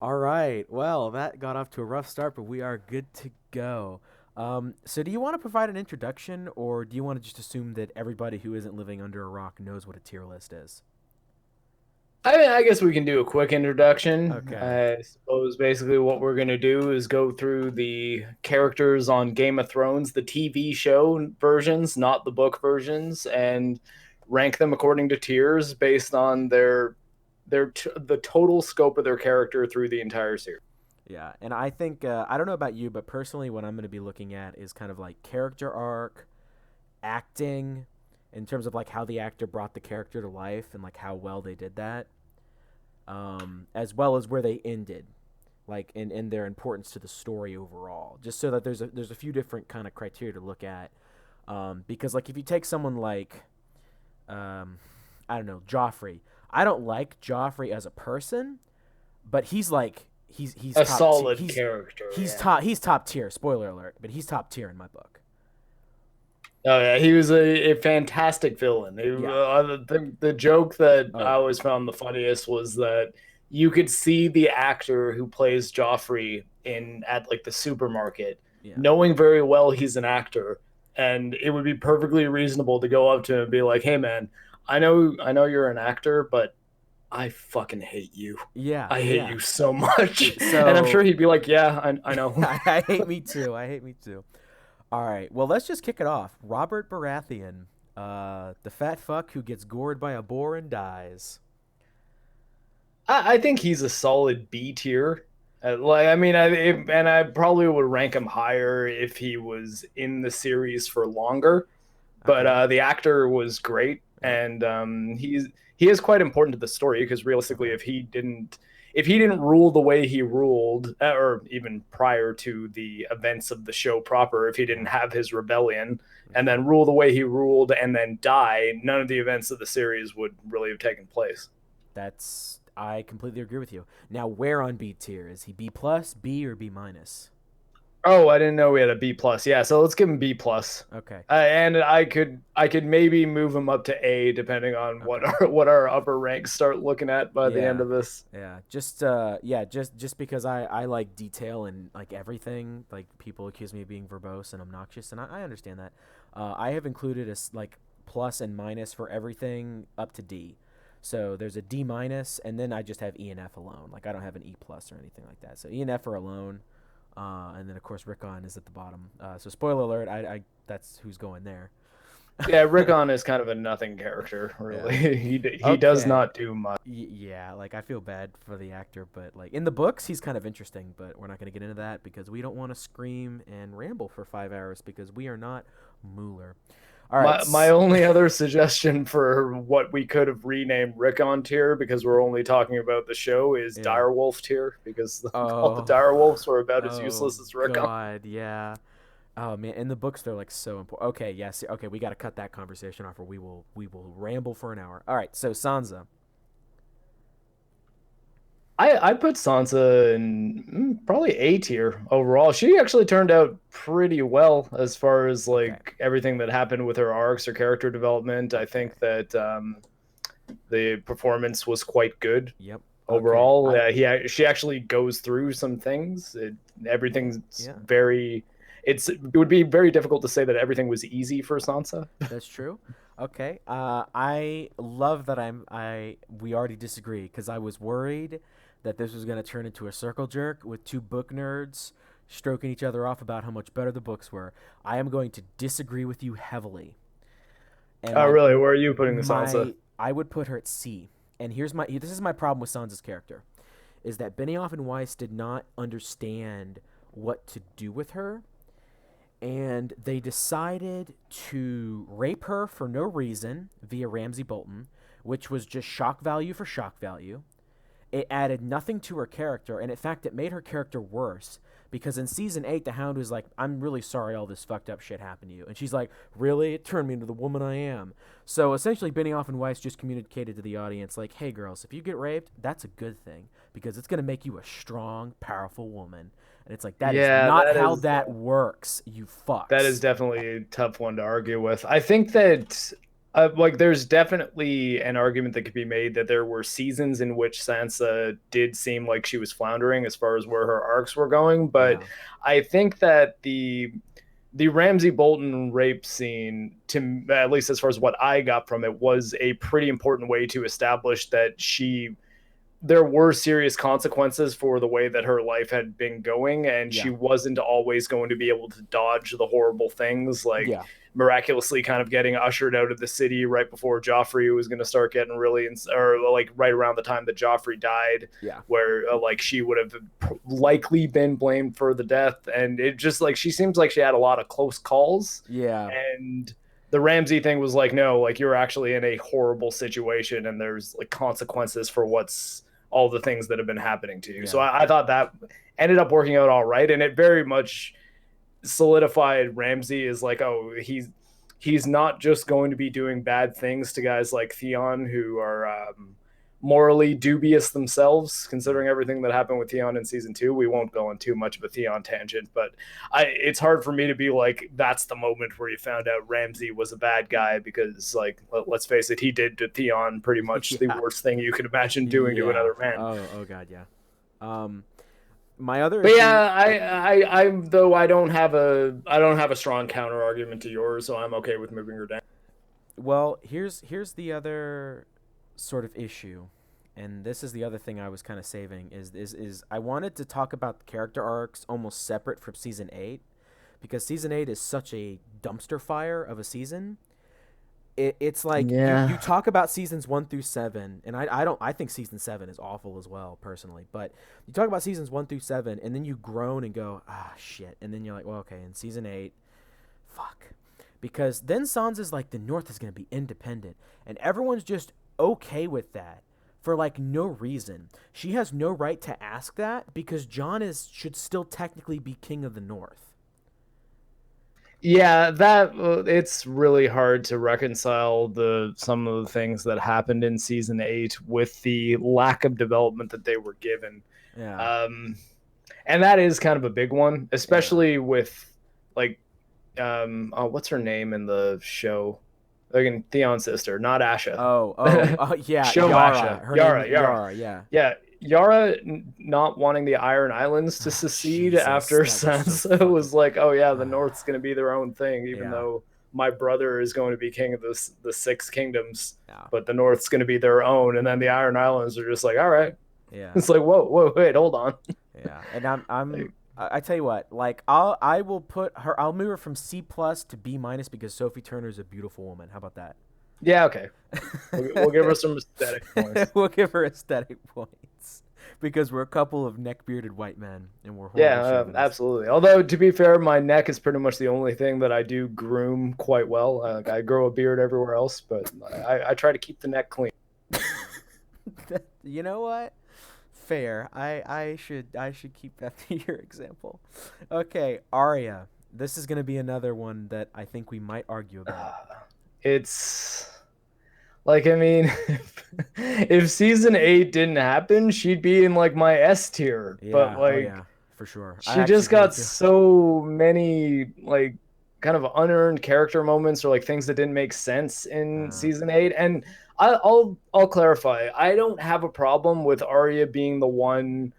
All right. Well, that got off to a rough start, but we are good to go. So do you want to provide an introduction, or do you want to just assume that everybody who isn't living under a rock knows what a tier list is? I mean, I guess we can do a quick introduction. Okay. I suppose basically what we're going to do is go through the characters on Game of Thrones, the TV show versions, not the book versions, and rank them according to tiers based on the total scope of their character through the entire series. Yeah, and I think I don't know about you, but personally, what I'm going to be looking at is kind of like character arc, acting, in terms of like how the actor brought the character to life and like how well they did that, as well as where they ended, like in their importance to the story overall. Just so that there's a few different kind of criteria to look at, because like if you take someone like, um, I don't know, Joffrey. I don't like Joffrey as a person, but he's like he's A top tier. solid character, yeah. He's top tier. Spoiler alert, but he's top tier in my book. Oh yeah, he was a fantastic villain. Yeah. The joke that Oh I yeah. always found the funniest was that you could see the actor who plays Joffrey in at like the supermarket, Yeah. knowing very well he's an actor, and it would be perfectly reasonable to go up to him and be like, "Hey man, I know you're an actor, but I fucking hate you. Yeah. I hate Yeah. you so much." And I'm sure So he'd be like, "Yeah, I know." I hate me too. I hate me too. All right. Well, let's just kick it off. Robert Baratheon, the fat fuck who gets gored by a boar and dies. I think he's a solid B tier. I mean, and I probably would rank him higher if he was in the series for longer. But Okay. the actor was great, Yep. and he is quite important to the story because realistically, Okay. if he didn't rule the way he ruled, or even prior to the events of the show proper, if he didn't Yeah. have his rebellion and Okay. then rule the way he ruled and then die, none of the events of the series would really have taken place. That's I completely agree with you. Now, where on B tier is he? B plus, B, or B minus? Oh, I didn't know we had a B plus. Yeah, so let's give him B plus. Okay. And I could maybe move him up to A depending on what Okay. our upper ranks start looking at by the end Yeah. of this. Yeah. Just because I like detail and like everything, like people accuse me of being verbose and obnoxious, and I understand that. I have included like plus and minus for everything up to D. So there's a D minus, and then I just have E and F alone. Like I don't have an E plus or anything like that. So E and F are alone, and then of course Rickon is at the bottom. So spoiler alert, I that's who's going there. Yeah, Rickon is kind of a nothing character, Yeah. really. He does Okay. not do much. Yeah, like I feel bad for the actor, but like in the books, he's kind of interesting. But we're not going to get into that because we don't want to scream and ramble for 5 hours because we are not Mueller. All right. My only other suggestion for what we could have renamed Rickon tier, because we're only talking about the show, is Yeah. Direwolf tier, because all the Oh. direwolves were about as Oh useless as Rickon. God. Yeah. Oh man. In the books, they're like so important. Okay. Yes. Okay. We got to cut that conversation off, or we will ramble for an hour. All right. So Sansa. I put Sansa in probably A tier overall. She actually turned out pretty well as far as Okay. like everything that happened with her arcs, her character development. I Okay. think that the performance was quite good Yep. Okay. overall. She actually goes through some things. Everything's Yeah. very. It would be very difficult to say that everything was easy for Sansa. That's true. Okay. I love that we already disagree because I was worried that this was going to turn into a circle jerk with two book nerds stroking each other off about how much better the books were. I am going to disagree with you heavily. And Oh, really? Where are you putting the Sansa? I would put her at C. And this is my problem with Sansa's character is that Benioff and Weiss did not understand what to do with her, and they decided to rape her for no reason via Ramsay Bolton, which was just shock value for shock value. It added nothing to her character, and in fact, it made her character worse because in season 8, the Hound was like, I'm really sorry all this fucked up shit happened to you. And she's like, really? It turned me into the woman I am. So essentially, Benioff and Weiss just communicated to the audience, like, hey, girls, if you get raped, that's a good thing because it's going to make you a strong, powerful woman. And it's like, that is Yeah, not how that works, you that is fucks. definitely a tough one to argue with. I think that Like, there's definitely an argument that could be made that there were seasons in which Sansa did seem like she was floundering as far as where her arcs were going, but Yeah. I think that the Ramsay Bolton rape scene, to at least as far as what I got from it, was a pretty important way to establish that there were serious consequences for the way that her life had been going, and she Yeah. wasn't always going to be able to dodge the horrible things, like Yeah. miraculously kind of getting ushered out of the city right before Joffrey was going to start getting really, or like right around the time that Joffrey died, Yeah. where like she would have likely been blamed for the death, and it just like she seems like she had a lot of close calls, Yeah. and the Ramsey thing was like, no, like you're actually in a horrible situation, and there's like consequences for what's all the things that have been happening to you. So Yeah. I thought that ended up working out all right, and it very much solidified Ramsey as like, oh, he's not just going to be doing bad things to guys like Theon who are morally dubious themselves, Mm. considering everything that happened with Theon in season 2. We won't go on too much of a Theon tangent, but it's hard for me to be like, that's the moment where you found out Ramsey was a bad guy, because, like, let's face it, he did to Theon pretty much the Yeah. worst thing you could imagine doing to Yeah. another man. Oh god, yeah. Um my other But issue. yeah, I though I don't have a strong counter argument to yours, so I'm okay with moving her down. Well, here's the other sort of issue, and this is the other thing I was kind of saving is I wanted to talk about the character arcs almost separate from season 8, because season 8 is such a dumpster fire of a season. It's like you Yeah. talk about seasons 1 through 7, and I think season 7 is awful as well personally, but you talk about seasons 1 through 7, and then you groan and go, ah, shit, and then you're like, well, okay, in season 8, fuck, because then Sansa's like, the North is gonna be independent, and everyone's just okay with that for like no reason. She has no right to ask that because Jon is should still technically be king of the North. Yeah, that it's really hard to reconcile the some of the things that happened in season 8 with the lack of development that they were given. Yeah, Um and that is kind of a big one, yeah. especially with like oh, what's her name in the show? Like in Theon's sister, not Asha. Yeah, Show Yara. Asha. Her name Yara. Yara. Yeah. Yeah, Yara not wanting the Iron Islands to Ah, secede Jesus, after that was so Sansa fucking. was like, "Oh yeah, the North's going to be their own thing, even Yeah, though my brother is going to be king of the Six Kingdoms, yeah, but the North's going to be their own." And then the Iron Islands are just like, "All right." yeah, It's like, "Whoa, whoa, wait, hold on." yeah. And I'm Like, I tell you what, like I will put her. I'll move her from C plus to B minus because Sophie Turner is a beautiful woman. How about that? yeah, okay. We'll give her some aesthetic points. We'll give her aesthetic points because we're a couple of neck-bearded white men and we're Yeah, horrible chauvinists. absolutely. Although to be fair, my neck is pretty much the only thing that I do groom quite well. I grow a beard everywhere else, but I try to keep the neck clean. You know what? Fair. I should keep that to your example. Okay, Arya. This is gonna be another one that I think we might argue about. It's like, I mean, if season 8 didn't happen, she'd be in like my S tier. But Yeah. Oh like, yeah. For sure. I she actually just agree got too. so many like kind of unearned character moments, or like things that didn't make sense in Uh, season 8. And I'll clarify. I don't have a problem with Arya being the one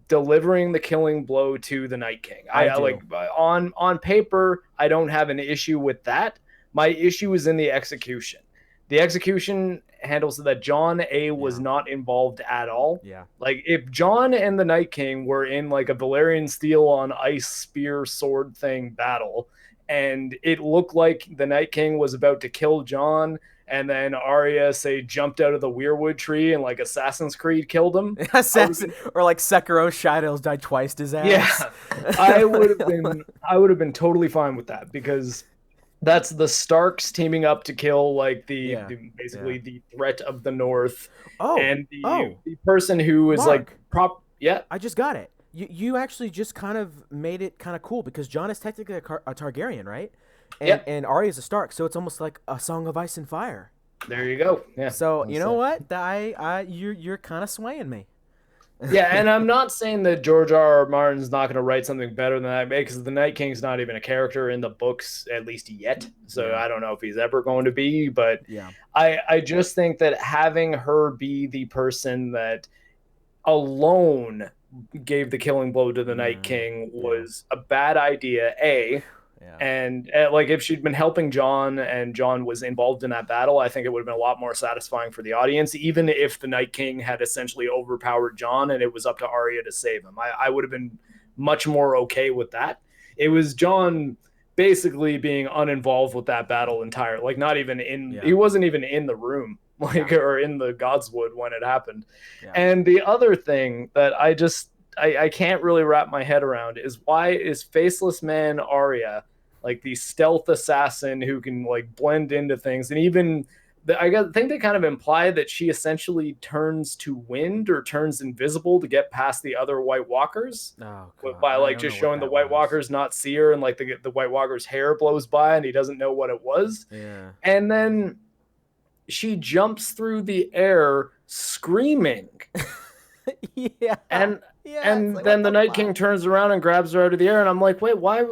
delivering the killing blow to the Night King. I I like, do. on paper, I don't have an issue with that. My issue is in the execution. The execution handles that John A was Yeah. not involved at all. Yeah. Like, if John and the Night King were in like a Valerian steel on ice spear sword thing battle, and it looked like the Night King was about to kill John, and then Arya say jumped out of the weirwood tree and like Assassin's Creed killed him, I would have Assassin been, or like Sekiro Shadows died twice his ass. yeah, I would have been totally fine with that, because that's the Starks teaming up to kill like Yeah. Yeah. basically the threat of the North, Oh. and the Oh. the person who is like Mark. yeah. I just got it. You actually just kind of made it kind of cool because Jon is technically a Targaryen, right? And Yep. Arya is a Stark, so it's almost like a Song of Ice and Fire. There you go. Yeah. So you That's know what? You're kind of swaying me. Yeah, and I'm not saying that George R. R. Martin's not going to write something better than that because the Night King's not even a character in the books, at least yet. So Yeah, I don't know if he's ever going to be, but yeah, I just think that having her be the person that alone gave the killing blow to the Night yeah, King yeah, was a bad idea. yeah, And like if she'd been helping John and John was involved in that battle, I think it would have been a lot more satisfying for the audience, even if the Night King had essentially overpowered John and it was up to Arya to save him. I would have been much more okay with that. It was John basically being uninvolved with that battle entirely, like not even in, he yeah, wasn't even in the room, yeah, like, or in the Godswood when it happened. yeah. And the other thing that I can't really wrap my head around is why is faceless man Arya like the stealth assassin who can like blend into things, and even think they kind of imply that she essentially turns to wind or turns invisible to get past the other White Walkers Oh God, by I like don't know just what showing the that White was. Walkers not see her, and like the White Walker's hair blows by and he doesn't know what it was, Yeah. and then she jumps through the air screaming, Yeah. and Yeah. It's like what then the the Night King fuck? turns around and grabs her out of the air, and I'm like, wait, why?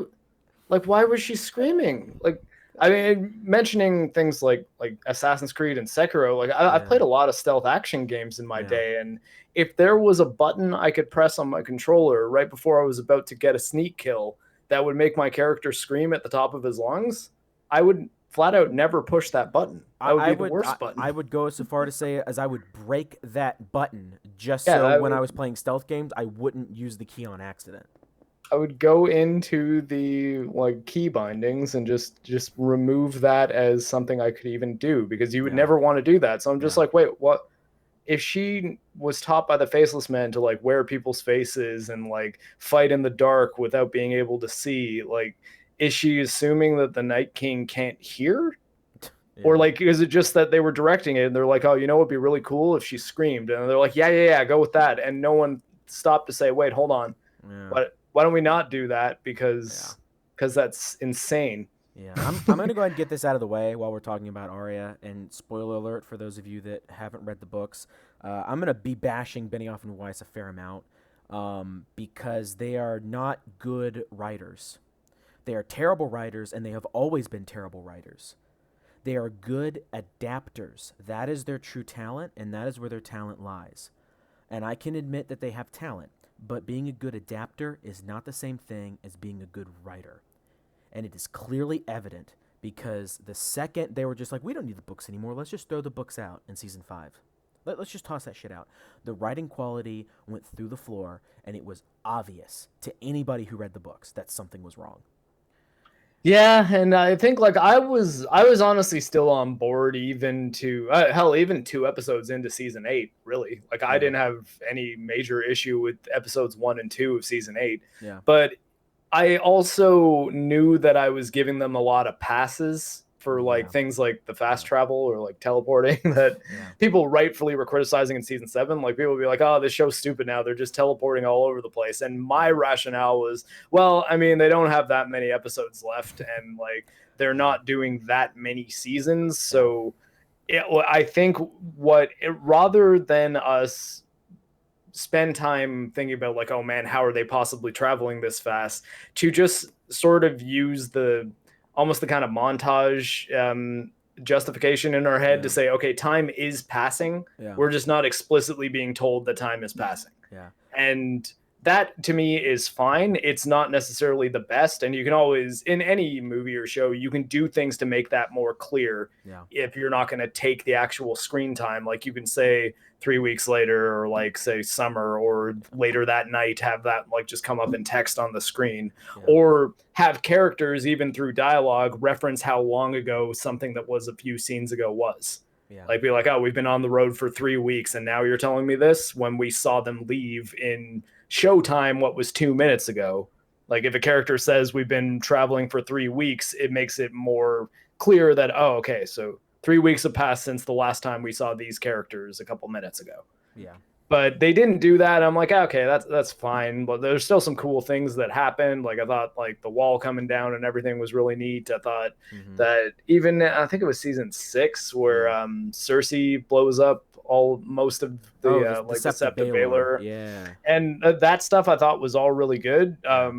Like, why was she screaming? Like, I mean, mentioning things like Assassin's Creed and Sekiro, like I've Yeah. played a lot of stealth action games in my Yeah. day, and if there was a button I could press on my controller right before I was about to get a sneak kill that would make my character scream at the top of his lungs, I would flat out never push that button. I, That would I be the would worst button. I would go so far to say as I would break that button just Yeah, so when I was playing stealth games I wouldn't use the key on accident. I would go into the like key bindings and just remove that as something I could even do, because you would Yeah. never want to do that. So I'm just Yeah. like, wait, what? If she was taught by the faceless men to like wear people's faces and like fight in the dark without being able to see, like, is she assuming that the Night King can't hear? Or Yeah. like, is it just that they were directing it and they're like, oh, you know, it'd be really cool if she screamed, and they're like, yeah, go with that, and no one stopped to say, wait, hold on, Yeah. why don't we not do that, Yeah. because that's insane. Yeah, I'm gonna go ahead and get this out of the way while we're talking about Arya. And spoiler alert for those of you that haven't read the books, I'm gonna be bashing Benioff and Weiss a fair amount, because they are not good writers. They are terrible writers, and they have always been terrible writers. They are good adapters. That is their true talent, and that is where their talent lies. And I can admit that they have talent, but being a good adapter is not the same thing as being a good writer. And it is clearly evident because the second they were just like, we don't need the books anymore, let's just throw the books out in season 5. Let's just toss that shit out. The writing quality went through the floor, and it was obvious to anybody who read the books that something was wrong. Yeah, and I think like I was honestly still on board even to hell, even 2 episodes into season 8, really. Like I Yeah, didn't have any major issue with episodes 1 and 2 of season 8. yeah, But I also knew that I was giving them a lot of passes for like yeah, things like the fast yeah, travel or like teleporting that yeah, people rightfully were criticizing in season 7. Like people would be like, "Oh, this show's stupid now. They're just teleporting all over the place." And my yeah, rationale was, well, I mean, they don't have that many episodes left, and like they're yeah, not doing that many seasons, yeah, so I think rather than us spend time thinking about like, oh man, how are they possibly traveling this fast, to just sort of use the almost the kind of montage justification in our head to yeah, say, okay, time is passing, yeah, we're just not explicitly being told that time is passing. yeah, And that to me is fine. It's not necessarily the best, and you can always in any movie or show you can do things to make that more clear. yeah, If you're not going to take the actual screen time, like you can say 3 weeks later, or like say summer, or later that night, have that like just come up in text on the screen, yeah, or have characters even through dialogue reference how long ago something that was a few scenes ago was. yeah, Like be like, oh, we've been on the road for 3 weeks and now you're telling me this when we saw them leave in showtime what was 2 minutes ago. Like if a character says we've been traveling for 3 weeks, it makes it more clear that, oh, okay, so 3 weeks have passed since the last time we saw these characters a couple minutes ago. yeah, But they didn't do that. I'm like, okay, that's fine. But there's still some cool things that happened. Like I thought, like the wall coming down and everything was really neat. I thought mm-hmm, that even I think it was season 6 where yeah, Cersei blows up most of Oh, the the like the Sept of Sept of Baelor. Baelor, Yeah. and that stuff I thought was all really good. Yeah.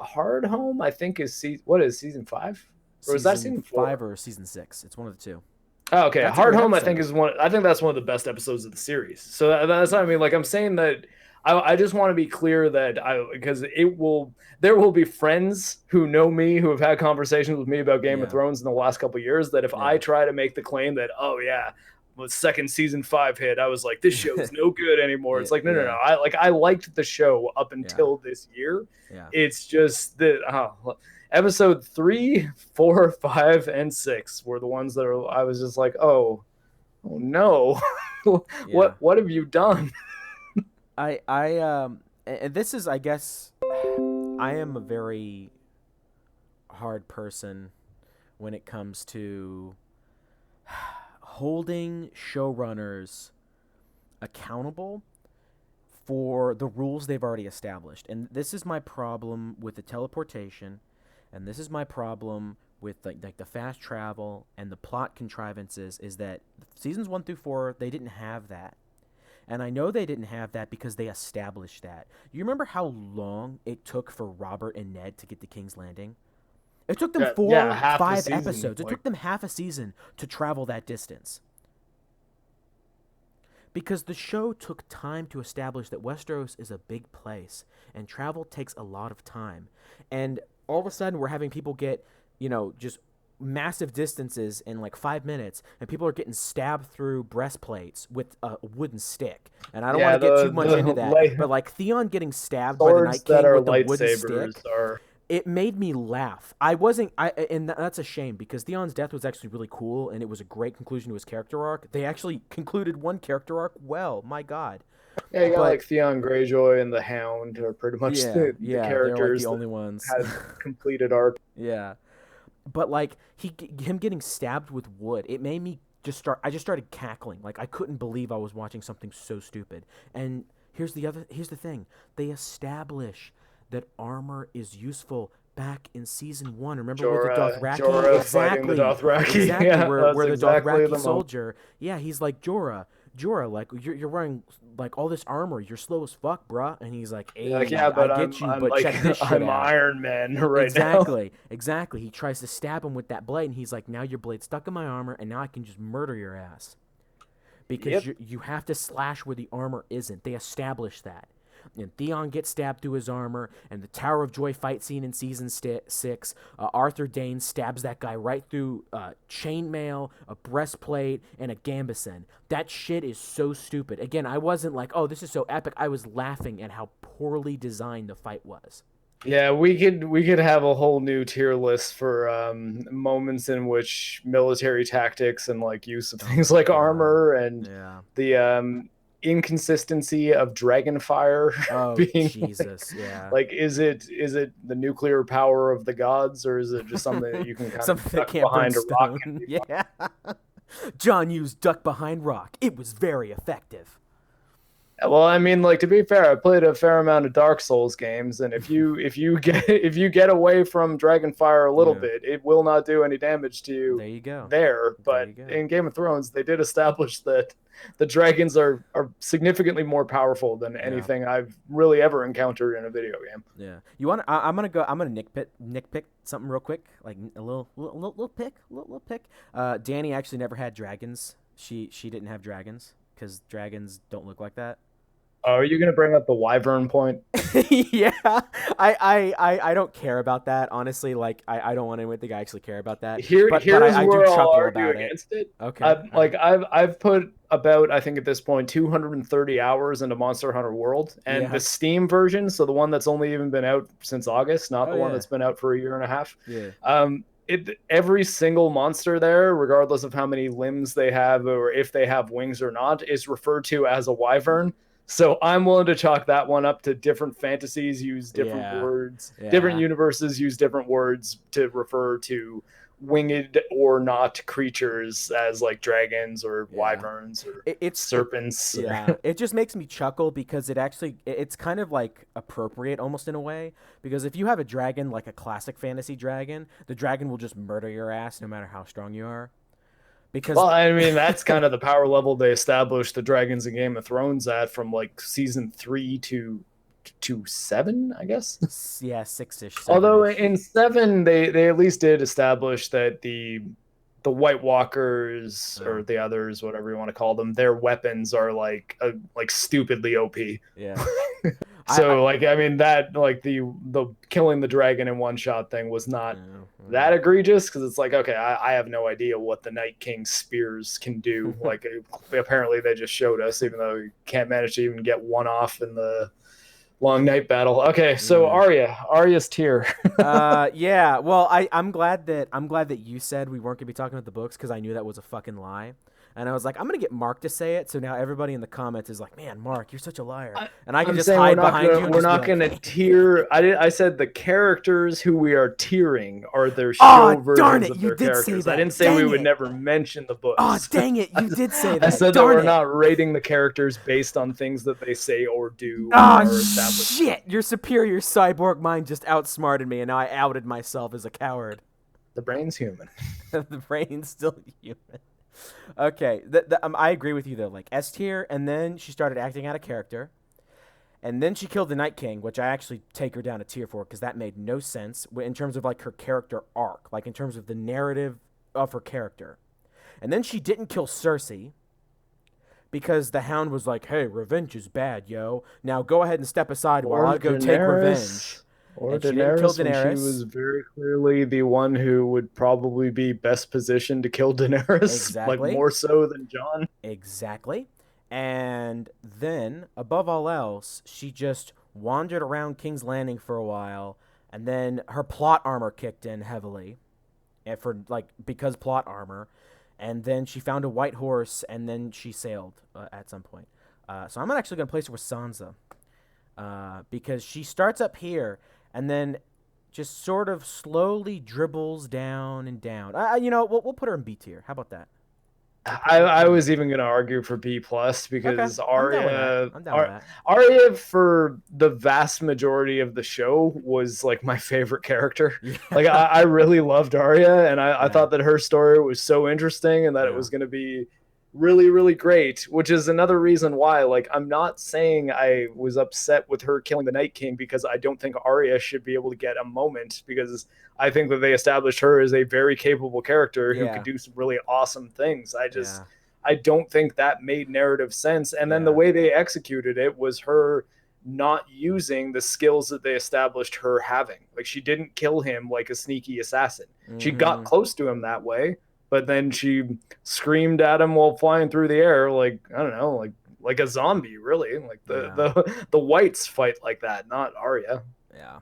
Hard Home, I think what is season 5, or is that Season season 5 4? or season 6. It's one of the two. Oh, okay, That's a Hard great Home I think episode. is one. I think that's one of the best episodes of the series. So that's what I mean. Like I'm saying that I just want to be clear that because there will be friends who know me who have had conversations with me about Game of Yeah. Thrones in the last couple of years that if Yeah. I try to make the claim that oh yeah, when second season 5 hit, I was like this show is no good anymore. Yeah. It's like no no no. Yeah. I liked the show up Yeah. until this year. Yeah. It's just that episode 3, 4, 5, and 6 were the ones that I was just like oh no. Yeah. What have you done? And this is, I guess, I am a very hard person when it comes to holding showrunners accountable for the rules they've already established. And this is my problem with the teleportation, and this is my problem with like the fast travel and the plot contrivances, is that seasons 1 through 4 they didn't have that. And I know they didn't have that because they established that. You remember how long it took for Robert and Ned to get to King's Landing? It took them half a 5 season, episodes. It like- took them half a season to travel that distance. Because the show took time to establish that Westeros is a big place and travel takes a lot of time. And all of a sudden we're having people get, just massive distances in like 5 minutes, and people are getting stabbed through breastplates with a wooden stick. And I don't want to get too much into that, but like Theon getting stabbed by the Night King with a wooden stick, it made me laugh. And that's a shame because Theon's death was actually really cool, and it was a great conclusion to his character arc. They actually concluded one character arc well. My God. Yeah, you got like Theon Greyjoy and the Hound are pretty much the characters they're like the only ones had completed arc. Yeah. But like him getting stabbed with wood, it made me I just started cackling. Like I couldn't believe I was watching something so stupid. And here's the thing. They establish that armor is useful back in season 1. Remember Jorah, with the Dothraki? Jorah Exactly. The Dothraki. Exactly. Yeah, where the exactly Dothraki soldier. Yeah, he's like Jorah, like you're wearing like all this armor. You're slow as fuck, bruh. And he's like, hey, like, yeah, but I get I'm but like, check this shit I'm out. Iron Man right Exactly. now. Exactly. He tries to stab him with that blade, and he's like, now your blade's stuck in my armor, and now I can just murder your ass. Because you have to slash where the armor isn't. They established that. And Theon gets stabbed through his armor, and the Tower of Joy fight scene in season 6, Arthur Dayne stabs that guy right through chainmail, a breastplate, and a gambeson. That shit is so stupid. Again, I wasn't like, oh, this is so epic. I was laughing at how poorly designed the fight was. Yeah, we could have a whole new tier list for moments in which military tactics and like use of things like armor and the inconsistency of dragonfire being Jesus, like is it the nuclear power of the gods, or is it just something that you can kind of duck behind a rock and yeah. Jon used duck behind rock. It was very effective. Well, I mean, like, to be fair, I played a fair amount of Dark Souls games, and if you get away from Dragonfire a little bit, it will not do any damage to you. There you go. But in Game of Thrones, they did establish that the dragons are significantly more powerful than anything I've really ever encountered in a video game. Yeah. You want? I'm gonna nitpick something real quick, like a little pick. Dany actually never had dragons. She didn't have dragons because dragons don't look like that. Oh, are you going to bring up the wyvern point? Yeah, I don't care about that, honestly. Like, I don't want anyone to think I actually care about that. Here's where I do argue against it. Okay. I've put about, I think at this point, 230 hours into Monster Hunter World, and the Steam version, so the one that's only even been out since August, not the one that's been out for a year and a half. Yeah. Every single monster there, regardless of how many limbs they have or if they have wings or not, is referred to as a wyvern. So I'm willing to chalk that one up to different fantasies use different words. Different universes use different words to refer to winged or not creatures as like dragons or wyverns or serpents. Yeah, it just makes me chuckle because it's kind of like appropriate almost in a way, because if you have a dragon, like a classic fantasy dragon, the dragon will just murder your ass no matter how strong you are. because Well, I mean, that's kind of the power level they established the dragons in Game of Thrones at from like season 3 to 7, I guess. yeah, 6-ish, Although 7-ish. in 7 they at least did establish that the White Walkers or Oh, the others, whatever you want to call them, their weapons are like stupidly OP. yeah. I So like I mean that like the killing the dragon in one shot thing was not yeah, that egregious because it's like okay I have no idea what the Night King's spears can do. Like apparently they just showed us even though you can't manage to even get one off in the long night battle. Okay, so yeah. Arya's tier. Yeah. Well, I'm glad that you said we weren't gonna be talking about the books because I knew that was a fucking lie, and I was like, I'm gonna get Mark to say it, so now everybody in the comments is like, man, Mark, you're such a liar, and I can I'm just saying hide behind you and we're just be not gonna like, tier. I said the characters who we are tiering are their oh show darn versions it, of you their did say characters. I that. didn't say we Dang would it. never mention the Oh books. dang it, you did say I that. said that Darn we're it. not rating the characters based on things that they say or do or Oh are established. shit! Your superior cyborg mind just outsmarted me, and now I outed myself as a coward. The brain's human. The brain's still human. Okay, I agree with you though. Like S tier, and then she started acting out of character, and then she killed the Night King, which I actually take her down a tier for because that made no sense in terms of like her character arc, like in terms of the narrative of her character. And then she didn't kill Cersei because the Hound was like, "Hey, revenge is bad, yo. Now go ahead and step aside while I go take revenge." Or And she didn't kill Daenerys when she Daenerys. was very clearly the one who would probably be best positioned to kill Daenerys, like Exactly. more so than Jon. Exactly. And then, above all else, she just wandered around King's Landing for a while, and then her plot armor kicked in heavily, and for like because plot armor, and then she found a white horse, and then she sailed at some point. So I'm actually gonna place her with Sansa, because she starts up here, and then just sort of slowly dribbles down and down. We'll put her in B tier. How about that? I was even going to argue for B plus Okay, because I'm down with that. I'm down with that. Arya for the vast majority of the show was like my favorite character. Yeah, Like I really loved Arya, and I yeah, thought that her story was so interesting and that it yeah, was going to be really really great, which is another reason why like I'm not saying I was upset with her killing the Night King because I don't think Arya should be able to get a moment because I think that they established her as a very capable character who could yeah, do some really awesome things. yeah, I don't think that made narrative sense. And then the yeah. way they executed it was her not using the skills that they established her having. Like she didn't kill him like a sneaky assassin. She got Mm-hmm. close to him that way, but then she screamed at him while flying through the air like I don't know, like a zombie, really. Like Yeah, the whites fight like that, not Arya. yeah.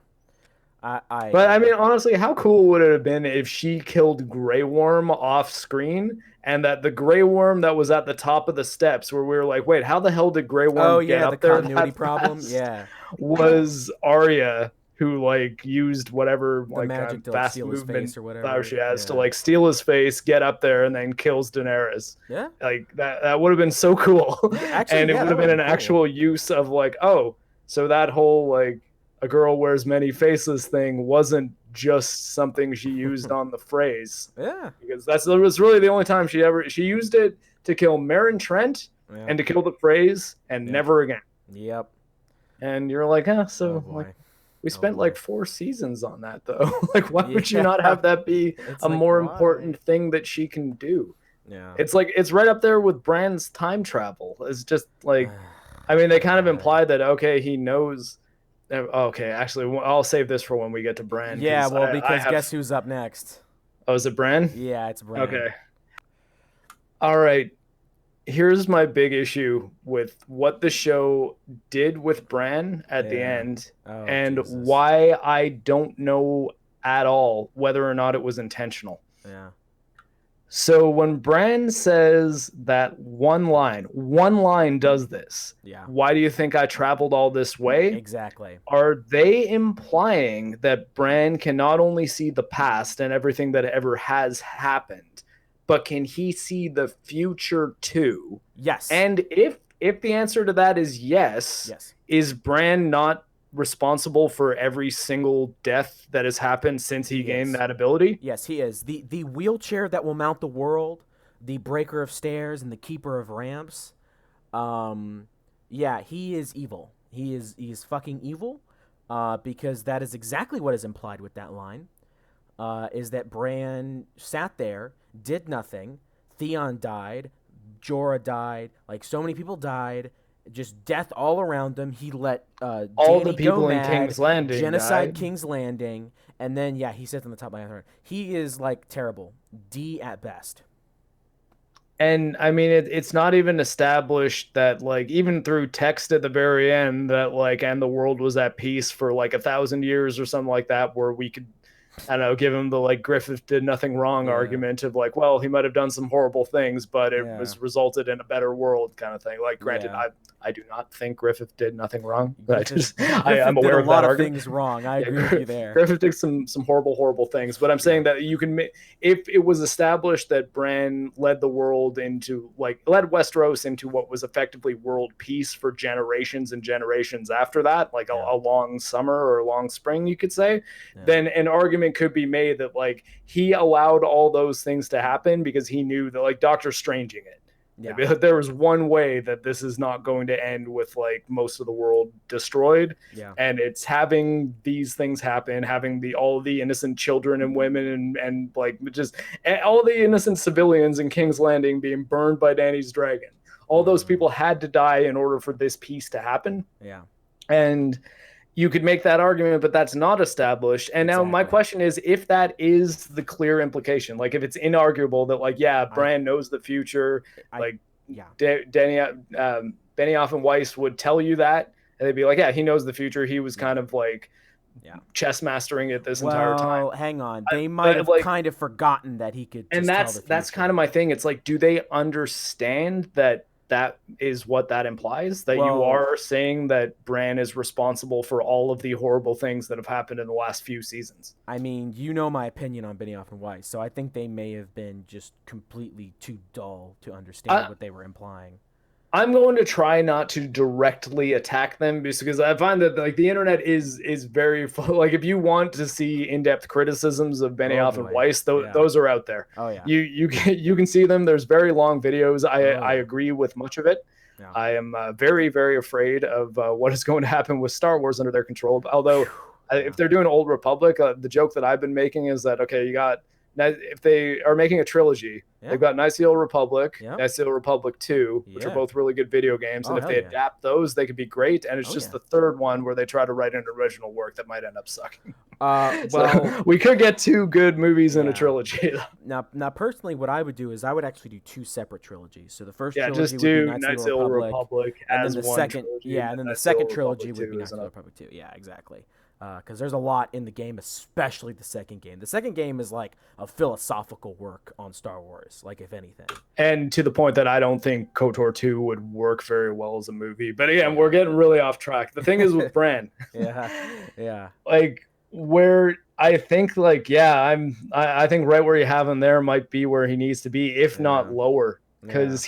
I But I agree. mean, honestly, how cool would it have been if she killed Grey Worm off screen and that the Grey Worm that was at the top of the steps, where we were like, wait, how the hell did Grey Oh Worm get yeah, the up there continuity that problem. fast? Yeah, Was Arya who like used whatever the like magic to like fast steal his movement face or power whatever. she has to Yeah, like steal his face, get up there, and then kills Daenerys. yeah, Like that would have been so cool, yeah. Actually, and it yeah, would that have would have been been an cool. actual use of like, oh, so that whole like a girl wears many faces thing wasn't just something she used on the phrase Yeah, because that was really the only time she used it to kill Meryn Trent yeah, and to kill the phrase and yep, never again. yep. And you're like, huh, Oh so like boy, we oh spent like boy. 4 seasons on that though. Like why would you Yeah, not have that be it's a like more why? important thing that she can do? Yeah. It's like it's right up there with Bran's time travel. It's just like I mean they kind of Uh, implied that okay, he knows okay, actually I'll save this for when we get to Bran yeah, cuz well, I because guess have who's up next? oh, is it Bran? Yeah, it's Bran. Okay. All right. Here's my big issue with what the show did with Bran at the Yeah. end Oh, and Jesus. why I don't know at all whether or not it was intentional. Yeah. So when Bran says that one line does this. Yeah. Why do you think I traveled all this way? Exactly. Are they implying that Bran can not only see the past and everything that ever has happened, but can he see the future too? Yes. And if the answer to that is yes, Yes. is Bran not responsible for every single death that has happened since he He gained is. that ability? Yes, he is. The wheelchair that will mount the world the breaker of stairs and the keeper of ramps. Um, yeah, he is evil. He is fucking evil. Because that is exactly what is implied with that line. Is that Bran sat there, did nothing. Theon died. Jorah died. Like, so many people died. Just death all around them. He let All the Dany go people in mad, King's Landing genocide died. King's Landing, and then, yeah, he sits on the top of my throne. He is, like, terrible. D at best. And I mean, it's not even established that, like, even through text at the very end, that, like, and the world was at peace for like 1,000 years or something like that, where we could, I don't know, give him the, like, Griffith did nothing wrong Yeah. argument of like, well, he might have done some horrible things, but it Yeah. was resulted in a better world kind of thing. Like, granted, Yeah. I do not think Griffith did nothing wrong, but Griffith I'm Griffith did aware a of that lot of argument. things wrong. I Yeah, agree with you there. Griffith did some horrible things, but I'm Yeah. saying that you can, if it was established that Bran led the world into, like, led Westeros into what was effectively world peace for generations and generations after that, like Yeah. a long summer or a long spring, you could say, Yeah. then an argument could be made that, like, he allowed all those things to happen because he knew that, like, Doctor Stranging it. Yeah. There was one way that this is not going to end with, like, most of the world destroyed, Yeah. and it's having these things happen, having all the innocent children and women and like, just all the innocent civilians in King's Landing being burned by Dany's dragon. All those people had to die in order for this peace to happen. Yeah. And you could make that argument, but that's not established. And now my question is, if that is the clear implication, like, if it's inarguable that, like, yeah, Bran knows the future, like, yeah, Benioff and Weiss would tell you that, and they'd be like, yeah, he knows the future. He was kind of like, chess mastering it this entire time. Well, hang on. They might have, like, kind of forgotten that he could just and tell the future. that's kind of my thing. It's like, do they understand that is what that implies? That you are saying that Bran is responsible for all of the horrible things that have happened in the last few seasons. I mean, you know my opinion on Benioff and Weiss, so I think they may have been just completely too dull to understand what they were implying. I'm going to try not to directly attack them, because I find that, like, the internet is very like, if you want to see in-depth criticisms of Benioff and Weiss, those are out there. Oh yeah. You can see them. There's very long videos. I agree with much of it. Yeah. I am very, very afraid of what is going to happen with Star Wars under their control. Although, if they're doing Old Republic, the joke that I've been making is that, okay, you got, if they are making a trilogy, they've got Knights of the Old Republic, Knights of the Republic 2, which are both really good video games. And if they adapt those, they could be great. And it's just the third one where they try to write an original work that might end up sucking. Well, so we could get 2 good movies in a trilogy. Now, personally, what I would do is I would actually do 2 separate trilogies. So the first trilogy just would do be Knights of the Old Republic, and then the second, trilogy, and then the second trilogy would be Knights of the Old Republic 2. Yeah, exactly. Because there's a lot in the game, especially the second game. The second game is like a philosophical work on Star Wars, like, if anything. And to the point that I don't think KOTOR 2 would work very well as a movie. But again, we're getting really off track. The thing is with Bran. Yeah. Like, where I think, like, I think right where you have him there might be where he needs to be, if not lower. Because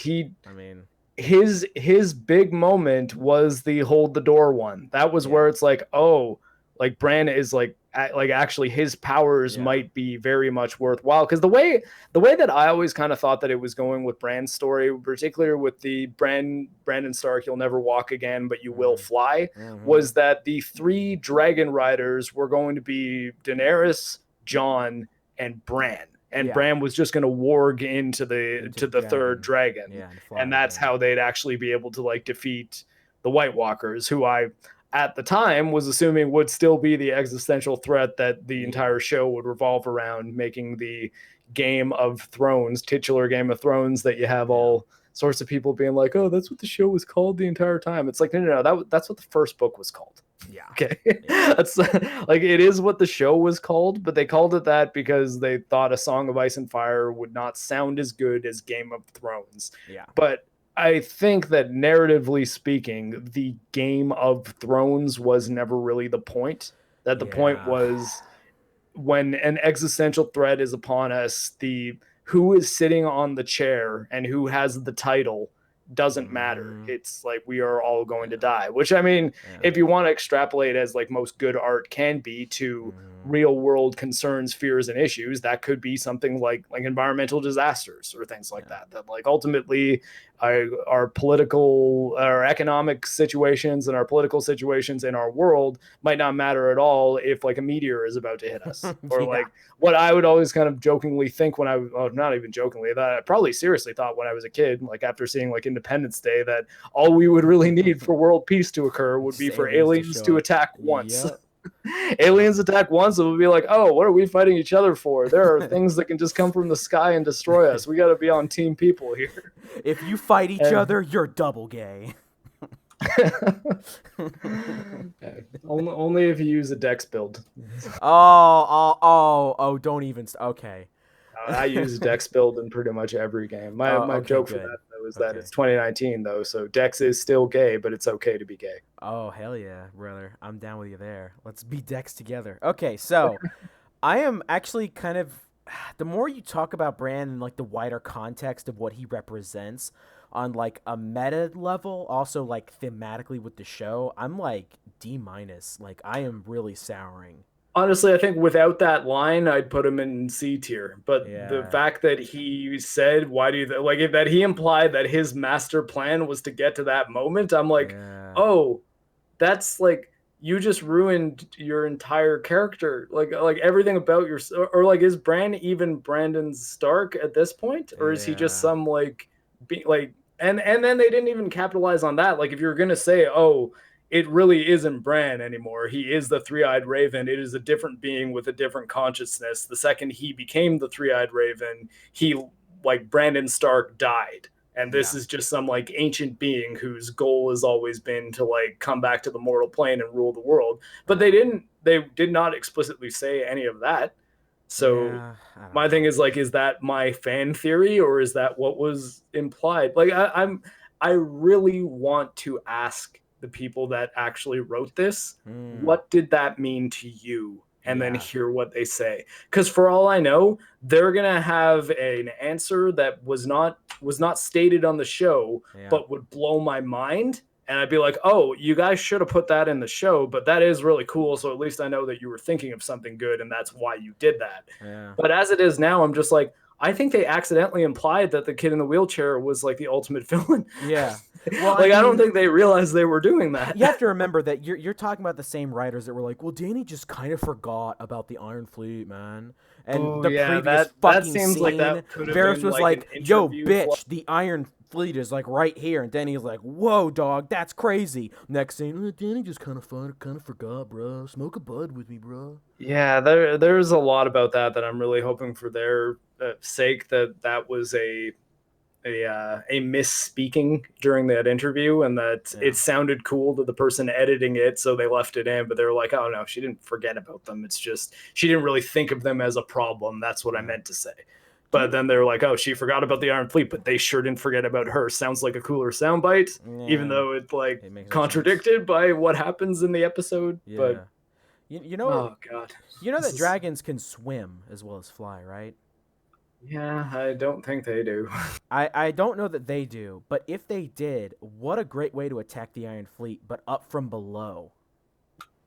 his big moment was the hold the door one. That was where it's like, oh, like, Bran is like actually his powers might be very much worthwhile. Because the way that I always kind of thought that it was going with Bran's story, particularly with the Brandon Stark, you'll never walk again, but you will fly, was that the 3 dragon riders were going to be Daenerys, Jon, and Bran. And Bran was just going to warg into the third dragon. And that's how they'd actually be able to, like, defeat the White Walkers, who I, at the time, was assuming would still be the existential threat that the entire show would revolve around, making the Game of Thrones, titular Game of Thrones, that you have all sorts of people being like, oh, that's what the show was called the entire time. It's like, no, that's what the first book was called. Yeah. Okay. That's like, it is what the show was called, but they called it that because they thought A Song of Ice and Fire would not sound as good as Game of Thrones. Yeah. But I think that, narratively speaking, the Game of Thrones was never really the point. That the point was, when an existential threat is upon us, who is sitting on the chair and who has the title doesn't matter. It's like, we are all going to die, which, I mean, if you want to extrapolate as, like, most good art can be, to real world concerns, fears, and issues. That could be something like environmental disasters or things like Yeah. that. That like ultimately our political, our economic situations and our political situations in our world might not matter at all if like a meteor is about to hit us. Or Yeah. like what I would always kind of jokingly think when not even jokingly, that I probably seriously thought when I was a kid, like after seeing like Independence Day, that all we would really need for world peace to occur would Just be for aliens to aliens show to up. attack once. Yep. Aliens attack once, it would be like, oh, what are we fighting each other for? There are things that can just come from the sky and destroy us. We got to be on team people here. If you fight each And other, you're double gay. only if you use a dex build. Oh, don't even. Okay. I use dex build in pretty much every game. My Oh, my okay, joke for good. that though is that Okay. it's 2019 though, so dex is still gay, but it's okay to be gay. Oh, hell yeah, brother. I'm down with you there. Let's be Dex together. Okay, so I am actually kind of. The more you talk about Bran and like the wider context of what he represents on like a meta level, also like thematically with the show, I'm like D minus. Like I am really souring. Honestly, I think without that line, I'd put him in C tier. But the Yeah. fact that he said, "Why do you like it?" That he implied that his master plan was to get to that moment. I'm like, Yeah. oh, that's like you just ruined your entire character. Like everything about your or like is Bran even Brandon Stark at this point, or is he just Yeah. some like be like and then they didn't even capitalize on that. Like if you're gonna say, oh, it really isn't Bran anymore. He is the three-eyed raven. It is a different being with a different consciousness. The second he became the three-eyed raven, he like Brandon Stark died. And this Yeah. is just some like ancient being whose goal has always been to like come back to the mortal plane and rule the world. But Yeah. they did not explicitly say any of that. So Yeah. I don't my thing know. is like, is that my fan theory or is that what was implied? Like I really want to ask the people that actually wrote this, Hmm. what did that mean to you? And then Yeah. hear what they say. Because for all I know, they're gonna have an answer that was not stated on the show, Yeah. but would blow my mind. And I'd be like, oh, you guys should have put that in the show, but that is really cool. So at least I know that you were thinking of something good and that's why you did that. Yeah. But as it is now, I'm just like, I think they accidentally implied that the kid in the wheelchair was like the ultimate villain. Yeah. Well, I Like, I don't mean, think they realized they were doing that. you have to remember that you're talking about the same writers that were like, well, Danny just kind of forgot about the Iron Fleet, man. And Oh the yeah, previous that fucking seems like scene, that could have Varys been was like an like, "Yo, interview fluff. bitch, the Iron Fleet is like right here," and Danny's like, "Whoa, dog, that's crazy." Next scene, Danny just kind of forgot, bro. Smoke a bud with me, bro. Yeah, there's a lot about that I'm really hoping for their sake that that was a misspeaking during that interview and that Yeah, it sounded cool to the person editing it, so they left it in. But they were like, oh no, she didn't forget about them. It's just she didn't really think of them as a problem. That's what I yeah. meant to say. Do But you? then they're like, oh, she forgot about the Iron Fleet, but they sure didn't forget about her. Sounds like a cooler soundbite, even Yeah, though it's like it makes no sense. contradicted by what happens in the episode. But Yeah. You know oh god, you know this that is dragons can swim as well as fly, right? yeah, I don't think they do. I don't know that they do, but if they did, what a great way to attack the Iron Fleet, but up from below.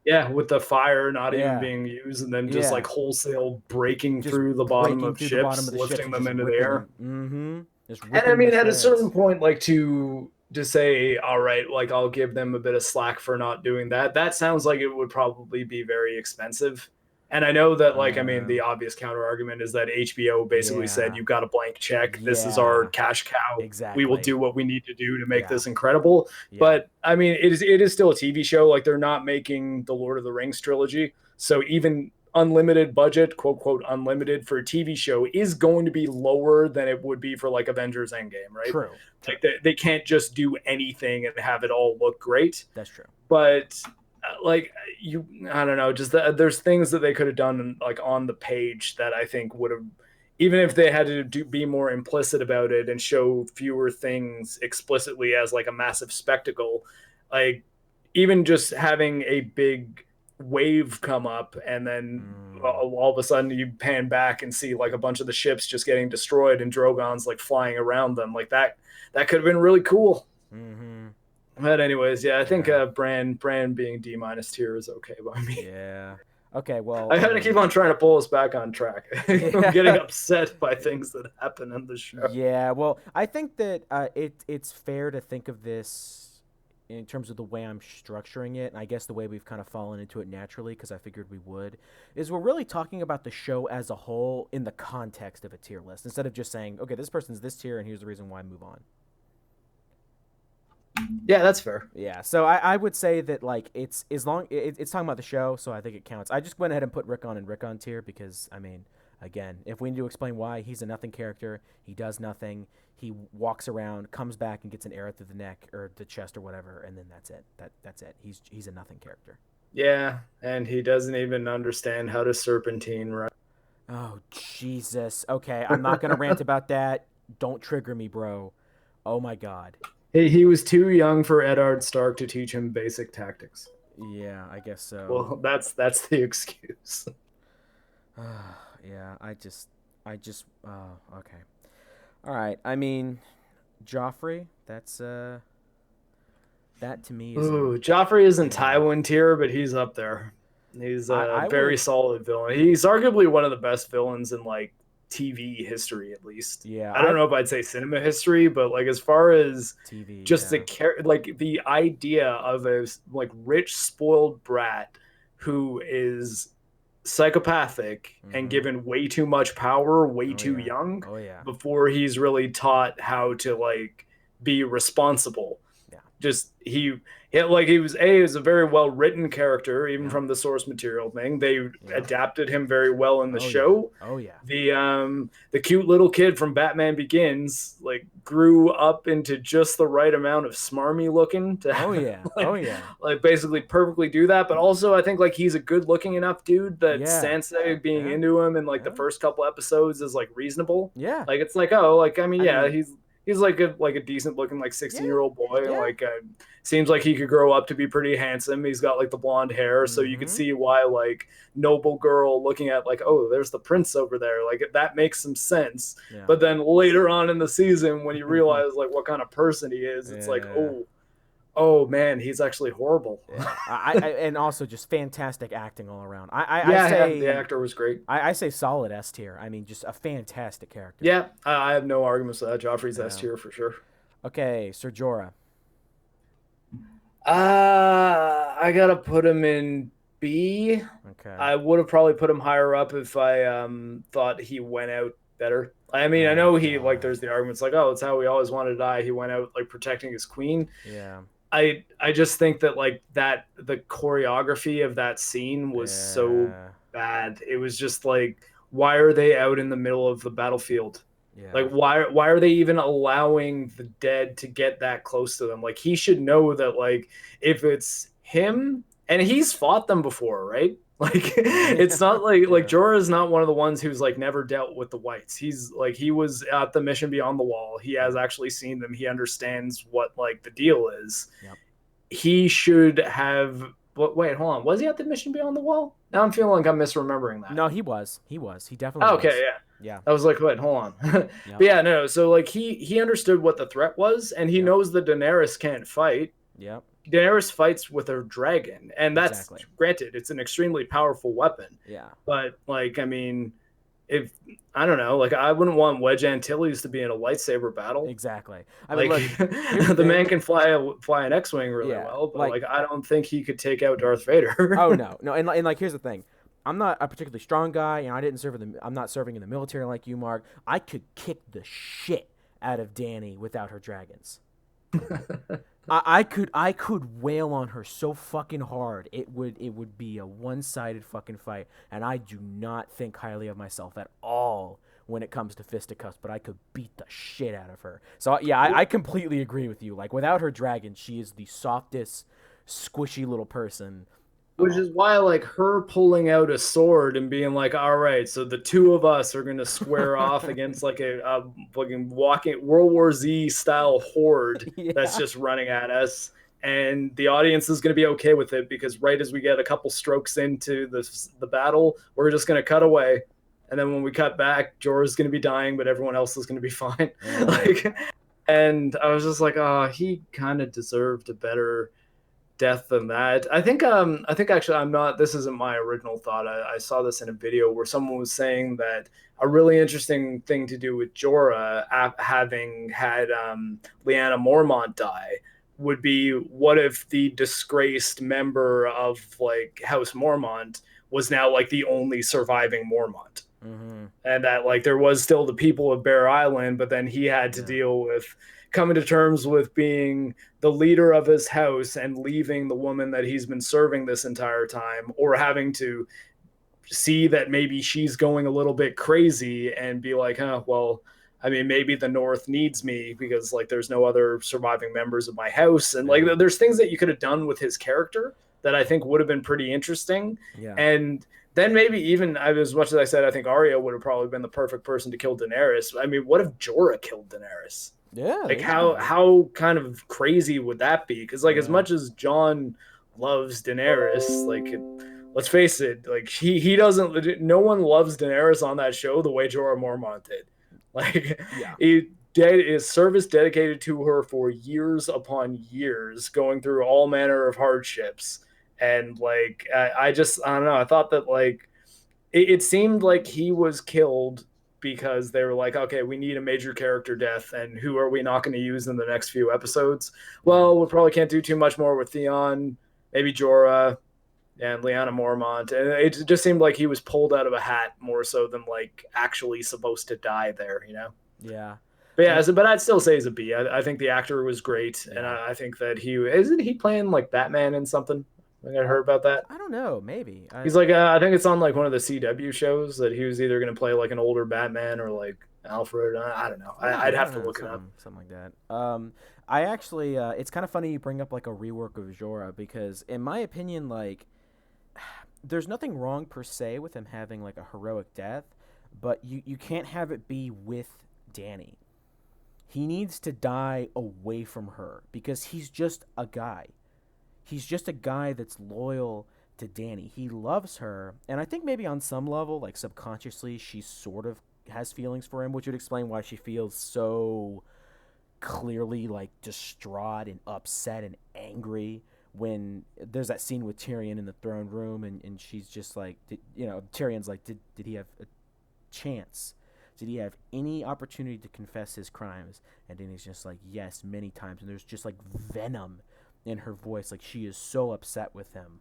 Yeah, with the fire not even Yeah, being used and then just yeah. like wholesale breaking Just through the bottom breaking of through the bottom ships, of the ships lifting and them just into the ripping air. them. Mm-hmm. Just And I ripping them to mean, at a certain shreds. point, like to say, all right, like I'll give them a bit of slack for not doing that. That sounds like it would probably be very expensive. And I know that, like, I mean, the Um, obvious counter argument is that HBO basically said, yeah, you've got a blank check. This is our yeah, cash cow. We will exactly. do what we need to do to make Yeah, this incredible. yeah. But I mean, it is still a TV show. Like, they're not making the Lord of the Rings trilogy. So even unlimited budget, quote, quote, unlimited for a TV show is going to be lower than it would be for like Avengers Endgame, right? True, true. Like they can't just do anything and have it all look great. That's true. But like you, I don't know, just there's things that they could have done like on the page that I think would have, even if they had to be more implicit about it and show fewer things explicitly as like a massive spectacle, like even just having a big wave come up and then Mm, all of a sudden you pan back and see like a bunch of the ships just getting destroyed and Drogon's like flying around them like that could have been really cool. mm-hmm. But anyways, yeah, I think Yeah, Bran being D minus tier is okay by me. yeah. Okay, well, I I gotta mean, keep on trying to pull us back on track. I'm getting yeah. upset by things that happen in the show. Yeah, well, I think that it's fair to think of this in terms of the way I'm structuring it, and I guess the way we've kind of fallen into it naturally, because I figured we would, is we're really talking about the show as a whole in the context of a tier list, instead of just saying, okay, this person's this tier, and here's the reason why, move on. Yeah, that's fair. Yeah, so I would say that like it's as long it's talking about the show, so I think it counts. I just went ahead and put Rickon in Rickon tier because I mean, again, if we need to explain why he's a nothing character, he does nothing. He walks around, comes back, and gets an arrow through the neck or the chest or whatever, and then that's it. That's it. He's a nothing character. Yeah, and he doesn't even understand how to serpentine, right? Oh Jesus. Okay, I'm not gonna rant about that. Don't trigger me, bro. Oh my God. He was too young for Eddard Stark to teach him basic tactics. Yeah, I guess so. Well, that's the excuse. Yeah, okay. All right. I mean, Joffrey. That to me is Ooh, Joffrey isn't yeah. Tywin tier, but he's up there. He's a I very would solid villain. He's arguably one of the best villains in like TV history, at least. yeah. I don't know if I'd say cinema history, but like as far as TV. just Yeah. like the idea of a like rich, spoiled brat who is psychopathic and Mm-hmm. given way too much power way Oh too yeah. young Oh yeah. before he's really taught how to like be responsible. Yeah. Just he was a very well written character even Yep. from the source material thing. They Yep. adapted him very well in the Oh yeah. show. Oh yeah. The cute little kid from Batman Begins like grew up into just the right amount of smarmy looking to Oh have, yeah. Oh yeah. like basically perfectly do that. But also I think like he's a good looking enough dude that Yeah. Sansa being Yeah. into him in like the Yeah. first couple episodes is like reasonable. Yeah. Like it's like, oh, like I mean, I yeah, mean, he's like a decent looking like 16-year yeah. old boy. Yeah. Like seems like he could grow up to be pretty handsome. He's got like the blonde hair, so you could Mm-hmm. see why like noble girl looking at like, oh, there's the prince over there. Like that makes some sense. Yeah. But then later on in the season, when you realize like what kind of person he is, it's like, Yeah. oh man, he's actually horrible. Yeah. And also just fantastic acting all around. I Yeah, the say actor was great. I say solid S tier. I mean, just a fantastic character. Yeah, I have no arguments with that. Joffrey's S Yeah. tier for sure. Okay, Ser Jorah. I gotta put him in B. Okay. I would have probably put him higher up if I thought he went out better. I mean, I Oh know he like God. there's the arguments like, oh, it's how he always wanted to die. He went out like protecting his queen. Yeah. I just think that like that the choreography of that scene was so Yeah. bad. It was just like, why are they out in the middle of the battlefield? Yeah. Like why are they even allowing the dead to get that close to them? Like he should know that like if it's him and he's fought them before, right? Like it's not like Yeah. Jorah is not one of the ones who's like never dealt with the whites. He's like he was at the mission beyond the wall. He has actually seen them. He understands what like the deal is. Yep. He should have but wait, hold on. Was he at the mission beyond the wall? Now I'm feeling like I'm misremembering that. No, he was. He was. He definitely Oh, was. okay, yeah. Yeah. I was like, wait, hold on. But Yep. yeah, no. So like he understood what the threat was, and he Yep. knows that Daenerys can't fight. Yep. Daenerys fights with her dragon, and that's Exactly. granted, it's an extremely powerful weapon. Yeah. But like, I mean, if I don't know, like I wouldn't want Wedge Antilles to be in a lightsaber battle. Exactly. I mean, Like look, here's the the man thing. can fly an X-wing really Yeah. well, but Like, like I don't think he could take out Darth Vader. oh no, no, and like here's the thing. I'm not a particularly strong guy, and I didn't serve in the. I'm not serving in the military like you, Mark. I could kick the shit out of Dany without her dragons. I could wail on her so fucking hard it would be a one-sided fucking fight, and I do not think highly of myself at all when it comes to fisticuffs, but I could beat the shit out of her. So yeah, I completely agree with you. Like without her dragon, she is the softest, squishy little person. Which is why, like, her pulling out a sword and being like, all right, so the two of us are going to square off against, like, a fucking walking World War Z style horde that's Yeah. just running at us. And the audience is going to be okay with it because right as we get a couple strokes into the battle, we're just going to cut away. And then when we cut back, Jorah's going to be dying, but everyone else is going to be fine. Yeah. Like, and I was just like, oh, he kind of deserved a better death than that. I think actually I'm not this isn't my original thought. I saw this in a video where someone was saying that a really interesting thing to do with Jorah having had Lyanna Mormont die would be what if the disgraced member of like House Mormont was now like the only surviving Mormont, Mm-hmm. and that like there was still the people of Bear Island, but then he had to Yeah. deal with coming to terms with being the leader of his house and leaving the woman that he's been serving this entire time, or having to see that maybe she's going a little bit crazy and be like, huh, well, I mean, maybe the North needs me because like there's no other surviving members of my house. And like Yeah. there's things that you could have done with his character that I think would have been pretty interesting. Yeah. And then maybe even as much as I said, I think Arya would have probably been the perfect person to kill Daenerys. I mean, what if Jorah killed Daenerys? Yeah. Like There you go. how kind of crazy would that be? Because like as Yeah. much as John loves Daenerys, like let's face it, like he doesn't. No one loves Daenerys on that show the way Jorah Mormont did. Like Yeah. his service dedicated to her for years upon years, going through all manner of hardships, and like I don't know. I thought that like it seemed like he was killed because they were like, okay, we need a major character death, and who are we not going to use in the next few episodes? Mm-hmm. Well, we probably can't do too much more with Theon, maybe Jorah and Lyanna Mormont, and it just seemed like he was pulled out of a hat more so than like actually supposed to die there, you know. Yeah. But yeah, And but I'd still say he's a B. I think the actor was great, and yeah. I think that he isn't he playing like Batman in something. I think I heard about that. I don't know. Maybe. He's like, I think it's on like one of the CW shows that he was either going to play like an older Batman or like Alfred. I don't know. Maybe I'd I have don't to know. look it up. Something like that. I actually. It's kind of funny you bring up like a rework of Jorah because, in my opinion, like, there's nothing wrong per se with him having like a heroic death, but you can't have it be with Dany. He needs to die away from her because he's just a guy. He's just a guy that's loyal to Dany. He loves her, and I think maybe on some level, like subconsciously, she sort of has feelings for him, which would explain why she feels so clearly like distraught and upset and angry when there's that scene with Tyrion in the throne room, and she's just like, Tyrion's like, did he have a chance? Did he have any opportunity to confess his crimes? And Dany's just like, yes, many times. And there's just like venom in her voice, like she is so upset with him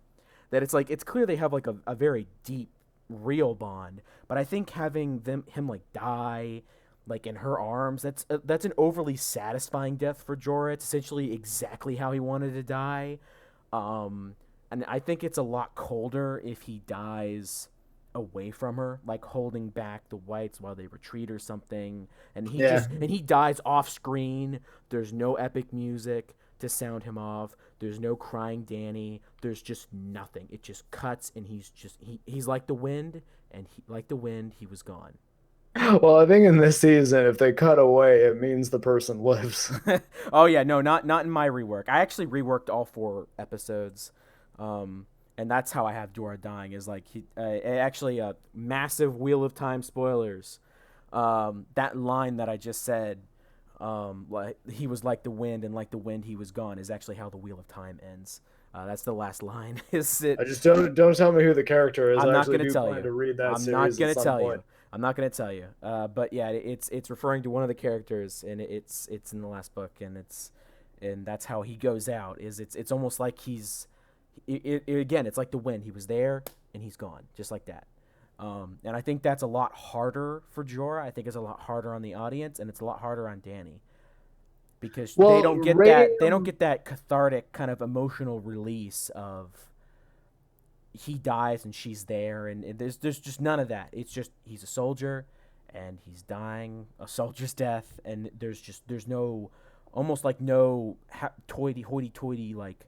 that it's like it's clear they have like a very deep, real bond. But I think having him like die like in her arms, that's an overly satisfying death for Jorah. It's essentially exactly how he wanted to die. And I think it's a lot colder if he dies away from her, like holding back the whites while they retreat or something. And Yeah. he dies off screen. There's no epic music to sound him off. There's no crying Dany. There's just nothing. It just cuts, and he's like the wind, and like the wind, he was gone. Well, I think in this season, if they cut away, it means the person lives. Oh yeah, no, not in my rework. I actually reworked all 4 episodes, and that's how I have Dora dying. Is like he actually a massive Wheel of Time spoilers. That line that I just said, like he was like the wind, and like the wind he was gone, is actually how the Wheel of Time ends. That's the last line. Is it? I just don't tell me who the character is. I'm I not actually gonna do tell plan you. to read that I'm not series at gonna some tell point. you. I'm not gonna tell you. But yeah, it's referring to one of the characters, and it's in the last book, and that's how he goes out. Is it's almost like again, it's like the wind. He was there and he's gone, just like that. And I think that's a lot harder for Jorah. I think it's a lot harder on the audience, and it's a lot harder on Dany because they Well, don't get rating that cathartic kind of emotional release of he dies and she's there, and there's just none of that. It's just he's a soldier and he's dying a soldier's death, and there's no, almost like no hoity-toity like,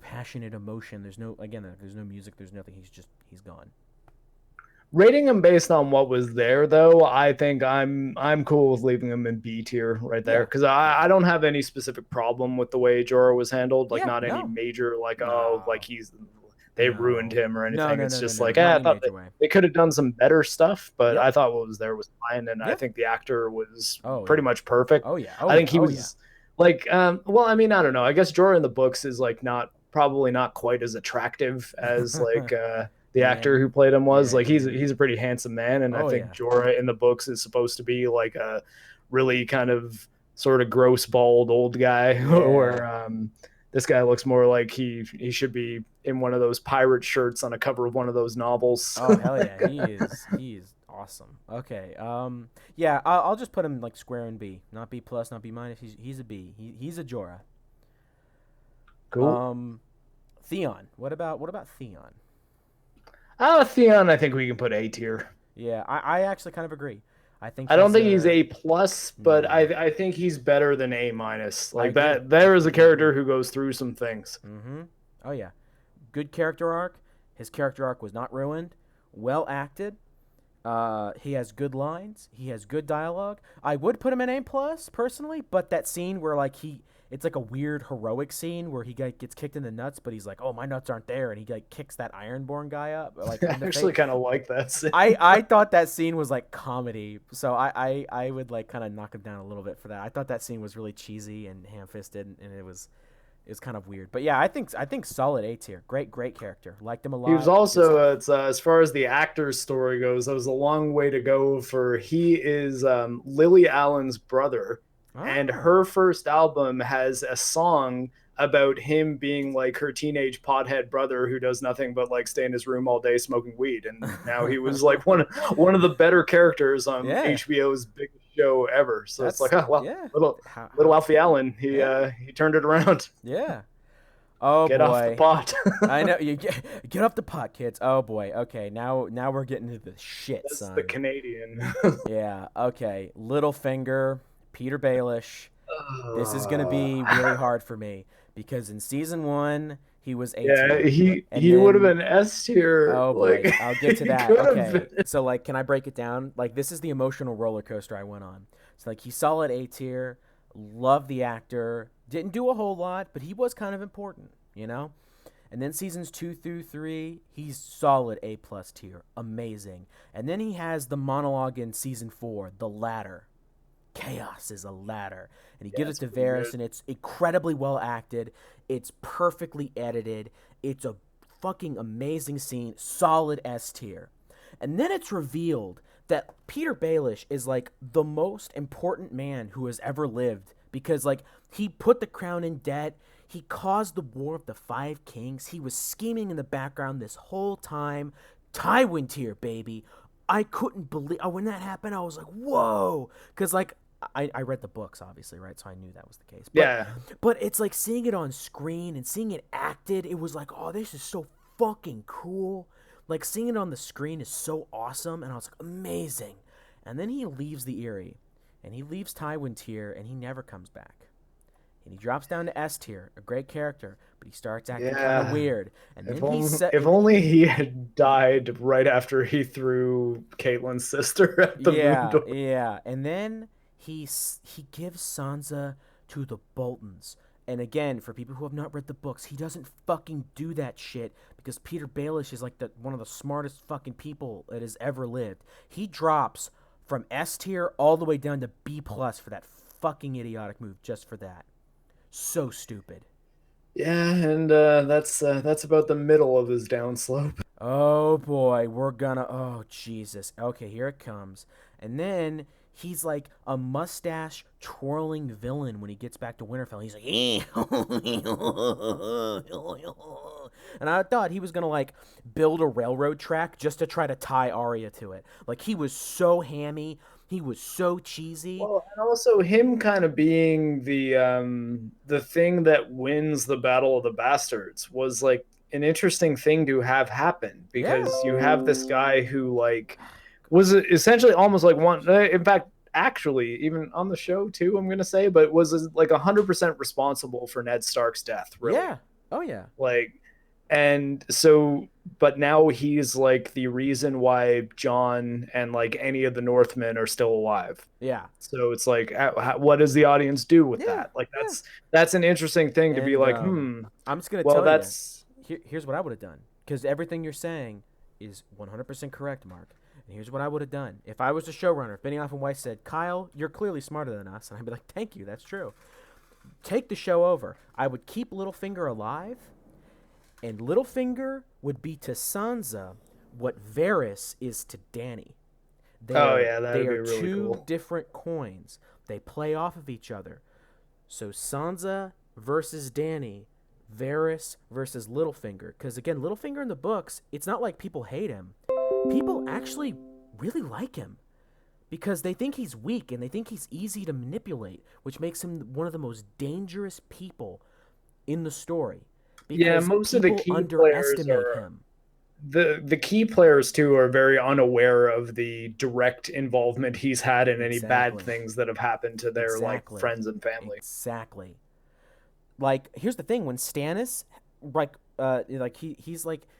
passionate emotion. There's no music, there's nothing. He's gone. rating him based on what was there, though, I think I'm cool with leaving him in B tier right there Yeah, because yeah, I don't have any specific problem with the way Jorah was handled. Like yeah. not any No, major like oh like no, they ruined no, him or no, anything. no, It's no, no, just no. like Not in I any thought major way. they could have done some better stuff, but Yep. I thought what was there was fine, and I Yeah. think the actor was Oh pretty yeah. much perfect. Oh yeah. I Oh think yeah. he Oh yeah. was like well, I mean, I don't know. I guess Jorah in the books is like not probably not quite as attractive as like the actor Ian. who played him was. Yeah, Like Ian. he's a pretty handsome man, and I Oh think yeah. Jorah in the books is supposed to be like a really kind of sort of gross bald old guy, Yeah. where this guy looks more like he should be in one of those pirate shirts on a cover of one of those novels. Oh hell yeah, he is awesome. Okay, yeah, I'll just put him like square in B, not B plus, not B minus. He's a B. He's a Jorah. Cool. Um, Theon. What about Theon? Theon, I think we can put A tier. Yeah, I actually kind of agree. I think I don't he's think he's a A plus, but no. I think he's better than A minus. I Like agree. that, there is a I agree. character who goes through some things. Mm-hmm. Oh yeah, good character arc. His character arc was not ruined. Well acted. He has good lines. He has good dialogue. I would put him in A plus personally, but that scene where like it's like a weird heroic scene where he gets kicked in the nuts, but he's like, "Oh, my nuts aren't there," and he like kicks that Ironborn guy up like I in the face. actually kind of like that scene. I thought that scene was like comedy, so I would like kind of knock him down a little bit for that. I thought that scene was really cheesy and ham-fisted, and it was kind of weird. But yeah, I think solid A tier. Great character. Liked him a He was lot. Good also, stuff. it's as far as the actor's story goes, that was a long way to go for he is Lily Allen's brother, and Oh. her first album has a song about him being like her teenage pothead brother who does nothing but like stay in his room all day smoking weed, and now he was like one of the better characters on Yeah. HBO's biggest show ever. So it's like, That's oh well, yeah. little Alfie Allen, Yeah. he turned it around. Yeah. Oh Get off the boy. pot. I know you get up the pot, kids. Oh boy. Okay, now we're getting into the shit, That's the son. Canadian. Yeah. Okay. Littlefinger, Peter Baelish. This is gonna Uh, be really hard for me because in season one he was A yeah, tier, and he would have then been S tier. oh Like boy, I'll get to he that. could have Okay, been. so like, can I break it down? Like, this is the emotional roller coaster I went on. So like, he's solid A tier. Love the actor. Didn't do a whole lot, but he was kind of important, you know. And then seasons 2 through 3, he's solid A plus tier, amazing. And then he has the monologue in season 4, the ladder. Chaos is a ladder, and he Yeah, gives it it's to pretty Varys, good. and it's incredibly well acted. It's perfectly edited. It's a fucking amazing scene, solid S tier. And then it's revealed that Peter Baelish is like the most important man who has ever lived because like he put the crown in debt. He caused the War of the Five Kings. He was scheming in the background this whole time. Tywin tier, baby. I couldn't believe when that happened. I was like, whoa, because like I read the books obviously, right? So I knew that was the case. Yeah, But it's like seeing it on screen and seeing it acted. It was like, oh, this is so fucking cool. Like seeing it on the screen is so awesome, and I was like, amazing. And then he leaves the Eyrie, and he leaves Tywin tier, and he never comes back. And he drops down to S tier, a great character, but he starts acting kind of yeah. weird. And then he said, If only he had died right after he threw Caitlyn's sister at the moon yeah, door. yeah. And then he gives Sansa to the Boltons. And again, for people who have not read the books, he doesn't fucking do that shit because Peter Baelish is like one of the smartest fucking people that has ever lived. He drops from S tier all the way down to B plus for that fucking idiotic move just for that. So stupid. Yeah, and that's about the middle of his downslope. Oh boy, we're gonna. Oh Jesus. Okay, here it comes. And then he's like a mustache twirling villain when he gets back to Winterfell. He's like, and I thought he was gonna like build a railroad track just to try to tie Arya to it. Like he was so hammy. He was so cheesy. Well, and also him kind of being the thing that wins the Battle of the Bastards was like an interesting thing to have happen Yeah. because you have this guy who like was essentially almost like one in fact actually even on the show too I'm gonna say but was like 100% responsible for Ned Stark's death really Yeah. Oh yeah. like and so but now he's like the reason why John and like any of the Northmen are still alive. Yeah. So it's like what does the audience do with Yeah. that? Like Yeah. that's an interesting thing to be And like I'm just gonna well tell you. that's Here's what I would have done because everything you're saying is 100% correct, Mark. And here's what I would have done if I was the showrunner. If Benioff and Weiss said, "Kyle, you're clearly smarter than us," and I'd be like, "Thank you, that's true. Take the show over." I would keep Littlefinger alive, And Littlefinger would be to Sansa what Varys is to Dany. Oh yeah, They that'd are be really two cool. different coins. They play off of each other. So Sansa versus Dany, Varys versus Littlefinger. Because again, Littlefinger in the books, it's not like people hate him. People actually really like him because they think he's weak and they think he's easy to manipulate, which makes him one of the most dangerous people in the story Yeah, because most of the people key players underestimate are him. the key players too are very unaware of the direct involvement he's had in any bad Exactly. things that have happened to their like Exactly. friends and family. Exactly. Like here's the thing: when Stannis, like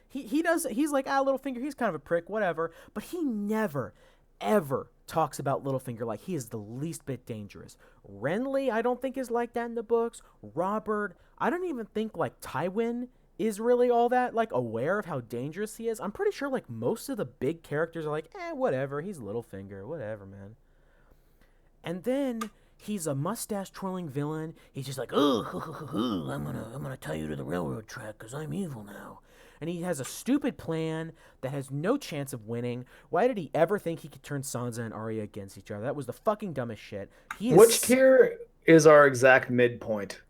he does he's like Littlefinger, he's kind of a prick, whatever. But he never, ever talks about Littlefinger like he is the least bit dangerous. Renly, I don't think is like that in the books. Robert, I don't even think like Tywin is really all that like aware of how dangerous he is. I'm pretty sure like most of the big characters are like, whatever, he's Littlefinger, whatever, man. And then he's a mustache twirling villain. He's just like, oh, I'm gonna tie you to the railroad track because I'm evil now. And he has a stupid plan that has no chance of winning. Why did he ever think he could turn Sansa and Arya against each other? That was the fucking dumbest shit. He Which is tier is our exact midpoint?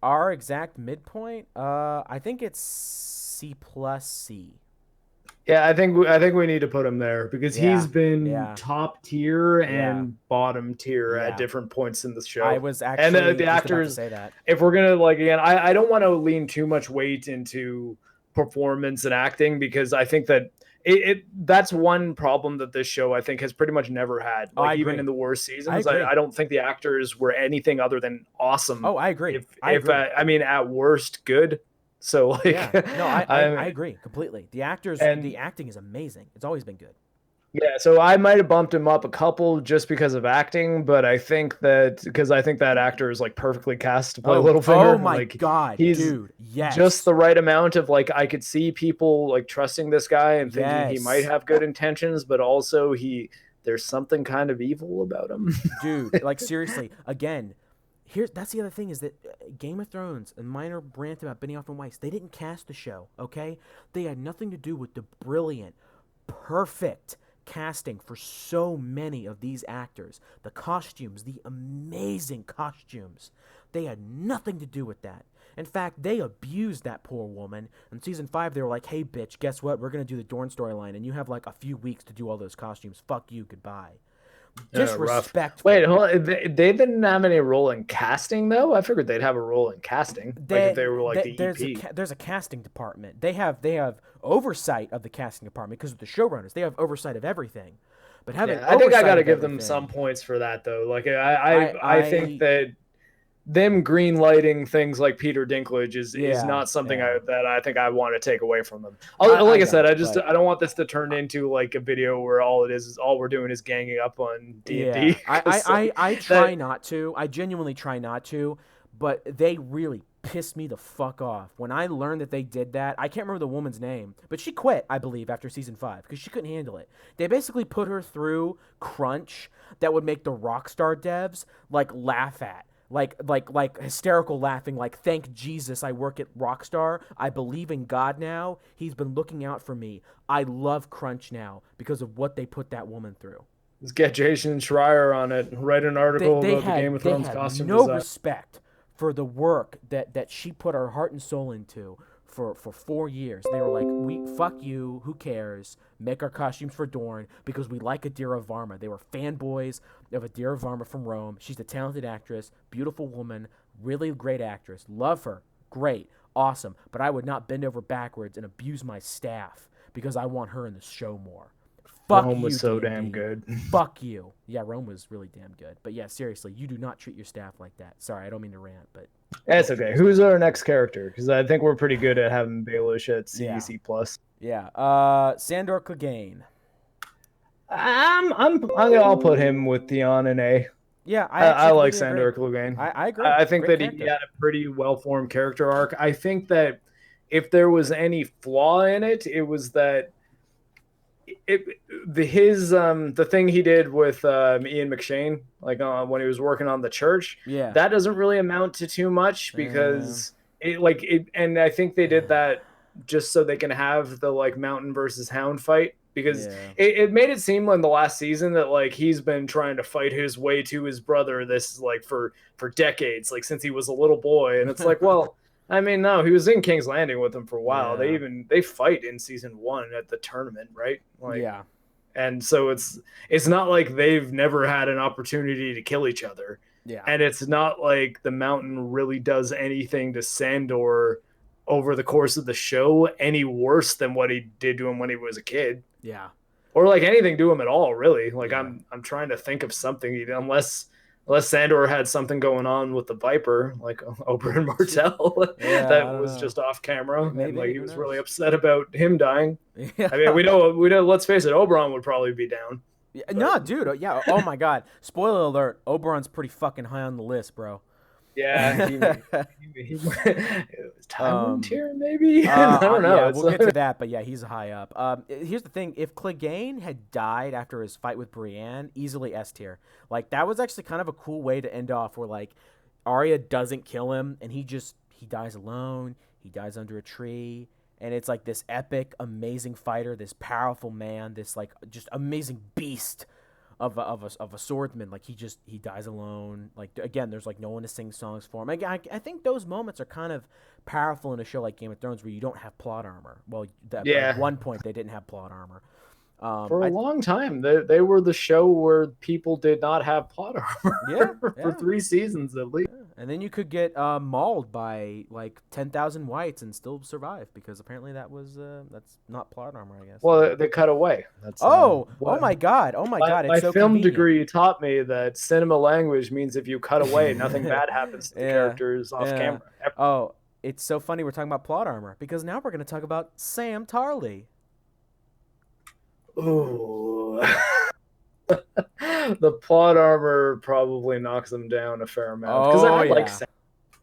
our exact midpoint. I think it's C plus C. Yeah, I think we need to put him there because he's Yeah, been yeah, top tier yeah, and bottom tier at yeah. different points in the I show. was And actually the just about to actors, say that. if we're gonna like again, I don't want to lean too much weight into performance and acting because I think that that's one problem that this show I think has pretty much never had. Oh, I Like even agree. in the worst I seasons, agree. I don't think the actors were anything other than awesome. Oh, I agree. I If agree. I mean at worst good. So like Yeah. No, I I agree completely. The and acting is amazing. It's always been good. yeah, so I might have bumped him up a couple just because of acting, but I think that because I think that actor is like perfectly cast to play Oh Littlefinger. my Like god, he's dude. just Yes. the right amount of like I could see people like trusting this guy and thinking he might Yes. have good intentions, but also there's something kind of evil about him. Dude, like seriously, again, here's that's the other thing is that Game of Thrones, a minor rant about Benioff and Weiss, they didn't cast the show, okay? They had nothing to do with the brilliant, perfect casting for so many of these actors. The costumes, the amazing costumes. They had nothing to do with that. In fact, they abused that poor woman. In season 5, they were like, hey, bitch, guess what? We're going to do the Dorne storyline, and you have like a few weeks to do all those costumes. Fuck you, goodbye. Rough. Wait, Disrespectful. hold on. They didn't have any role in casting though. I figured they'd have a role in casting, like if they were like the EP. There's a casting department. They have oversight of the casting department because of the showrunners. They have oversight of everything. But having Yeah, I think I oversight got to of give them some everything, points for that though. Like I I think I that them green lighting things like Peter Dinklage is yeah, not something yeah. that I think I want to take away from them. I Like I said, don't, I but don't want this to turn into like a video where all it is all we're doing is ganging up on D&D yeah. because like I that. try not to. I genuinely try not to, but they really pissed me the fuck off when I learned that they did that. I can't remember the woman's name, but she quit, I believe, after season 5 because she couldn't handle it. They basically put her through crunch that would make the Rockstar devs like laugh at. Like hysterical laughing, like thank Jesus I work at Rockstar. I believe in God now. He's been looking out for me. I love crunch now because of what they put that woman through. Let's get Jason Schreier on it. Write an they article they about the Game had of they Thrones had costume no design. respect for the work that she put her heart and soul into for 4 years. They were like, we fuck you, who cares? Make our costumes for Dorne because we like Adira Varma. They were fanboys of Adira Varma from Rome. She's a talented actress, beautiful woman, really great actress. Love her. Great. Awesome. But I would not bend over backwards and abuse my staff because I want her in the show more. Fuck Rome was you, so damn D&D. good. Fuck you. Yeah, Rome was really damn good. But yeah, seriously, you do not treat your staff like that. Sorry, I don't mean to rant, but That's don't treat okay. your Who's staff like our that. next character? Because I think we're pretty good at having Baelish at C, Yeah, C plus. yeah. Sandor Clegane. I'll put him with Theon and A. Yeah, I I actually like completely agree. Sandor Clegane. I agree. I think Great that he character. had a pretty well formed character arc. I think that if there was any flaw in it, it was that it the thing he did with Ian McShane, like when he was working on the church, Yeah. that doesn't really amount to too much Uh, because and I think they did that. just so they can have the like Mountain versus Hound fight, because Yeah. it made it seem in the last season that like he's been trying to fight his way to his brother this like for decades, like since he was a little boy. And it's like, well, I mean, no, he was in King's Landing with him for a while. Yeah. They fight in season 1 at the tournament, right? Like, Yeah. and so it's not like they've never had an opportunity to kill each other. Yeah. And it's not like the Mountain really does anything to Sandor over the course of the show any worse than what he did to him when he was a kid, Yeah. or like anything to him at all, really. Like Yeah. I'm trying to think of something, unless Sandor had something going on with the Viper, like Oberyn Martell, Yeah. I that don't was know. just off camera, and like Maybe. he Who was really knows? upset about him dying. I mean, Yeah. we know. Let's face it, Oberon would probably be down, Yeah, but no, dude. Yeah. Oh my God. Spoiler alert. Oberon's pretty fucking high on the list, bro. yeah, he it was Tywin um. tier maybe. I don't know. Yeah, It's we'll get to that, but yeah, he's high up. Here's the thing: if Clegane had died after his fight with Brienne, easily S tier. Like that was actually kind of a cool way to end off, where like Arya doesn't kill him, and he dies alone. He dies under a tree, and it's like this epic, amazing fighter, this powerful man, this like just amazing beast of a swordsman. Like he dies alone. Like again, there's like no one to sing songs for him. I think those moments are kind of powerful in a show like Game of Thrones where you don't have plot armor. Well, at yeah. one point they didn't have plot armor. For a I long time, they were the show where people did not have plot Yeah, armor for yeah, 3 seasons at least. yeah. And then you could get mauled by like 10,000 whites and still survive because apparently that's not plot armor, I guess. Well, they cut away. That's Oh what my god! Oh my god! It's my so film convenient. degree taught me, that cinema language means if you cut away, nothing bad happens to the Yeah, characters off yeah. camera. Oh, it's so funny we're talking about plot armor because now we're going to talk about Sam Tarly. Ooh. The plot armor probably knocks them down a fair amount, because Oh I like yeah. Sam.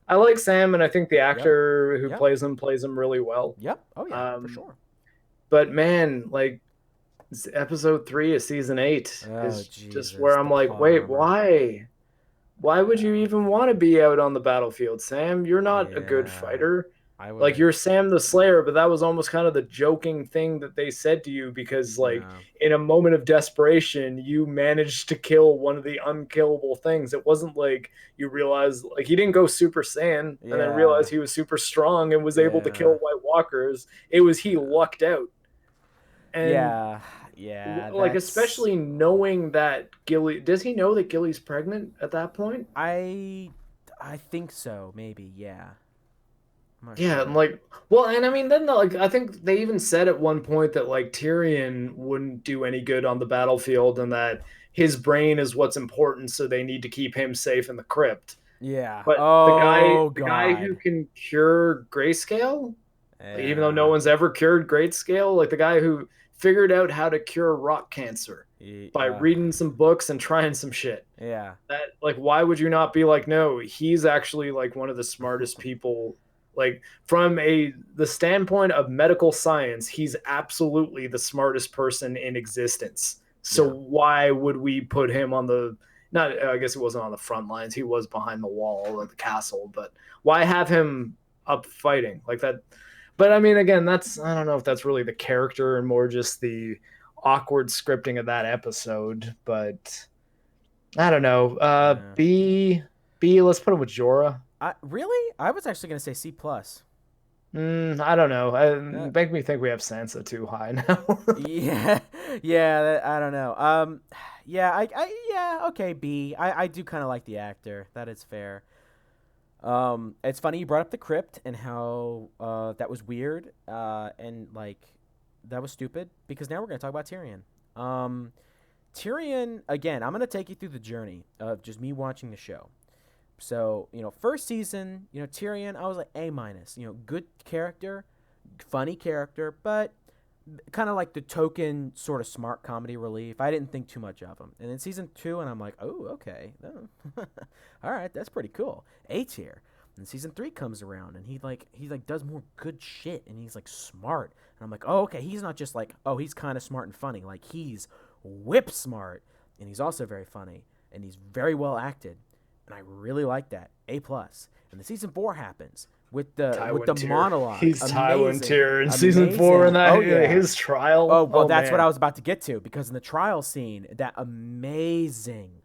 I like Sam, and I think the Yep. actor who Yep. plays him really well. Yep. Oh yeah, for Um, sure. but man, like episode 3 of season 8 Oh is just where Jesus, I'm the like, plot wait, armor. why? Why would you Yeah. even want to be out on the battlefield, Sam? You're not a good Yeah. fighter. I Like, would. you're Sam the Slayer, but that was almost kind of the joking thing that they said to you, because like Yeah. in a moment of desperation, you managed to kill one of the unkillable things. It wasn't like you realized, like, he didn't go Super Saiyan and then Yeah. realize he was super strong and was able to kill Yeah. White Walkers. It was he Yeah. lucked out. And Yeah. Yeah. like, That's. especially knowing that Gilly, does he know that Gilly's pregnant at that point? I. I think so. Maybe. Yeah. I'm not Yeah, and sure. like, well, and I mean, then like, I think they even said at one point that like Tyrion wouldn't do any good on the battlefield, and that his brain is what's important, so they need to keep him safe in the crypt. Yeah. But Oh the guy who God. can cure grayscale, like, even though no Yeah. one's ever cured grayscale, like the guy who figured out how to cure rock cancer by reading some books and trying some shit. Yeah. That, like, why would you not be like, no, he's actually like one of the smartest people, like from the standpoint of medical science, he's absolutely the smartest person in existence. So Yeah. why would we put him on the, not, I guess he wasn't on the front lines, he was behind the wall of the castle, but why have him up fighting like that? But I mean, again, that's, I don't know if that's really the character and more just the awkward scripting of that episode, but I don't know. Yeah. B. Let's put him with Jorah. I really? I was actually gonna say C plus. I don't know. Uh, Make me think we have Sansa too high now. yeah. Yeah. I don't know. Yeah. Yeah. Okay. B. I do kind of like the actor. That is fair. It's funny you brought up the crypt and how that was weird. And like that was stupid because now we're gonna talk about Tyrion. Tyrion again. I'm gonna take you through the journey of just me watching the show. So, first season, Tyrion, I was like A minus. Good character, funny character, but kind of like the token sort of smart comedy relief. I didn't think too much of him. And then season 2, and I'm like, oh, okay. Oh. All right, that's pretty cool. A tier. And season 3 comes around, and he does more good shit, and he's like smart. And I'm like, oh, okay, he's not just like, oh, he's kind of smart and funny. Like he's whip smart, and he's also very funny, and he's very well acted and I really like that. A plus. And the season 4 happens. with the Tywin Tyr. monologue. He's Tywin Amazing. Tyr in season 4 and Amazing. that Oh yeah. his trial. Oh, well, Oh that's what man. I was about to get to because in the trial scene, that amazing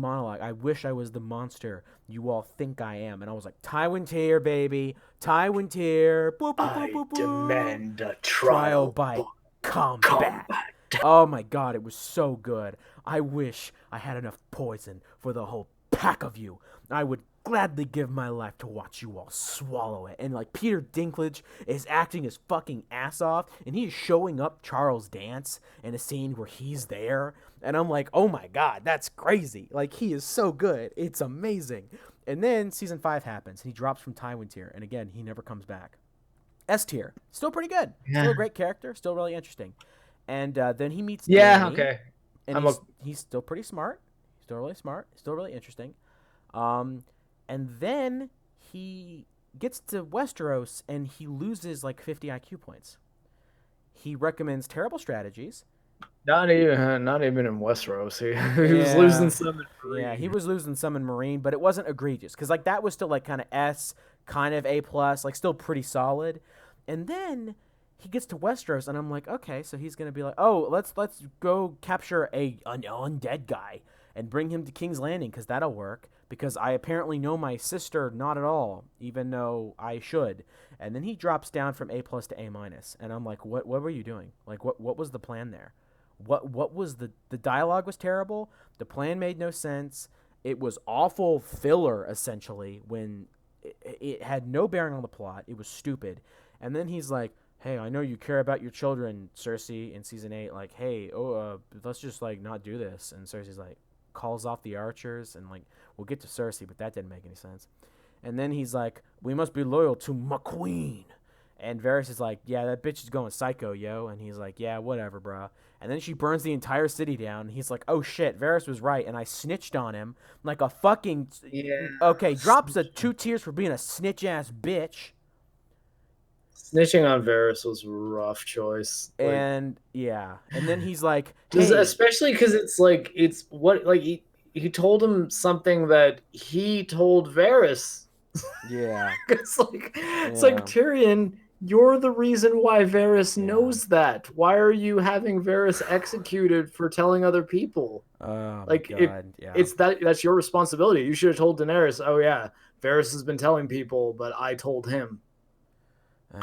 monologue. I wish I was the monster you all think I am. And I was like, Tywin Tyr, baby. Tywin Tyr. Boop, boop, boop, I boop, boop. demand a Trial trial by by combat. combat. Oh my god, it was so good. I wish I had enough poison for the whole pack of you. I would gladly give my life to watch you all swallow it. And like Peter Dinklage is acting his fucking ass off, and he is showing up Charles Dance in a scene where he's there, and I'm like, oh my god, that's crazy. Like he is so good, it's amazing. And then season 5 happens, and he drops from Tywin tier, and again he never comes back. S tier, still pretty good, still Yeah. a great character, still really interesting. And then he meets Yeah. Dany, Okay. and I'm a. he's still pretty smart, still really smart, still really interesting. Um, and then he gets to Westeros and he loses like 50 IQ points. He recommends terrible strategies. Not even in Westeros. He was losing Yeah, some in yeah, he Marine. was losing some in Marine, but it wasn't egregious because like that was still like kind of S, kind of A plus, like still pretty solid. And then he gets to Westeros, and I'm like, okay, so he's gonna be like, oh, let's go capture an undead guy and bring him to King's Landing because that'll work. Because I apparently know my sister not at all, even though I should. And then he drops down from A plus to A minus, and I'm like, what were you doing? Like, what was the plan there? What was the dialogue was terrible. The plan made no sense. It was awful filler essentially when it had no bearing on the plot. It was stupid. And then he's like, "Hey, I know you care about your children, Cersei." In season 8, like, "Hey, let's just like not do this." And Cersei's like, calls off the archers, and like, we'll get to Cersei, but that didn't make any sense. And then he's like, "We must be loyal to my queen." And Varys is like, "Yeah, that bitch is going psycho, yo." And he's like, "Yeah, whatever, bro." And then she burns the entire city down. And he's like, "Oh shit, Varys was right, and I snitched on him like a fucking Yeah. okay." Drops a 2 tiers for being a snitch ass bitch. Snitching on Varys was a rough choice. Like, And yeah, and then he's like, does "Hey, especially because it's what like he told him something that he told Varys. yeah, It's like yeah, Tyrion, you're the reason why Varys yeah." knows that. Why are you having Varys executed for telling other people? Oh my Like if god, yeah. it's that's your responsibility. You should have told Daenerys, "Oh yeah, Varys has been telling people, but I told him.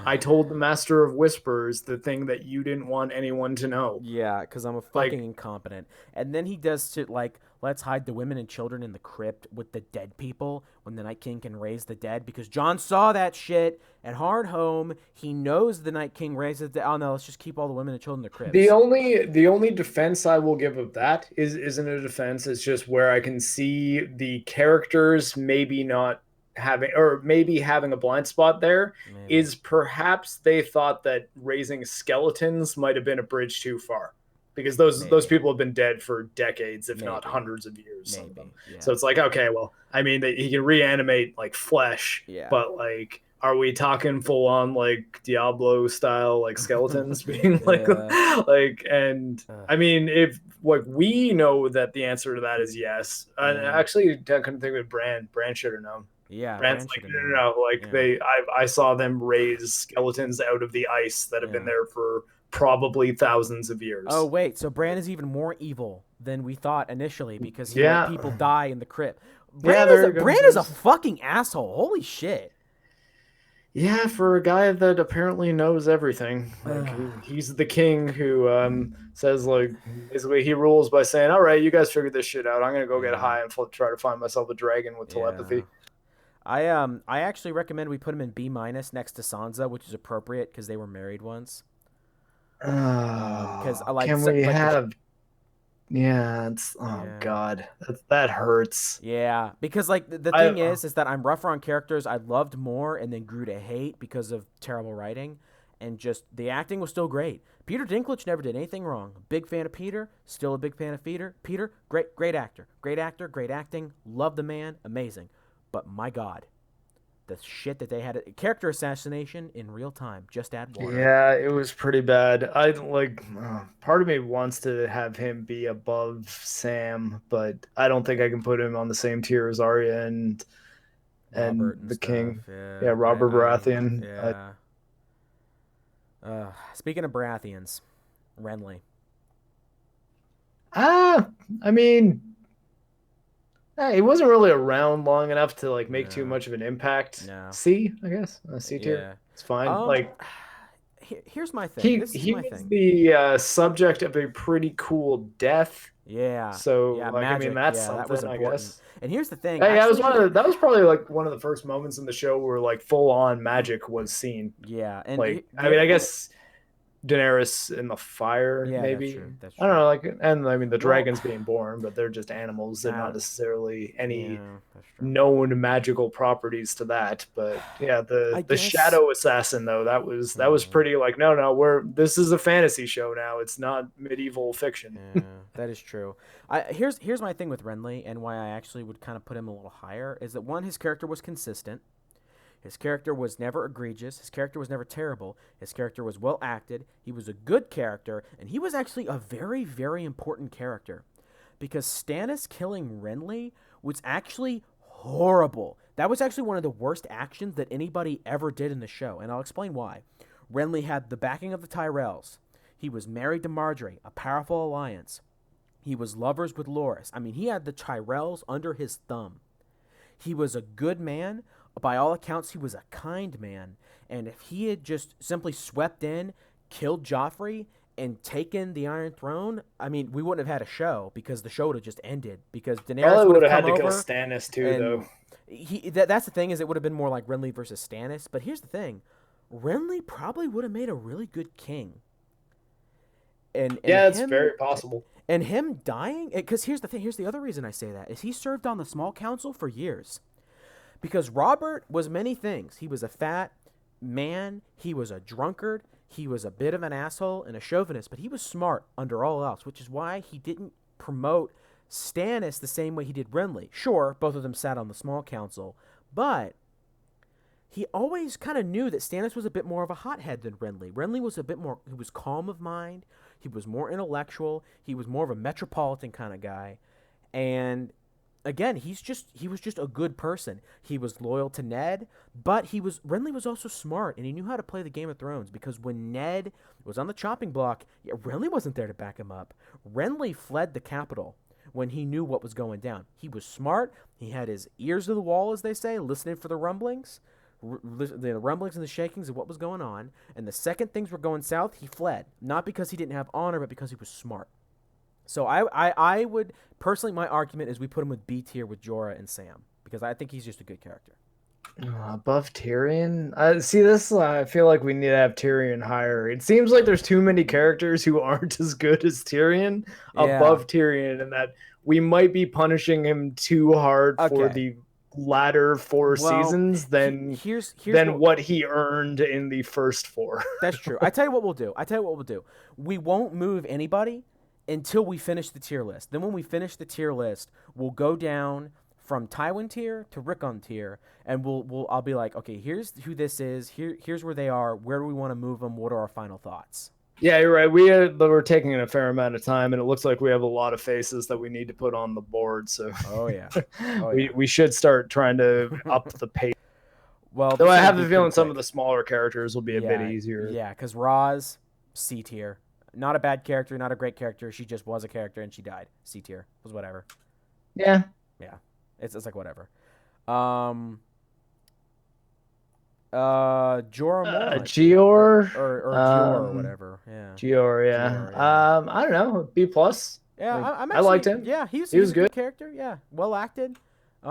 I told the Master of Whispers the thing that you didn't want anyone to know." Yeah, because I'm a fucking Like, incompetent. And then he does shit like, let's hide the women and children in the crypt with the dead people when the Night King can raise the dead. Because Jon saw that shit at Hard Home. He knows the Night King raises the. Oh no, let's just keep all the women and children in the the crypts. only the only defense I will give of that isn't a defense. It's just where I can see the characters maybe not having or maybe having a blind spot there Maybe. is perhaps they thought that raising skeletons might have been a bridge too far because those Maybe. people have been dead for decades, if not Maybe. hundreds of years, some of them. Maybe. Yeah. So it's like, okay, well, I mean, he can reanimate like flesh, Yeah. but like are we talking full on like Diablo style like skeletons being like Yeah. and Uh, I mean if like we know that the answer to that is yes. And yeah. actually I couldn't think of it. Bran should have known. Yeah. Brand's Bran like, should have no, known. no, no. Like Yeah. I saw them raise skeletons out of the ice that have been Yeah. there for probably thousands of Oh years. wait, so Bran is even more evil than we thought initially because he let Yeah, people die in the crypt. yeah. There it Bran goes. is a fucking asshole. Holy shit. Yeah, for a guy that apparently knows everything, like he's the king who says like basically he rules by saying, "All right, you guys figure this shit out. I'm gonna go get Yeah. high and try to find myself a dragon with Yeah. telepathy." I actually recommend we put him in B minus next to Sansa, which is appropriate because they were married once. Because I Can we like the have? Yeah, it's oh yeah. god, that hurts. Yeah, because like the I thing is that I'm rougher on characters I loved more and then grew to hate because of terrible writing, and just the acting was still great. Peter Dinklage never did anything wrong. Big fan of Peter, still a big fan of Peter. Peter, great actor, great acting. Love the man, amazing. But my God, the shit that they had, character assassination in real time. Just add water. Yeah, it was pretty bad. I like part of me wants to have him be above Sam, but I don't think I can put him on the same tier as Arya and and Robert and the stuff. king. Yeah, Yeah, Robert Baratheon. yeah. Speaking of Baratheons, Renly. Ah, I mean, he wasn't really around long enough to like make too No, much of an impact. no. C, I guess, C tier. Yeah. It's fine. Um, Like here's my thing. he This is he my was thing. the subject of a pretty cool death. Yeah, So yeah, like, I mean, magic. that's Yeah, that was something, I important. guess. And here's the thing. Hey, that was Actually, that was probably like one of the first moments in the show where like full on magic was seen. yeah, and Like, I the mean, I other. guess Daenerys in the fire, Yeah, that's maybe. true. That's I don't true. know, like, and I mean, the Well, dragons being born, but they're just animals. They're uh, not necessarily any yeah, that's true. known magical properties to that. But yeah, I the guess. shadow assassin though, that was Mhm. pretty like, no, no, we're this is a fantasy show now. It's not medieval fiction. Yeah, that is true. Here's my thing with Renly and why I actually would kind of put him a little higher is that one, his character was consistent. His character was never egregious. His character was never terrible. His character was well acted. He was a good character, and he was actually a very, very important character because Stannis killing Renly was actually horrible. That was actually one of the worst actions that anybody ever did in the show, and I'll explain why. Renly had the backing of the Tyrells. He was married to Marjorie, a powerful alliance. He was lovers with Loras. I mean, he had the Tyrells under his thumb. He was a good man. By all accounts, he was a kind man. And if he had just simply swept in, killed Joffrey, and taken the Iron Throne, I mean, we wouldn't have had a show because the show would have just ended. Because Daenerys Probably would would have have come had to kill over, Stannis too, though. and that's the thing is it would have been more like Renly versus Stannis. But here's the thing, Renly probably would have made a really good king. And Yeah, it's him very possible. and him dying because here's the thing. Here's the other reason I say that is he served on the small council for years. Because Robert was many things. He was a fat man, he was a drunkard, he was a bit of an asshole and a chauvinist, but he was smart under all else, which is why he didn't promote Stannis the same way he did Renly. Sure, both of them sat on the small council, but he always kind of knew that Stannis was a bit more of a hothead than Renly. Renly was a bit more, he was calm of mind, he was more intellectual, he was more of a metropolitan kind of guy. And again, he was just a good person. He was loyal to Ned, but Renly was also smart and he knew how to play the Game of Thrones because when Ned was on the chopping block, yeah, Renly wasn't there to back him up. Renly fled the capital when he knew what was going down. He was smart. He had his ears to the wall, as they say, listening for the rumblings, the rumblings and the shakings of what was going on. And the second things were going south, he fled. Not because he didn't have honor, but because he was smart. So I would personally, my argument is we put him with B tier with Jorah and Sam because I think he's just a good character. Above Tyrion? See, this I feel like we need to have Tyrion higher. It seems like there's too many characters who aren't as good as Tyrion Yeah. above Tyrion, and that we might be punishing him too hard for Okay. the latter four Well, seasons here's than what what he earned in the first four. that's true. I tell you what we'll do. I tell you what we'll do. We won't move anybody until we finish the tier list. Then when we finish the tier list, we'll go down from Tywin tier to Rickon tier, and I'll be like, okay, here's who this is. Here's where they are. Where do we want to move them? What are our final thoughts? Yeah, you're right. We're taking a fair amount of time, and it looks like we have a lot of faces that we need to put on the board. So Oh yeah, oh yeah. we should start trying to up the pace. Well, Though this I one will have be a pretty feeling some quick. of the smaller characters will be a bit Yeah, easier. yeah, because Roz, C tier. Not a bad character, not a great character. She just was a character and she died. C tier. Was whatever. Yeah. Yeah. It's like whatever. Um Jorah Mormont. Gior, Or Gior or whatever. Yeah. Gior, yeah. Gior, yeah. I don't know, B plus. Yeah, Like I'm I liked actually him. yeah, He he's was a good. good character. Yeah. Well acted.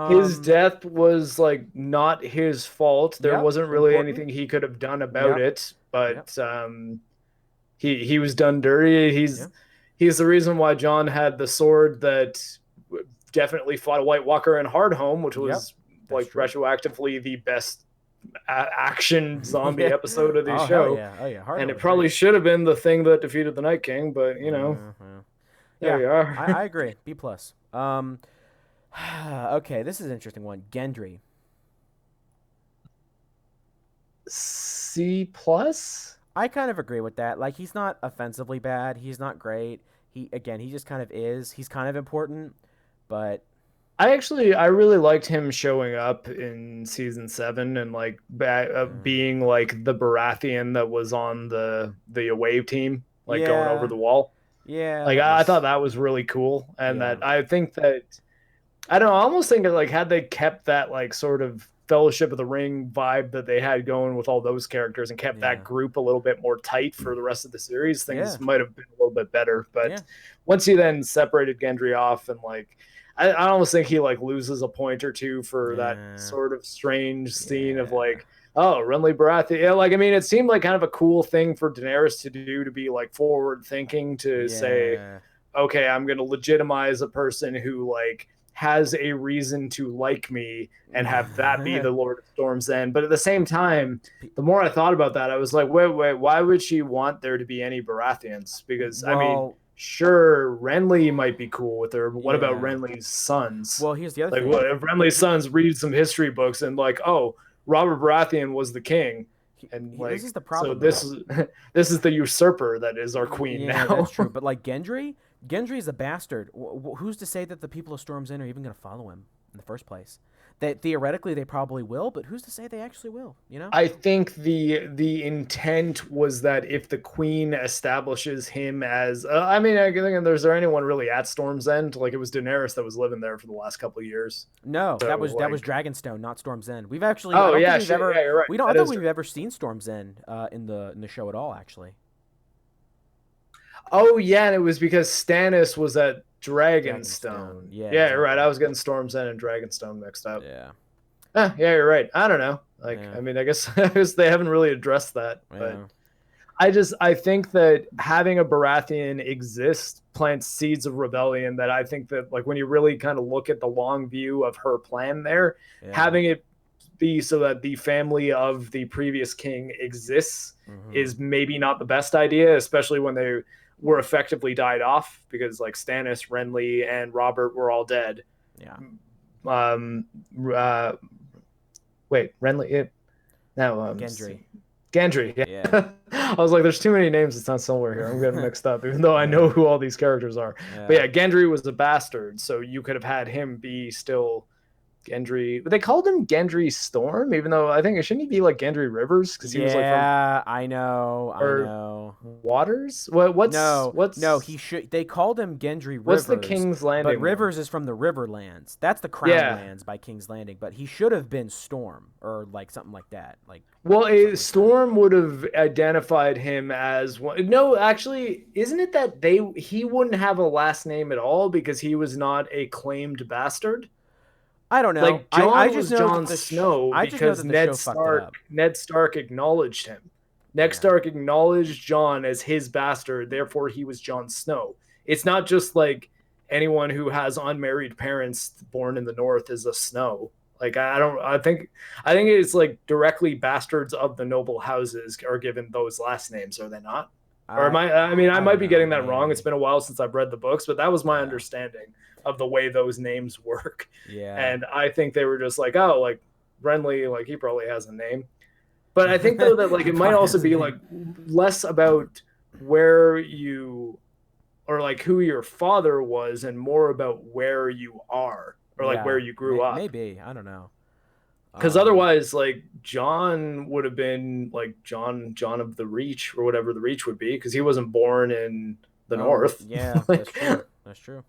His Um death was like not his fault. There yep, wasn't really important. anything he could have done about Yep. it, Yep. but he was done dirty. Yep. He's the reason why John had the sword that definitely fought a White Walker in Hardhome, which Yep. was That's like true. retroactively the best action zombie Yeah. episode of the Oh hell show. yeah. Oh yeah. And Hardhome it was great. probably should have been the thing that defeated the Night King, but you know, Uh-huh. there Yeah, we I are. agree. B plus. Okay, this is an interesting one. Gendry. C plus. I kind of agree with that. Like he's not offensively bad. He's not great. He just kind of is. He's kind of important, but I really liked him showing up in season 7 and like being like the Baratheon that was on the away team, like going over Yeah, the wall. yeah, Like that I thought was that was really cool, and yeah, that I think that I don't know. I almost think that like had they kept that like sort of Fellowship of the Ring vibe that they had going with all those characters and kept that yeah, group a little bit more tight for the rest of the series, yeah, things might have been a little bit better. yeah, But once you then separated Gendry off and like I almost think he like loses a point or two for that yeah, sort of strange scene of yeah, like, oh, Renly Baratheon. Yeah, like I mean, it seemed like kind of a cool thing for Daenerys to do to be like forward thinking to say, yeah, okay, I'm going to legitimize a person who like has a reason to like me and have that be yeah. the Lord of Storm's End. But at the same time, the more I thought about that, I was like, wait, why would she want there to be any Baratheons? Because I mean, Well, sure, Renly might be cool with her, but what about yeah. Renly's sons? Well, here's the other Like, what thing. if Renly's sons read some history books and like, oh, Robert Baratheon was the king, and This like, is the so problem, this though. is this is the usurper that is our queen Yeah, that's now. true. But like Gendry is a bastard. Who's to say that the people of Storm's End are even going to follow him in the first place? That theoretically they probably will, but who's to say they actually will? You know? I think the intent was that if the queen establishes him as, I mean, I think there's there anyone really at Storm's End? Like it was Daenerys that was living there for the last couple of years. No, So that was like, Dragonstone, not Storm's End. We've actually, I oh don't think yeah, we've shit, ever, yeah, you're right. we don't, I That don't is think true. we've ever seen Storm's End in the show at all. Actually, Oh yeah, and it was because Stannis was at Dragonstone. Dragonstone. Yeah, Yeah, you're right. exactly. I was getting Storm's End and Dragonstone mixed up. Yeah, Yeah, you're right. I don't know. Like, yeah, I mean, I guess, I guess they haven't really addressed that, but yeah, I think that having a Baratheon exist plants seeds of rebellion that I think that like when you really kind of look at the long view of her plan there, yeah. having it be so that the family of the previous king exists Mm-hmm. is maybe not the best idea, especially when they were effectively died off because like Stannis, Renly, and Robert were all dead. Yeah. Um, uh, wait, Renly, no, Gendry. Gendry. Yeah. Yeah. I was like, there's too many names that sound somewhere here. I'm getting mixed up, even though I know Yeah. who all these characters are. But Yeah. yeah, Gendry was a bastard, so you could have had him be still Gendry. But they called him Gendry Storm, even though I think it shouldn't he be like Gendry Rivers because he was like from Yeah, I know. I or know. Waters. What No, no, he should. They called him Gendry what's the Rivers, King's but Landing one? Rivers is from the Riverlands. That's the Crown Yeah. Lands by King's Landing. But he should have been Storm or like something like that, like Well, a something like that. Storm would have identified him as one. No, actually, isn't it that he wouldn't have a last name at all because he was not a claimed bastard? I don't know. Like I John just was know that Jon the Snow I just know because that the show fucked it up. Ned Stark acknowledged him. Ned Yeah. Stark acknowledged John as his bastard, therefore he was Jon Snow. It's not just like anyone who has unmarried parents born in the North is a Snow. Like I don't I think it's like directly bastards of the noble houses are given those last names, are they not? Or am I mean I I might don't be know. getting that wrong. It's Maybe. been a while since I've read the books, but that was my Yeah. understanding of the way those names work. Yeah. And I think they were just like, oh, like Renly, like he probably has a name. But I think though that like He it might probably also has a be like name. less about where you or like who your father was and more about where you are or like where Yeah. you grew up. Maybe. I don't know. Because Um. otherwise, like John would have been like John of the Reach or whatever the Reach would be, because he wasn't born in the Oh, North. yeah. That's Like, true. That's true.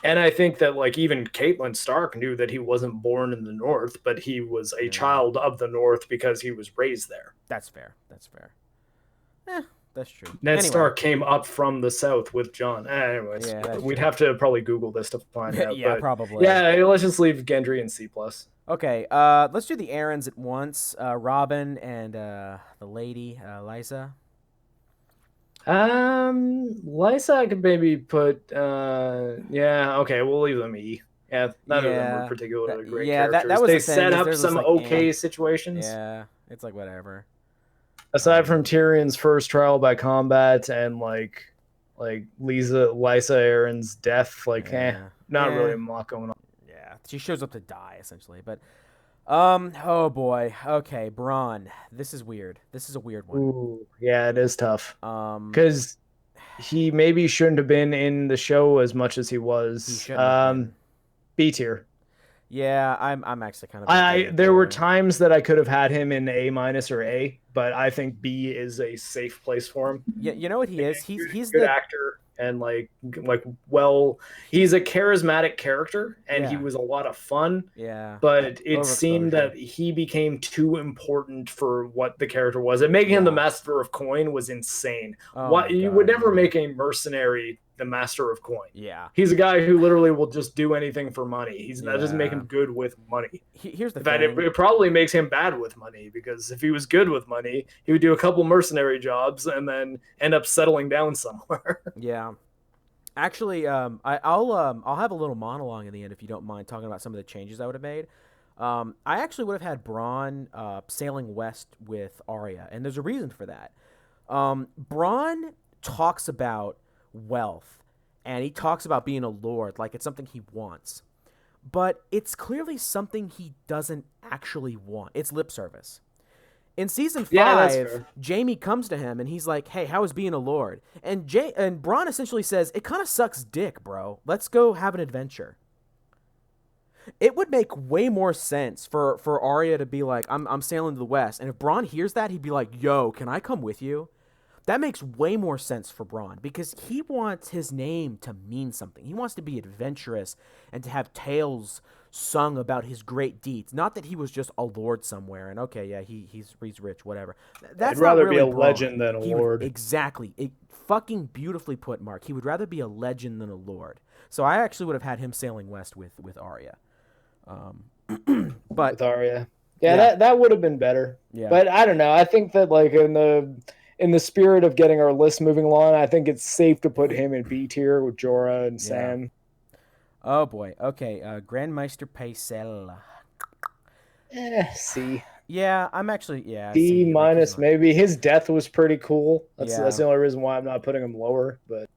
and I think that like even Caitlin Stark knew that he wasn't born in the North, but he was a Yeah. child of the North because he was raised there. That's fair. That's fair. Eh, that's true. Ned Anyway. Stark came up from the South with John. Anyways, Yeah, that's we'd true. have to probably Google this to find out. Yeah, But probably. yeah, let's just leave Gendry and C plus. Okay, let's do the errands at once. Robin and the lady, Liza. Lysa, I could maybe put. Yeah, okay, we'll leave them E. Yeah, neither of them were Yeah, particularly great that characters. was They the thing. set Is up there's this some like, okay situations. yeah, it's like whatever. Aside from Um, Tyrion's first trial by combat and like Lysa Aaron's death, like yeah, not really yeah, a lot going on. yeah. She shows up to die essentially, but oh boy. Okay, Braun. This is weird. This is a weird one. Ooh, yeah, it is tough Um, because he maybe shouldn't have been in the show as much as he he was. shouldn't have been. B tier. Yeah, I'm actually kind of in I agreement there were there. times that I could have had him in A minus or A, but I think B is a safe place for him. Yeah, you know what he is? Good, He's good the actor and like well, he's a charismatic character and he yeah, was a lot of fun, yeah. but it seemed Overexposure. that he became too important for what the character was. And making him the Yeah. master of coin was insane. Oh What my you would god, never yeah. make a mercenary the master of coin. Yeah. He's a guy who literally will just do anything for money. That doesn't make Yeah. him good with money. Here's the In fact, thing. it probably makes him bad with money because if he was good with money, he would do a couple mercenary jobs and then end up settling down somewhere. Yeah. Actually, I'll have a little monologue in the end if you don't mind talking about some of the changes I would have made. I actually would have had Braun sailing west with Arya, and there's a reason for that. Braun talks about wealth, and he talks about being a lord like it's something he wants, but it's clearly something he doesn't actually want. It's lip service. In season Yeah, that's 5, fair. Jamie comes to him and he's like, "Hey, how is being a lord?" And Braun essentially says, "It kind of sucks dick, bro. Let's go have an adventure." It would make way more sense for Arya to be like, I'm sailing to the west," and if Braun hears that, he'd be like, "Yo, can I come with you?" That makes way more sense for Braun because he wants his name to mean something. He wants to be adventurous and to have tales sung about his great deeds. Not that he was just a lord somewhere and okay, yeah, he's rich, whatever. I'd That's not rather be really a Braun. legend than a He would lord. exactly fucking beautifully put, Mark. He would rather be a legend than a lord. So I actually would have had him sailing west with Arya. But With Arya. Yeah, yeah, that would have been better. yeah, But I don't know. I think that like in the spirit of getting our list moving along, I think it's safe to put him in B tier with Jorah and yeah. Sam. Oh boy. Okay, Grandmeister Paisel. C. Yeah, I'm actually yeah. D See, like he's minus not. maybe. His death was pretty cool. That's Yeah, the only reason why I'm not putting him lower. But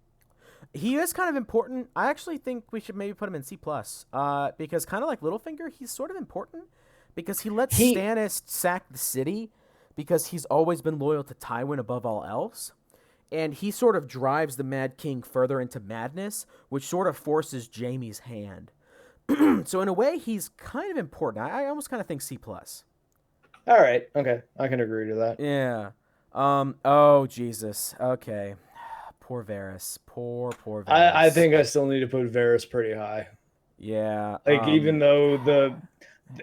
he is kind of important. I actually think we should maybe put him in C plus. Because kind of like Littlefinger, he's sort of important because he lets he Stannis sack the city because he's always been loyal to Tywin above all else. And he sort of drives the Mad King further into madness, which sort of forces Jamie's hand. So in a way, he's kind of important. I almost kind of think C plus. all right. Okay, I can agree to that. Yeah. Oh Jesus. Okay. Poor Varys. Poor I Varys. think I still need to put Varys pretty high. Yeah. Like even though the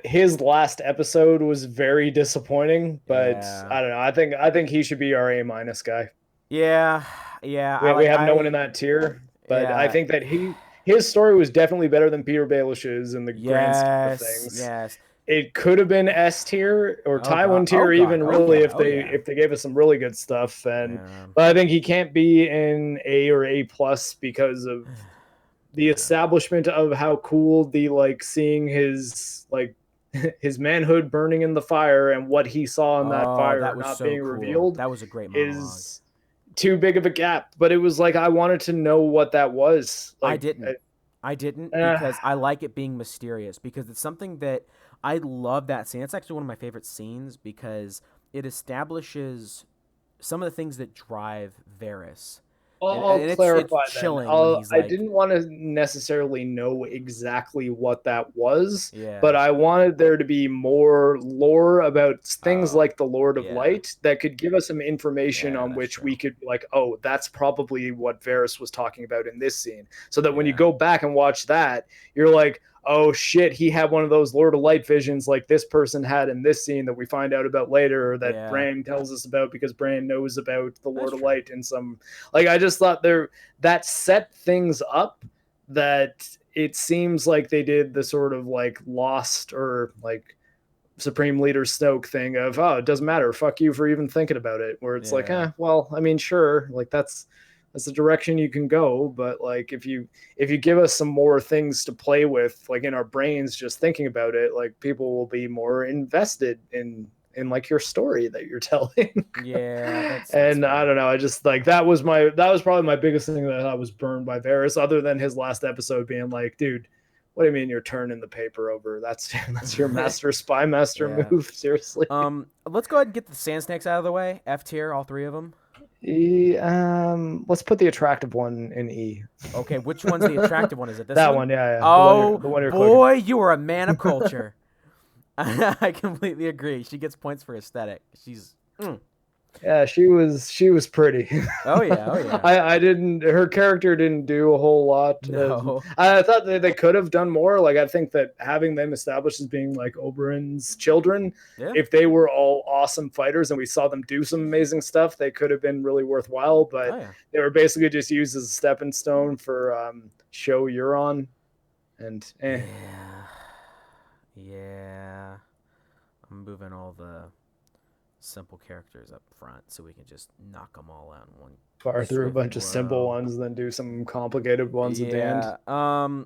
his last episode was very disappointing, but Yeah. I don't know. I think he should be our A minus guy. Yeah. Yeah. I We like have no one in I. that tier, but I Yeah. think that his story was definitely better than Peter Baelish's in the grand scheme of Yes. things. Yes. It could have been S tier or Oh god. Tywin Oh tier god. even Oh really yeah. if Oh they yeah. if they gave us some really good stuff and Yeah. but I think he can't be in A or A plus because of the Yeah. establishment of how cool the like seeing his like his manhood burning in the fire and what he saw in that Oh, that fire was not so being cool. revealed That was a great monologue. is too big of a gap. But it was like I wanted to know what that was. I Like, didn't. I didn't uh, because I like it being mysterious because it's something that I love that scene. It's actually one of my favorite scenes because it establishes some of the things that drive Varys. And, I'll and it's clarify then. chilling when he's I like, didn't want to necessarily know exactly what that was, but yeah, I wanted there to be more lore about things oh, like the Lord of yeah, Light that could give us some information yeah, on that's which we true. could be like, oh, that's probably what Varys was talking about in this scene. So that when you Yeah, go back and watch that, you're like, oh shit, he had one of those Lord of Light visions like this person had in this scene that we find out about later, or that yeah, Bran tells us about because Bran knows about the that's Lord of true. Light in some like I just thought there that set things up that it seems like they did the sort of like lost or like Supreme Leader Snoke thing of oh it doesn't matter fuck you for even thinking about it where it's like Yeah, well I mean sure like that's the direction you can go but like if you give us some more things to play with like in our brains just thinking about it like people will be more invested in like your story that you're telling yeah, that's and I fair. don't know I just like that was probably my biggest thing that I was burned by Varys other than his last episode being like dude what do you mean you're turning the paper over that's your master spy master Yeah. move seriously Let's go ahead and get the Sand Snakes out of the way. F tier, all three of them. Let's put the attractive one in E. Okay, which one's the attractive one? Is it this That one? one, yeah, yeah. Oh The one you're clicking. boy, you are a man of culture. I completely agree. She gets points for aesthetic. She's Yeah, she was pretty. oh yeah, oh yeah. I didn't her character didn't do a whole lot. No. I thought that they could have done more. Like I think that having them established as being like Oberyn's children, Yeah. if they were all awesome fighters and we saw them do some amazing stuff, they could have been really worthwhile. But Oh yeah. they were basically just used as a stepping stone for show Euron, and Yeah. Yeah. I'm moving all the simple characters up front so we can just knock them all out in one fire through a swift bunch of simple blow. ones, and then do some complicated ones at the end. Yeah.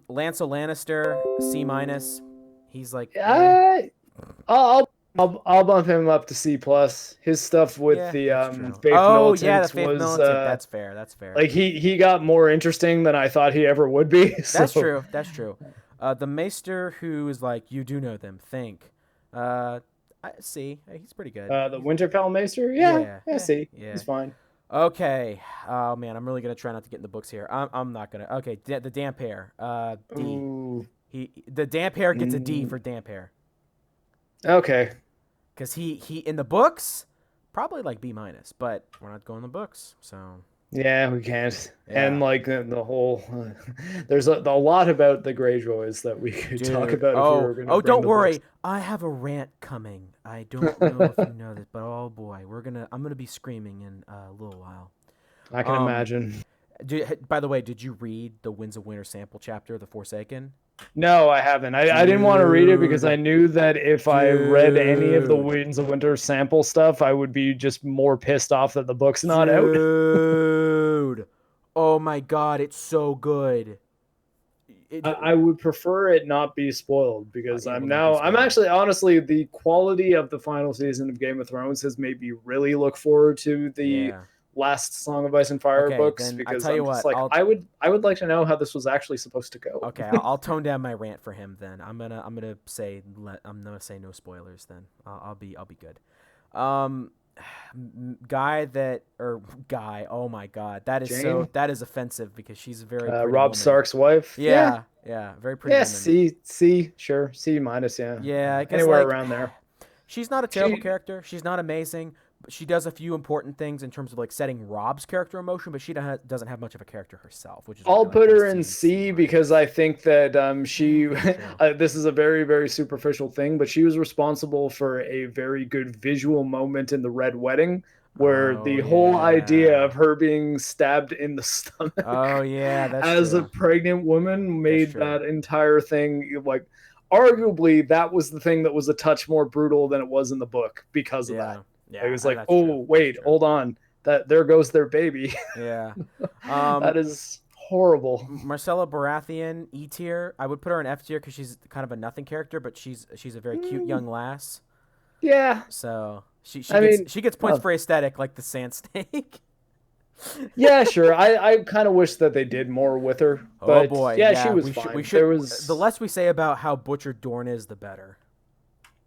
Lance Lannister, C minus. He's like, Yeah, I'll bump him up to C plus. His stuff with yeah, the that's true. Faith Oh yeah, the Militant Faith was Militant. That's fair. That's fair. like he got more interesting than I thought he ever would be. That's So true. That's true. The Maester who is like, you do know them. Think. I see. He's pretty good. the Winterfell Maester, Yeah. yeah, see, Yeah. he's fine. Okay. Oh man, I'm really gonna try not to get in the books here. I'm not gonna. Okay. The damp hair. D. Ooh, The damp hair gets a D Mm. for damp hair. okay. Cause he in the books probably like B minus, but we're not going the books, so Yeah, we can't. Yeah. And like the whole, there's a lot about the Greyjoys that we could talk dude. about if we were Oh going to oh, bring don't the worry. books. I have a rant coming. I don't know if you know this, but oh boy, I'm gonna be screaming in a little while. I can Um, imagine. By the way, did you read the Winds of Winter sample chapter, The Forsaken? No, I haven't. I didn't want to read it because I Dude. knew that if I read any of the Dude. Winds of Winter sample stuff, I would be just more pissed off that the book's not out. Dude. Oh my god, it's so good. I would prefer it not be spoiled because It will not be I'm spoiled. actually honestly the quality of the final season of Game of Thrones has made me really look forward to the Yeah. last Song of Ice and Fire Okay, books then I because tell you I'm just what, like I'll I would like to know how this was actually supposed to go. okay, I'll tone down my rant for him then. I'm gonna say no spoilers then. I'll be good. Um, guy. Oh my god, Jane, that is offensive because she's a very pretty Rob woman. Stark's wife. Yeah, yeah, very pretty Yeah, woman. C, sure, C minus, yeah, Yeah, I guess anywhere like around there. she's not a terrible She, character. She's not amazing, but she does a few important things in terms of like setting Rob's character in motion. But she doesn't have much of a character herself, which is why I'll I like put her in C C because I think that she. Sure. This is a very very superficial thing, but she was responsible for a very good visual moment in the Red Wedding, where Oh the whole idea yeah. of her being stabbed in the stomach Oh yeah, that's as a true. pregnant woman That's made true. that entire thing like. Arguably, that was the thing that was a touch more brutal than it was in the book because of that. Yeah. It Yeah, was like, that's true. oh That's wait, true. hold on, that there goes their baby. Yeah. That Um, is horrible. Marcella Baratheon, E tier. I would put her in F tier because she's kind of a nothing character, but she's a very cute Mm, young lass. yeah, So I mean, she gets points well, for aesthetic, like the sand snake. yeah, sure. I kind of wish that they did more with her, Oh but boy, yeah, she yeah. was We fine. should. There The was, less we say about how butchered Dorne is, the better.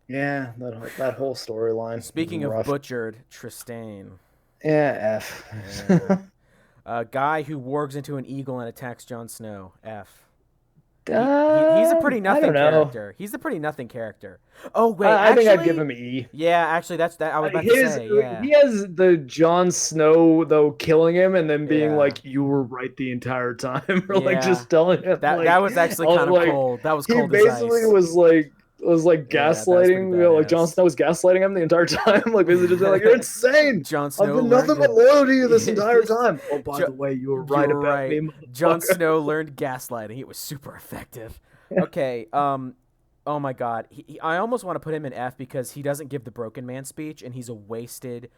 yeah, that whole storyline was Speaking of rough. butchered, Tristane. Yeah, F. Yeah. A guy who wargs into an eagle and attacks Jon Snow. F. He's a pretty I nothing don't know. character. He's a pretty nothing character. Oh wait, I think I'd give actually, him E. yeah, actually, that's that. I was about to His say, yeah, he has the Jon Snow though killing him and then being yeah, like, "You were right the entire time," or like yeah. just telling him That was actually kind of like cold. That was he cold as basically ice. was like Yeah, that was pretty gaslighting, like Jon badass. Snow was gaslighting him the entire time, like basically just being like, "You're insane. Jon I've Snow been learned nothing but to. loyal to you this entire time." Oh, by Jo- the way, you were you right were about right. me, Jon motherfucker. Snow learned gaslighting. It was super effective. Okay. Oh my God. I almost want to put him in F because he doesn't give the broken man speech, and he's a wasted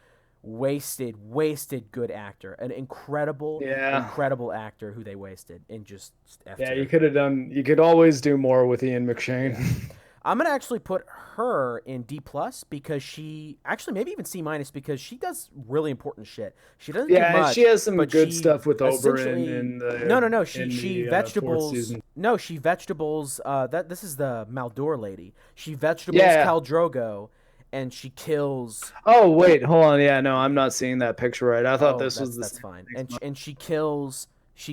good actor. An Yeah. incredible actor who they wasted in just F Yeah, tier. you could always do more with Ian McShane. Yeah. I'm gonna actually put her in D plus because she actually maybe even C minus because she does really important shit. She doesn't do Yeah, and she much, has some but good she stuff with Oberyn essentially in no. in She the fourth vegetables. season. No, she vegetables. That this is the Maldor lady. She vegetables Yeah, Khal Drogo, and she kills. Oh wait, hold on. Yeah, no, I'm not seeing that picture right. I thought Oh, this was the that's same fine. thing. And she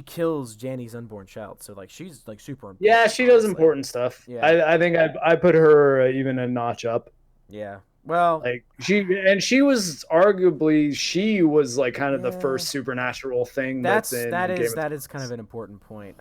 kills Janny's unborn child. So like she's like super Yeah, important, she does honestly. important stuff. Yeah, I think I put her even a notch up. yeah. Well, Like she was arguably she was like kind of the yeah. first supernatural thing that's That in is Game of that is kind of Thrones. an important point.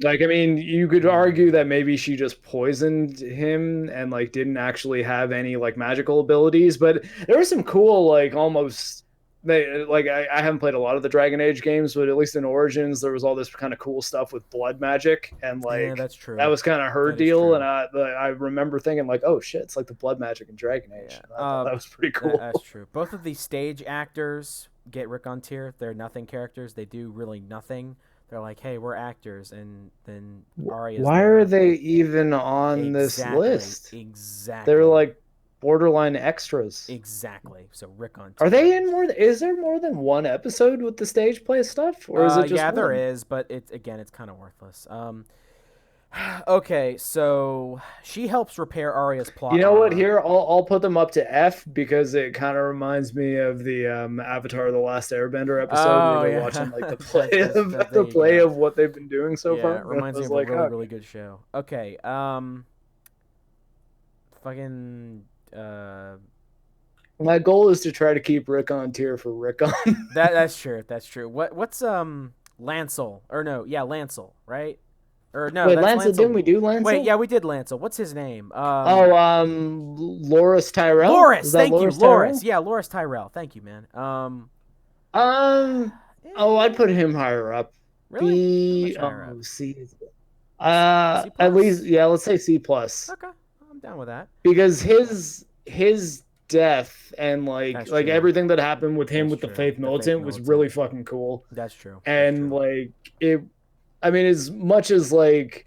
Like I mean, you could argue Hmm. that maybe she just poisoned him and like didn't actually have any like magical abilities, but there was some cool like almost they like I haven't played a lot of the Dragon Age games, but at least in Origins there was all this kind of cool stuff with blood magic and Yeah, like that's that true. was kind of her That is deal, and true. I remember thinking like, oh shit, it's like the blood magic in Dragon Yeah. Age. And I thought that was pretty That's cool. true. Both of these stage actors get Rick on tier. They're nothing characters. They do really nothing. They're like, hey, we're actors, and then Arya's Why are there. they even on this Exactly. list? They're Exactly. like borderline extras. Exactly. So Rick on Are tier. they in more? Is there more than one episode with the stage play stuff, or is it just Yeah, there one? is, but it's kind of worthless. Okay, so she helps repair Arya's You plot know what? armor. Here, I'll put them up to F because it kind of reminds me of the Avatar: The Last Airbender episode where Oh they're yeah, watching like the play of there the you play go. of what they've been doing so Yeah, far. it And I reminds me was of a like, really, okay. really good show. Okay, fucking, uh, My goal is to try to keep Rick on tier for Rick on. that's true. That's true. What's Lancel or no? Yeah, Lancel, right? Or no, Wait, that's Lancel, didn't Lancel. we do Wait, Lancel? yeah, we did Lancel. What's his name? Oh, Loris Tyrell. Is Loris. that Thank you, Loris Loris. Tyrell? Yeah, Loris Tyrell. Thank you, man. Um. Oh, I'd put him higher up. Really? How B. much higher up? Oh, C. C At least, plus. yeah. Let's say C plus Okay, I'm down with that. because his death and That's like true. everything that happened with him That's with the true. Faith The Faith Militant was Militant. really fucking cool. That's true. That's And true. like it, I mean, as much as like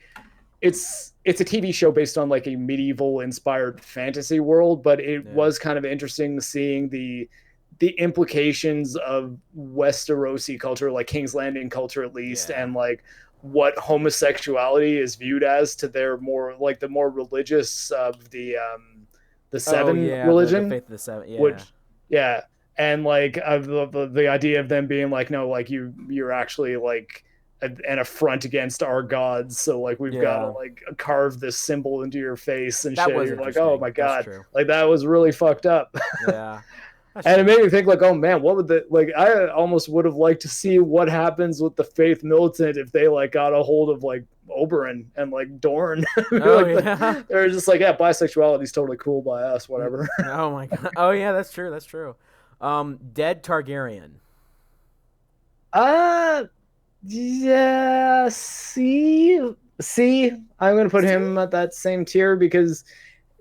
it's a TV show based on like a medieval inspired fantasy world, but it Yeah. was kind of interesting seeing the implications of Westerosi culture, like King's Landing culture at least, Yeah. and like what homosexuality is viewed as to their more like the more religious of the Oh Seven yeah, the religion, Faith of the Seven. Yeah. which yeah, and like of the idea of them being like no, like you're actually like an affront against our gods, so like we've got to Yeah. like carve this symbol into your face and That shit. was You're like, oh interesting. my That's god, true. like that was really fucked up. Yeah. That's And it true. made me think like, oh man, what would the like I almost would have liked to see what happens with the Faith Militant if they like got a hold of like Oberyn and like Dorne. Oh Like yeah. they're just like, yeah, bisexuality is totally cool by us, whatever. Oh my god. Oh yeah, that's true. That's true. Dead Targaryen. uh yeah, see, I'm gonna put See? him at that same tier because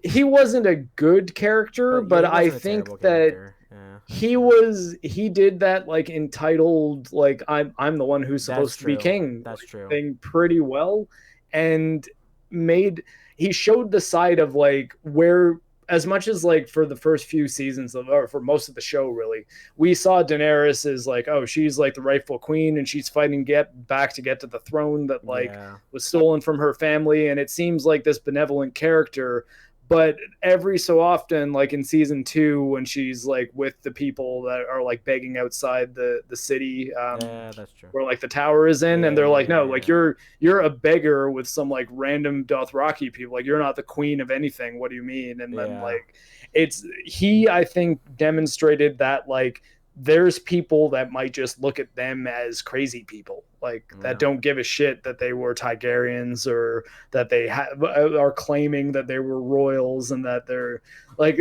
he wasn't a good character, But yeah, but he I wasn't a think terrible that character. Yeah, that's he true. was he did that like entitled like I'm the one who's That's supposed to be true. king That's like true. thing pretty well, and made he showed the side of like where as much as like for the first few seasons of or for most of the show really we saw Daenerys as like oh she's like the rightful queen and she's fighting get back to get to the throne that like Yeah. was stolen from her family, and it seems like this benevolent character, but every so often like in season 2 when she's like with the people that are like begging outside the city Yeah, that's true. where like the tower is in, and Yeah, they're yeah, like yeah, no like yeah. you're a beggar with some like random Dothraki people, like you're not the queen of anything, what do you mean? And then Yeah. like it's he I think demonstrated that like there's people that might just look at them as crazy people like that Yeah. don't give a shit that they were Targaryens or that they are claiming that they were royals, and that they're like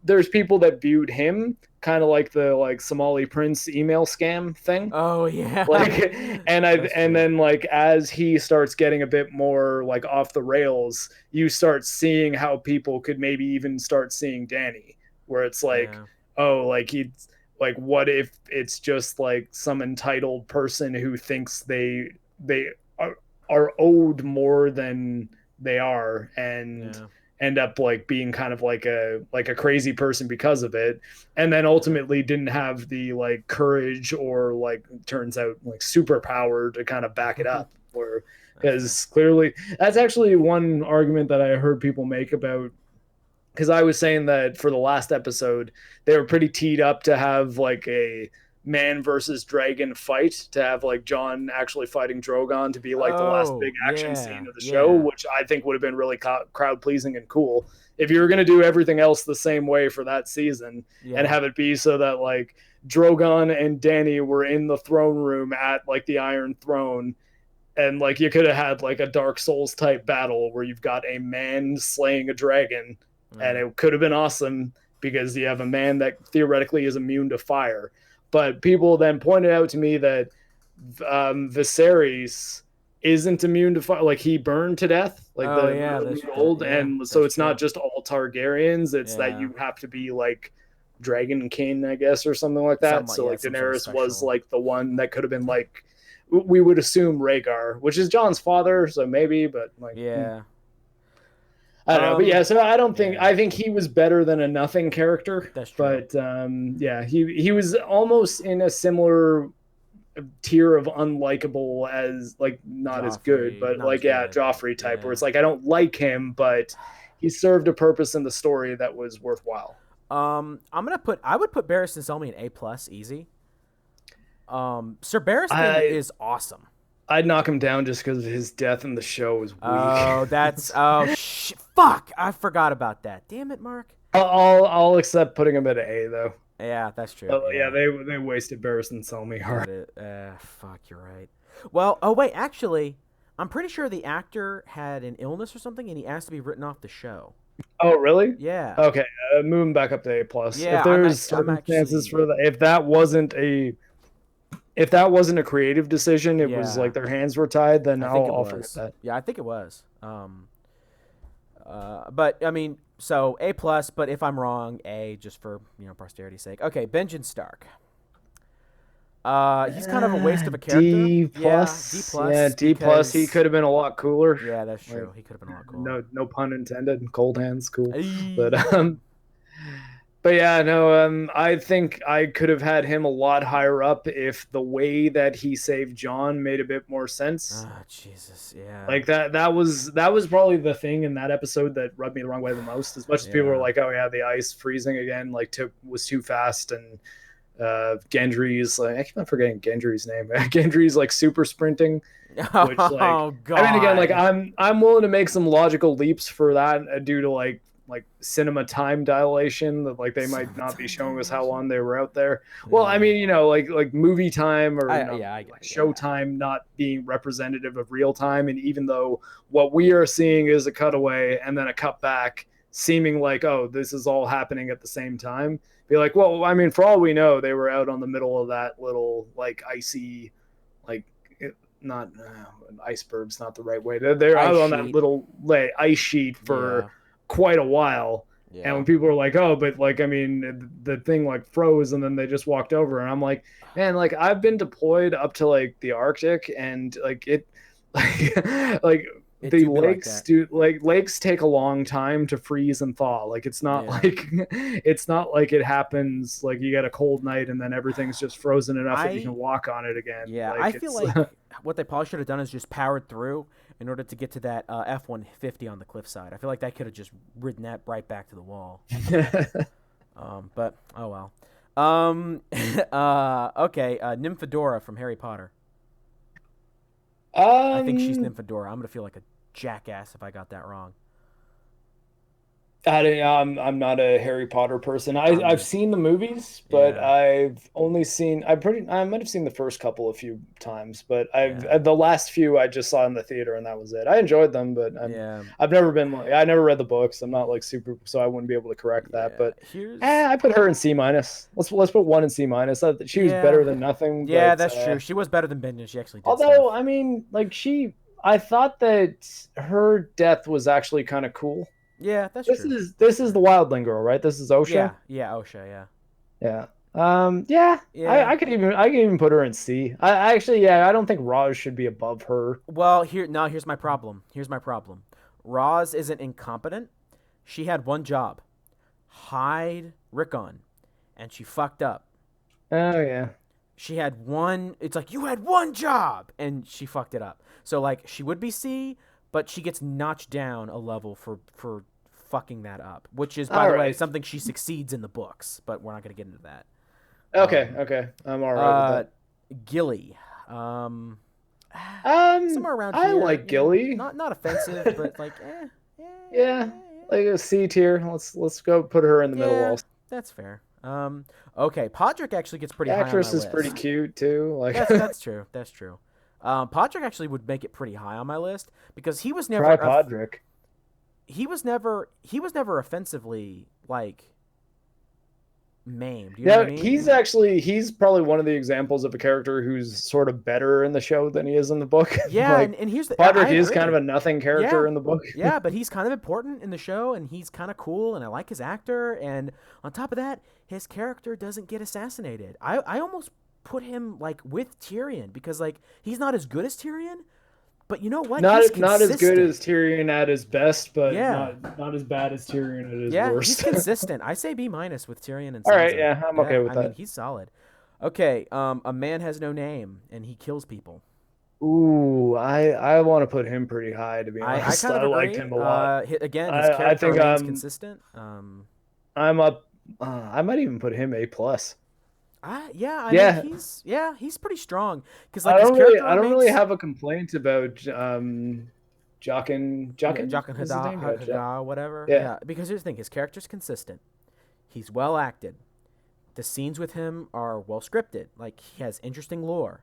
there's people that viewed him kind of like the like Somali prince email scam thing, Oh yeah. like That's and true. then like as he starts getting a bit more like off the rails, you start seeing how people could maybe even start seeing Danny, where it's like Yeah. oh like he's like what if it's just like some entitled person who thinks they are owed more than they are, and Yeah. end up like being kind of like a crazy person because of it, and then Yeah. ultimately didn't have the like courage or like turns out like superpower to kind of back it up, or That's true. because clearly that's actually one argument that I heard people make about because I was saying that for the last episode, they were pretty teed up to have like a man versus dragon fight, to have like John actually fighting Drogon to be like the last big Oh, action scene yeah, of the show, yeah, which I think would have been really crowd pleasing and cool. If you were going to do everything else the same way for that season and yeah. have it be so that like Drogon and Danny were in the throne room at like the Iron Throne, and like you could have had like a Dark Souls type battle where you've got a man slaying a dragon, and Yeah. it could have been awesome because you have a man that theoretically is immune to fire. But people then pointed out to me that Viserys isn't immune to fire. Like he burned to death, like Oh, the yeah, really old, yeah, and so that's it's not true. just all Targaryens. It's that Yeah, you have to be like Dragon King, I guess, or something like that. So yeah, like some sort of Daenerys was special. like the one that could have been like, we would assume Rhaegar, which is John's father, so maybe, but like Yeah. I don't know. But yeah, so I don't think, Yeah, I think he was better than a nothing character, that's true. but yeah, he was almost in a similar tier of unlikable as like not as good, Joffrey, but not as like yeah, good, but Joffrey type, where yeah. it's like I don't like him, but he served a purpose in the story that was worthwhile. I would put Barristan Selmy an A+ easy. Sir Barristan I is awesome. I'd knock him down just because his death in the show was weak. Oh, fuck! I forgot about that. Damn it, Mark. I'll accept putting him at an A though. Yeah, that's true. Oh yeah, Yeah, they wasted Barris and Selmy hard. that is. Fuck, you're right. Well, oh wait, actually, I'm pretty sure the actor had an illness or something, and he asked to be written off the show. Oh really? Yeah, Okay, moving back up to A plus. If yeah. there's I'm circumstances actually. for that, if that wasn't a creative decision, it was Yeah, like their hands were tied, then I think it I'll forget was. that. Yeah, I think it was. But I mean, so A+. But if I'm wrong, A, just for posterity's sake. Okay, Benjen Stark. He's kind of a waste of a character. D Yeah, D plus. Yeah, plus D plus. He because could have been a lot cooler. yeah, that's Like, true. He could have been a lot cooler. no pun intended. Cold hands, cool. But Eee. but yeah, no. I think I could have had him a lot higher up if the way that he saved John made a bit more sense. Ah, Jesus. Yeah. Like that was probably the thing in that episode that rubbed me the wrong way the most. As much as people were Yeah. like, "Oh yeah, the ice freezing again," like was too fast, and Gendry's like, I keep on forgetting Gendry's name. Gendry's like super sprinting, which like, Oh I mean, again, like God. I'm willing to make some logical leaps for that due to like cinema time dilation, that like they might not be Summertime showing us how dilation. long they were out there. Well, I Yeah. mean, like movie time, or I not yeah. like show Yeah. time not being representative of real time, and even though what we are seeing is a cutaway and then a cut back, seeming like, oh, this is all happening at the same time, be like, well, I mean, for all we know, they were out on the middle of that little like icy, like not iceberg's not the right way. They're Ice out on that sheet. little ice sheet for Yeah. quite a while. And Yeah. when people are like, oh, but like, I mean, the thing like froze and then they just walked over. And I'm like, man, like I've been deployed up to like the Arctic, and like it, like It the do be like lakes that. do, like lakes take a long time to freeze and thaw. Like it's not Yeah. like it's not like it happens like you get a cold night and then everything's just frozen enough that you I can walk on it again. Yeah, I Like feel it's like what they probably should have done is just powered through in order to get to that F-150 on the cliffside. I feel like that could have just ridden that right back to the wall. But oh well. Okay. Nymphadora from Harry Potter. I think she's um Nymphadora. I'm gonna feel like a jackass if I got that wrong. I'm not a Harry Potter person. I've I'm seen the movies, but Yeah, I've only seen I might have seen the first couple a few times, but I've yeah, the last few I just saw in the theater and that was it. I enjoyed them, but yeah, I've never been like, I never read the books. I'm not like super, so I wouldn't be able to correct that. yeah. But Here's I put her in C minus. Let's put one in C minus. She was Yeah, better than nothing, yeah. but That's true. She was better than Benjen. She actually did stuff. although I mean, like I thought that her death was actually kind of cool. Yeah, that's This true. is this is the Wildling girl, right? This is Osha. Yeah, yeah. Osha. Yeah, Yeah. Yeah. yeah. I could even put her in C. I actually, yeah, I don't think Raj should be above her. Well, here's my problem. Here's my problem. Roz isn't incompetent. She had one job: hide Rickon, and she fucked up. Oh yeah. She had one. It's like you had one job, and she fucked it up. So like she would be C, but she gets notched down a level for fucking that up, which is, by All the way, right. something she succeeds in the books, but we're not going to get into that. Okay. Um, Okay. I'm all right with uh, that. Gilly, um, somewhere around I here, like Gilly. not offensive, but like, Yeah, like a C tier. Let's go put her in the middle yeah, also. that's fair. Okay, Podrick actually gets pretty The high on my actress is pretty list. cute too. Like That's true. That's true. Podrick actually would make it pretty high on my list because he was never try Podrick. he was never offensively like maimed. You know what I Yeah, mean? he's probably one of the examples of a character who's sort of better in the show than he is in the book. Yeah, Like and here's the I Podrick is kind of agree. a nothing Yeah, character in the book. yeah, but he's kind of important in the show, and he's kind of cool, and I like his actor. And on top of that, his character doesn't get assassinated. I almost put him like with Tyrion because like he's not as good as Tyrion, but you know what? He's Not as good consistent. as Tyrion at his best, but Yeah, not as bad as Tyrion at his yeah, he's worst. consistent. I say B minus with Tyrion and All right, Sansa. yeah, I'm okay Yeah, with I mean that. he's solid. Okay, a man has no name and he kills people. Ooh, I want to put him pretty high to be I honest. kind of I liked agree. him a lot. Again, his I character think remains consistent. I'm up. I might even put him A plus. Yeah, I mean Yeah, he's pretty strong because like his character I don't really remains. have a complaint about Yeah, Jockin Jaqen is his name. Yeah, Hada, whatever. yeah. Yeah, because here's the thing: his character's consistent. He's well acted. The scenes with him are well scripted. Like he has interesting lore,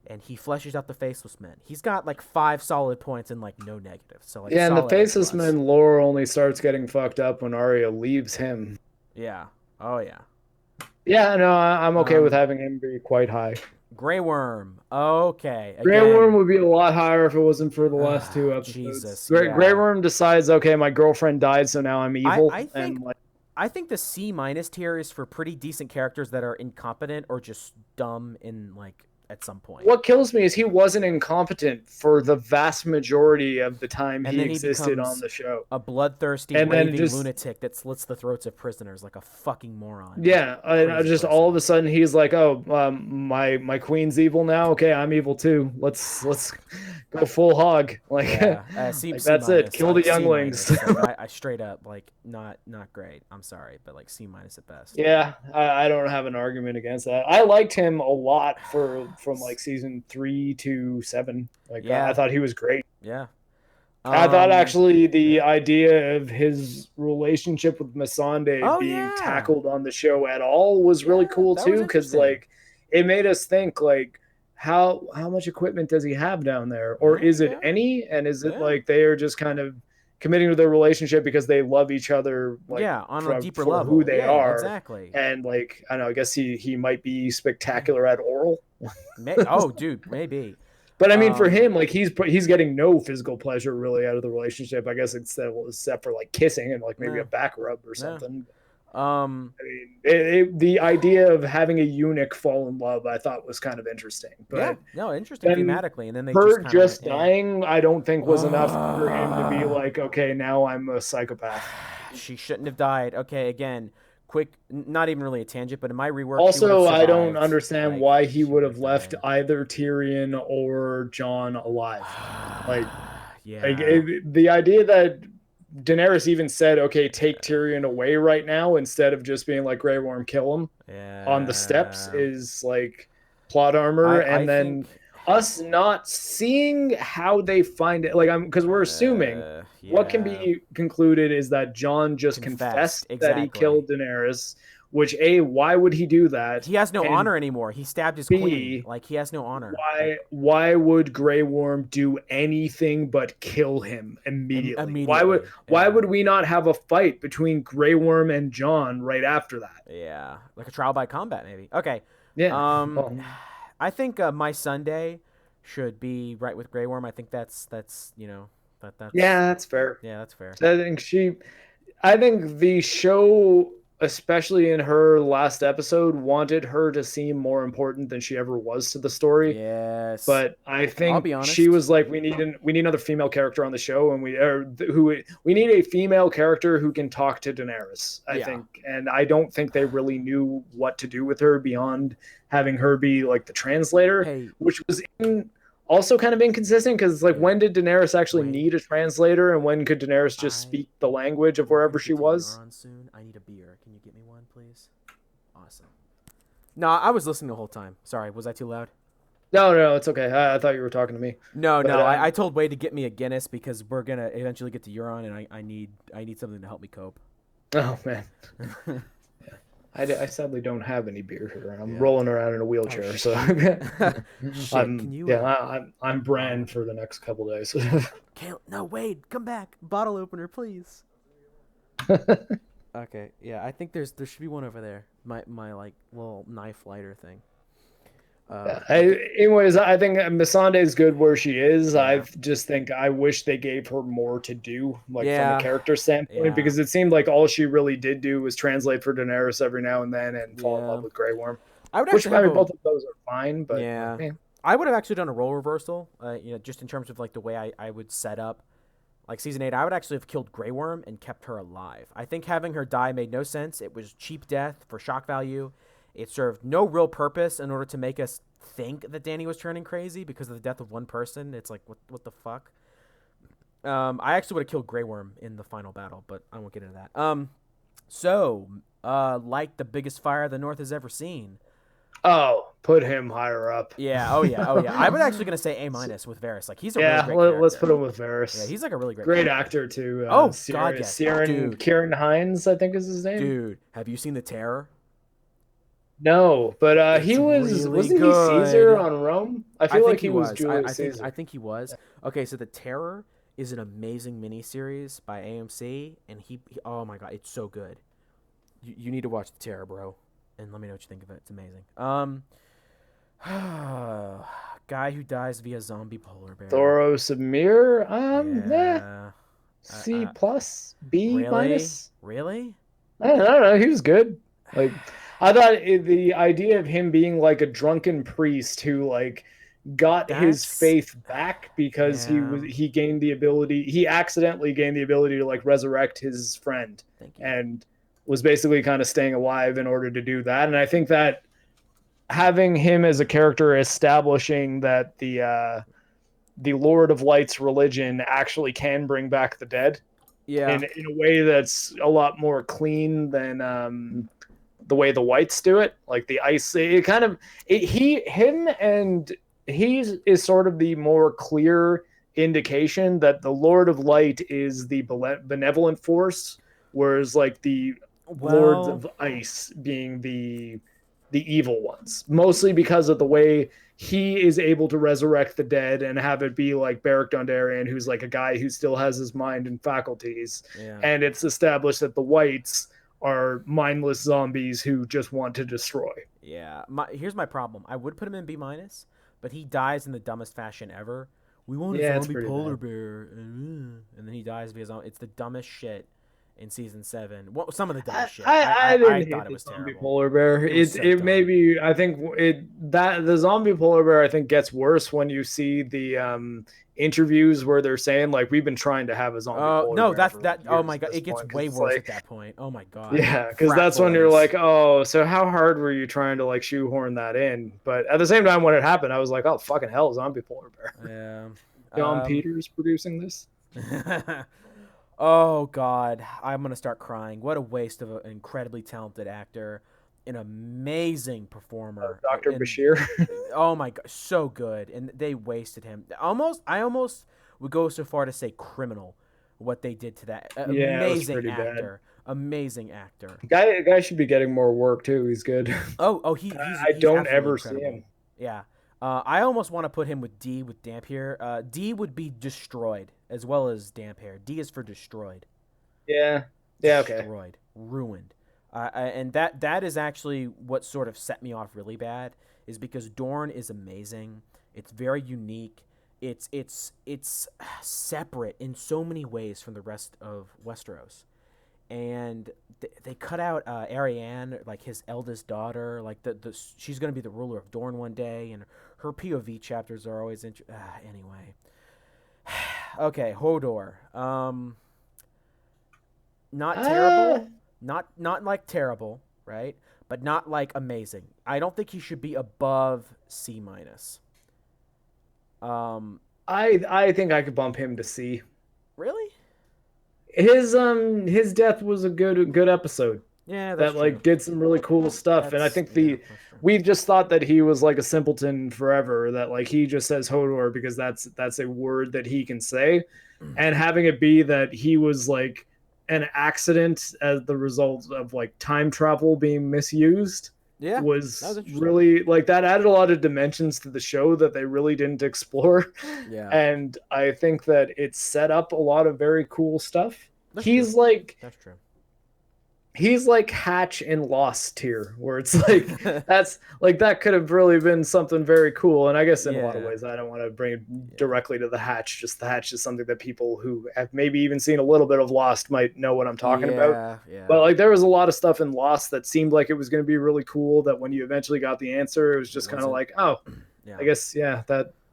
and he fleshes out the faceless men. He's got like 5 solid points and like no negatives. So like Yeah, and the solid A Faceless plus. Man lore only starts getting fucked up when Arya leaves him. Yeah. Oh yeah. Yeah, no, I'm okay with Um, having him be quite high. Grey Worm. Okay. Grey Worm Again. would be a lot higher if it wasn't for the last two episodes. Jesus. Grey Yeah. Worm decides, okay, my girlfriend died, so now I'm I evil, I think and like, I think the C minus tier is for pretty decent characters that are incompetent or just dumb in like at some point. what kills me is he wasn't incompetent for the vast majority of the time And he then he existed on becomes the show. a bloodthirsty, And then raving just lunatic that slits the throats of prisoners like a fucking moron. Like yeah, and crazy just all of person. a sudden he's like, "Oh, my queen's evil now. Okay, I'm evil too. Let's go full hog. Like, Yeah, like C that's it. minus, Kill the like C younglings." minus. Like I straight up like not great. I'm sorry, but like C minus at best. Yeah, I don't have an argument against that. I liked him a lot from like season 3 to 7. Like I Yeah, thought he was great. yeah. I thought actually the Yeah. idea of his relationship with Missandei Oh being yeah, tackled on the show at all was really yeah. cool That was too, because interesting. like it made us think like how much equipment does he have down there, or Yeah, is it yeah, any, and is it yeah. like they are just kind of committing to their relationship because they love each other like Yeah, on a from deeper for who level. they Yeah, are, exactly. and like I don't know, I guess he might be spectacular at oral. Oh, dude, maybe. But I mean, for Um, him, like he's getting no physical pleasure really out of the relationship. I guess except for like kissing and like maybe a no, back rub or no. something. Um, I mean, the idea of having a eunuch fall in love, I thought was kind of interesting. yeah, But no, interesting then thematically, and then they just her kind of went, just eh. dying, I don't think was enough for him to be like, okay, now I'm a psychopath. She shouldn't have died. Okay, again, quick, not even really a tangent, but in my rework, she would have Also, I don't survived. understand Like why he she would would have have left died. either Tyrion or Jon alive. Like Yeah, the idea that Daenerys even said, "Okay, take Tyrion away right now," instead of just being like, "Grey Worm, kill him" on the steps, yeah. is like plot armor. I And then think, us not seeing how they find it, like I'm because we're assuming what can yeah, be concluded is that Jon just confessed confessed that he exactly. killed Daenerys. Which A, why would he do that? He has no And honor anymore. He stabbed his queen. B, Like he has no honor. Like why would Grey Worm do anything but kill him immediately? immediately. Why Yeah, would we not have a fight between Grey Worm and Jon right after that? yeah. Like a trial by combat, maybe. Okay. Yeah. Um, Well, I think my Sunday should be right with Grey Worm. I think that's that's yeah, that's fair. yeah, that's fair. I think the show, especially in her last episode, wanted her to seem more important than she ever was to the story. Yes. But I I'll think be she honest. was like, we need another female character on the show, and we need a female character who can talk to Daenerys. I Yeah. think, and I don't think they really knew what to do with her beyond having her be like the translator, Hey, which was in also kind of inconsistent because like Wait, when did Daenerys actually wait. need a translator and when could Daenerys just I speak the language of we're wherever gonna she get to was? Euron soon. I need a beer. Can you get me one, please? Awesome. No, I was listening the whole time. Sorry, was I too loud? No, no, no, it's okay. I thought you were talking to me, No, but no. I told Wade to get me a Guinness because we're gonna eventually get to Euron, and I need something to help me cope. oh man, I sadly don't have any beer here, and I'm Yeah. rolling around in a Oh wheelchair, so shit. Shit. Can you I'm Bran bottle? for the next couple days. Can't. No, Wade, come back. Bottle opener, please. Okay. Yeah, I think there should be one over there. My like little knife lighter thing. Yeah. But Anyways, I think Missandei is good where she is. I yeah, just think I wish they gave her more to do, like from a yeah, character standpoint, yeah, because it seemed like all she really did do was translate for Daenerys every now and then and fall in love yeah. with Grey Worm. I would Which actually I have mean, a both of those are fine, but yeah. eh. I would have actually done a role reversal. Just in terms of like the way I would set up like season 8. I would actually have killed Grey Worm and kept her alive. I think having her die made no sense. It was cheap death for shock value. It served no real purpose in order to make us think that Danny was turning crazy because of the death of one person. It's like what the fuck. I actually would have killed Grey Worm in the final battle, but I won't get into that. Like the biggest fire the North has ever seen. Oh, put him higher up. Yeah. Oh yeah. Oh yeah. I was actually gonna say A minus with Varys. Like he's a really Yeah, great let's character. put him with Yeah, Varys. he's like a really great Great character. actor too. Oh God, yes, dude. Kieran Hines, I think is his name. Dude, have you seen The Terror? No, but It's really wasn't he Caesar good. on Rome? I I feel think like he he was was. I, Julius I think I Caesar. think he was. Okay, so The Terror is an amazing miniseries by AMC, and he oh my God, it's so good. You need to watch The Terror, bro, and let me know what you think of it. It's amazing. Guy who dies via zombie polar bear. Thoros of Mir, Yeah. C plus, B Really? minus. Really? I don't know. He was good. Like, I thought the idea of him being like a drunken priest who like got his That's faith back because yeah. he accidentally gained the ability to like resurrect his friend Thank you. and was basically kind of staying alive in order to do that. And I think that having him as a character establishing that the Lord of Light's religion actually can bring back the dead Yeah. in a way that's a lot more clean than the way the whites do it. Like the ice, it kind of him and he is sort of the more clear indication that the Lord of Light is the benevolent force, whereas like the Lords Well, of Ice being the evil ones, mostly because of the way he is able to resurrect the dead and have it be like Beric Dondarrion, who's like a guy who still has his mind and faculties. yeah. And it's established that the whites are mindless zombies who just want to destroy. Yeah. Here's my problem. I would put him in B minus, but he dies in the dumbest fashion ever. We want a Yeah, it's zombie pretty polar bad. bear, and then he dies because it's the dumbest shit in season 7. Well, some of the I, dumbest shit. I I didn't thought hate it the was zombie terrible. polar bear. It was so It dumb. maybe I think it that the zombie polar bear I think gets worse when you see the interviews where they're saying like we've been trying to have a zombie polar No, bear that's for like that. Oh years my at God, this it gets point because way it's worse at like that point. Oh my God, yeah, because frat that's when you're boys. like, oh, so how hard were you trying to like shoehorn that in? But at the same time, when it happened, I was like, oh, fucking hell, zombie polar bear. Yeah. John Um. Peters producing this. Oh God, I'm gonna start crying. What a waste of an incredibly talented actor, an amazing performer, Dr. and Bashir. oh my God, so good. And they wasted him. I almost would go so far to say criminal. What they did to that Yeah, it was amazing pretty bad. actor, amazing actor. Guy should be getting more work too. He's good. Oh, he's I he's don't absolutely ever see incredible. him. Yeah. I almost want to put him with D with Dampier. D would be destroyed as well as Dampier. D is for destroyed. Yeah. Yeah. Okay. Destroyed, ruined. And that is actually what sort of set me off really bad is because Dorne is amazing. It's very unique. It's separate in so many ways from the rest of Westeros. And they cut out Ariane, like his eldest daughter, like the she's gonna be the ruler of Dorne one day, and her POV chapters are always anyway. Okay, Hodor. Not Uh, terrible, not like terrible, right? But not like amazing. I don't think he should be above C minus. Um, I think I could bump him to C. really? His death was a good episode Yeah, that's that true. like did some really cool stuff, and I think Yeah, the that's true. we've just thought that he was like a simpleton forever, that like he just says Hodor because that's a word that he can say, and having it be that he was like an accident as the result of like time travel being misused Yeah, that was was interesting. really like that added a lot of dimensions to the show that they really didn't explore. Yeah, And I think that it set up a lot of very cool stuff. that's true. he's like That's true. he's like Hatch in Lost tier, where it's like that's like that could have really been something very cool. And I guess in a lot of Yeah, ways, I don't want to bring it yeah, directly to the Hatch. Just the Hatch is something that people who have maybe even seen a little bit of Lost might know what I'm talking about. yeah, yeah. But like there was a lot of stuff in Lost that seemed like it was going to be really cool. That when you eventually got the answer, it was It just kind of wasn't. like, oh, Yeah. I guess yeah,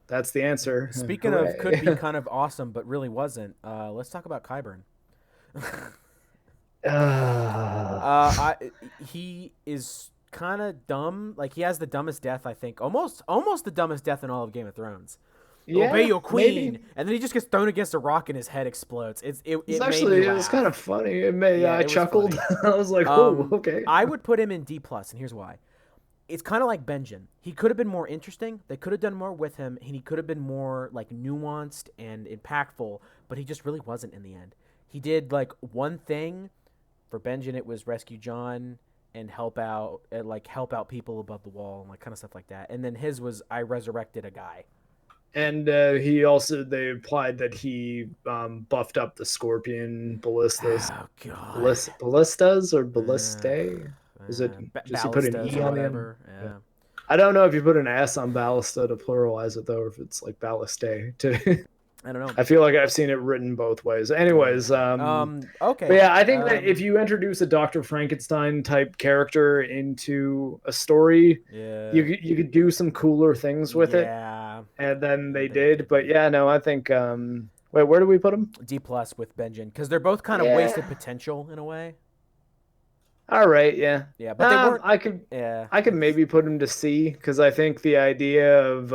that's the answer. Speaking of could be Hooray! kind of awesome, but really wasn't. Let's talk about Kyburn. uh, I he is kind of dumb. Like he has the dumbest death, I think. Almost the dumbest death in all of Game of Thrones. Obey yeah, your maybe. queen, and then he just gets thrown against a rock and his head explodes. It's It made me actually it was kind laugh. of funny. It made Yeah, I it was chuckled. funny. I was like, "Oh, okay." I would put him in D plus, and here's why. It's kind of like Benjen. He could have been more interesting. They could have done more with him, and he could have been more like nuanced and impactful. But he just really wasn't in the end. He did like one thing. For Benjen, it was rescue John and help out people above the wall and like kind of stuff like that. And then his was I resurrected a guy. And he also they implied that he buffed up the Scorpion Oh God. ballistas or Uh, ballistae. Is it just you put an ballistas E or on them? whatever. Yeah. Yeah. I don't know if you put an S on ballista to pluralize it though, or if it's like ballistae. I don't know. I feel like I've seen it written both ways. Yeah. Anyways, but Okay. yeah, I think that if you introduce a Dr. Frankenstein type character into a story, Yeah. you could do some cooler things with it, Yeah. and then And they they did. But didn't. yeah, no, I think wait, where do we put him? D plus with Benjen because they're both kind of wasted Yeah. potential in a way. All right, yeah. Yeah, but they weren't. I could Yeah. I could maybe put him to C because I think the idea of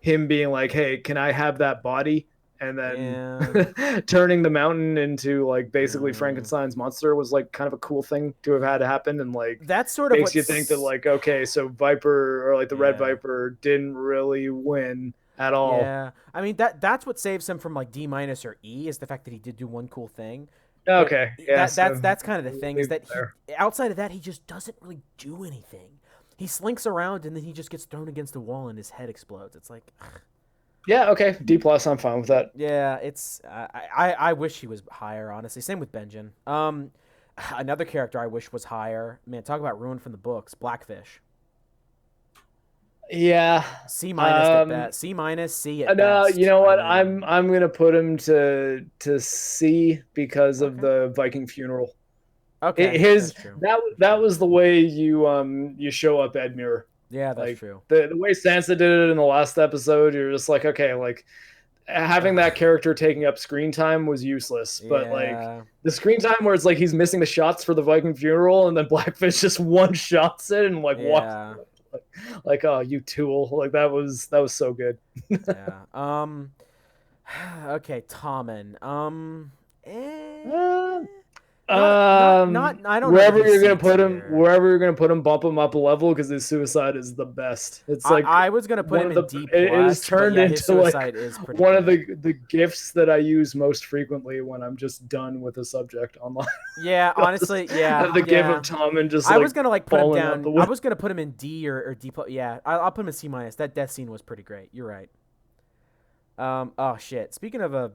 him being like, "Hey, can I have that body?" and then Yeah. turning the mountain into like basically Uh, Frankenstein's monster was like kind of a cool thing to have had happen, and like that's sort of makes you think that what's. like, okay, so Viper or like the Red Yeah. Viper didn't really win at all. Yeah, I mean that's what saves him from like D minus or E is the fact that he did do one cool thing, but Okay, yeah, so that's kind of the we'll thing is leave it that there. he outside of that he just doesn't really do anything. He slinks around and then he just gets thrown against the wall and his head explodes. It's like, Yeah, okay, D plus, I'm fine with that. yeah, it's I wish he was higher honestly. Same with Benjen. Another character I wish was higher. Man, talk about ruined from the books. Blackfish. Yeah. C minus at best. C minus C at No, you best. know I what? mean, I'm gonna put him to C because of okay, the Viking funeral. okay, His that's true. That's that true. was the way you show up Edmure. Yeah, that's Like true. the way Sansa did it in the last episode, you're just like, okay, like having that Ugh. character taking up screen time was useless. But like Yeah, the screen time where it's like he's missing the shots for the Viking funeral, and then Blackfish just one shots it and like walks yeah, like oh you tool. Like that was so good. yeah. Okay, Tommen. Uh, Not. I don't know that wherever he's you're gonna C put him, tier. bump him up a level because his suicide is the best. It's like I was gonna put one him of in the D it is plus, but turned yeah, his into like suicide is pretty one of good. the gifts that I use most frequently when I'm just done with a subject online. Yeah, I'll just honestly, yeah, have the gif yeah. of Tom and just I like was gonna like put him falling out the down. I window. was gonna put him in D or D plus. Yeah, I'll put him in C minus. That death scene was pretty great. You're right. Oh shit. Speaking of a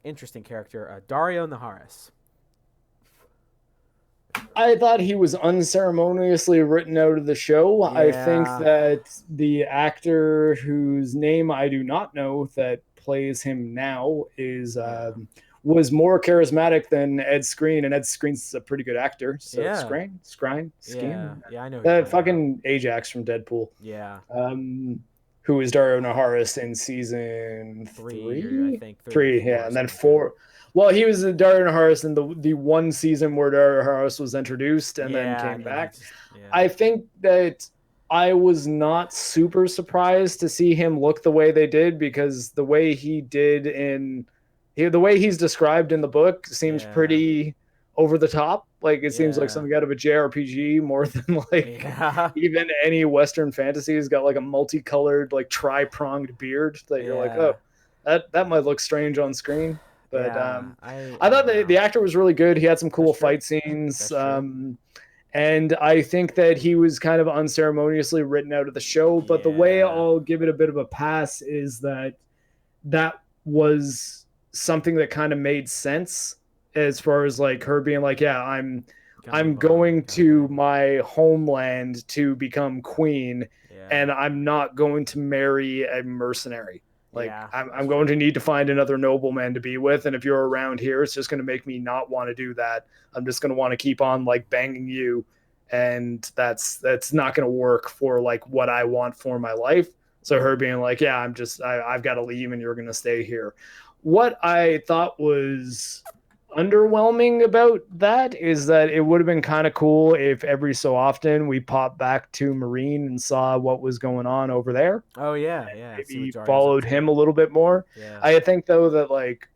interesting character, Dario Naharis. I thought he was unceremoniously written out of the show. I think Yeah, that the actor whose name I do not know that plays him now is yeah, was more charismatic than Ed Skrein, and Ed Skrein's a pretty good actor. So yeah, Skeen, yeah. I know who you're talking about. fucking Ajax from Deadpool, Yeah, who is Dario Naharis in season I three, think three or four yeah, or and then something like that. four. Well, he was Dario Naharis in the one season where Dario Naharis was introduced and then Yeah, came and then he back. just yeah, I think that I was not super surprised to see him look the way they did because the way he did the way he's described in the book seems Yeah. pretty over the top. Like it seems like Yeah. something out of a JRPG more than like Yeah. even any Western fantasy. He's got like a multicolored, like tri-pronged beard that you're like, oh, Yeah. that might look strange on screen. But Yeah. I I thought don't the know. actor was really good. He had some That's cool true. fight scenes. That's true. And I think that he was kind of unceremoniously written out of the show. But the way Yeah. I'll give it a bit of a pass is that that was something that kind of made sense as far as like her being like, yeah, Gotta I'm move on going kind of to thing. my homeland to become queen, Yeah. and I'm not going to marry a mercenary. Like Yeah. I'm That's going true. to need to find another nobleman to be with, and if you're around here, it's just going to make me not want to do that. I'm just going to want to keep on like banging you, and that's not going to work for like what I want for my life. So her being like, yeah, I've got to leave, and you're going to stay here. What I thought was underwhelming about that is that it would have been kind of cool if every so often we popped back to Marine and saw what was going on over there, Oh yeah. Yeah. See what maybe Dario's up followed to. him a little bit more. Yeah. I think though that like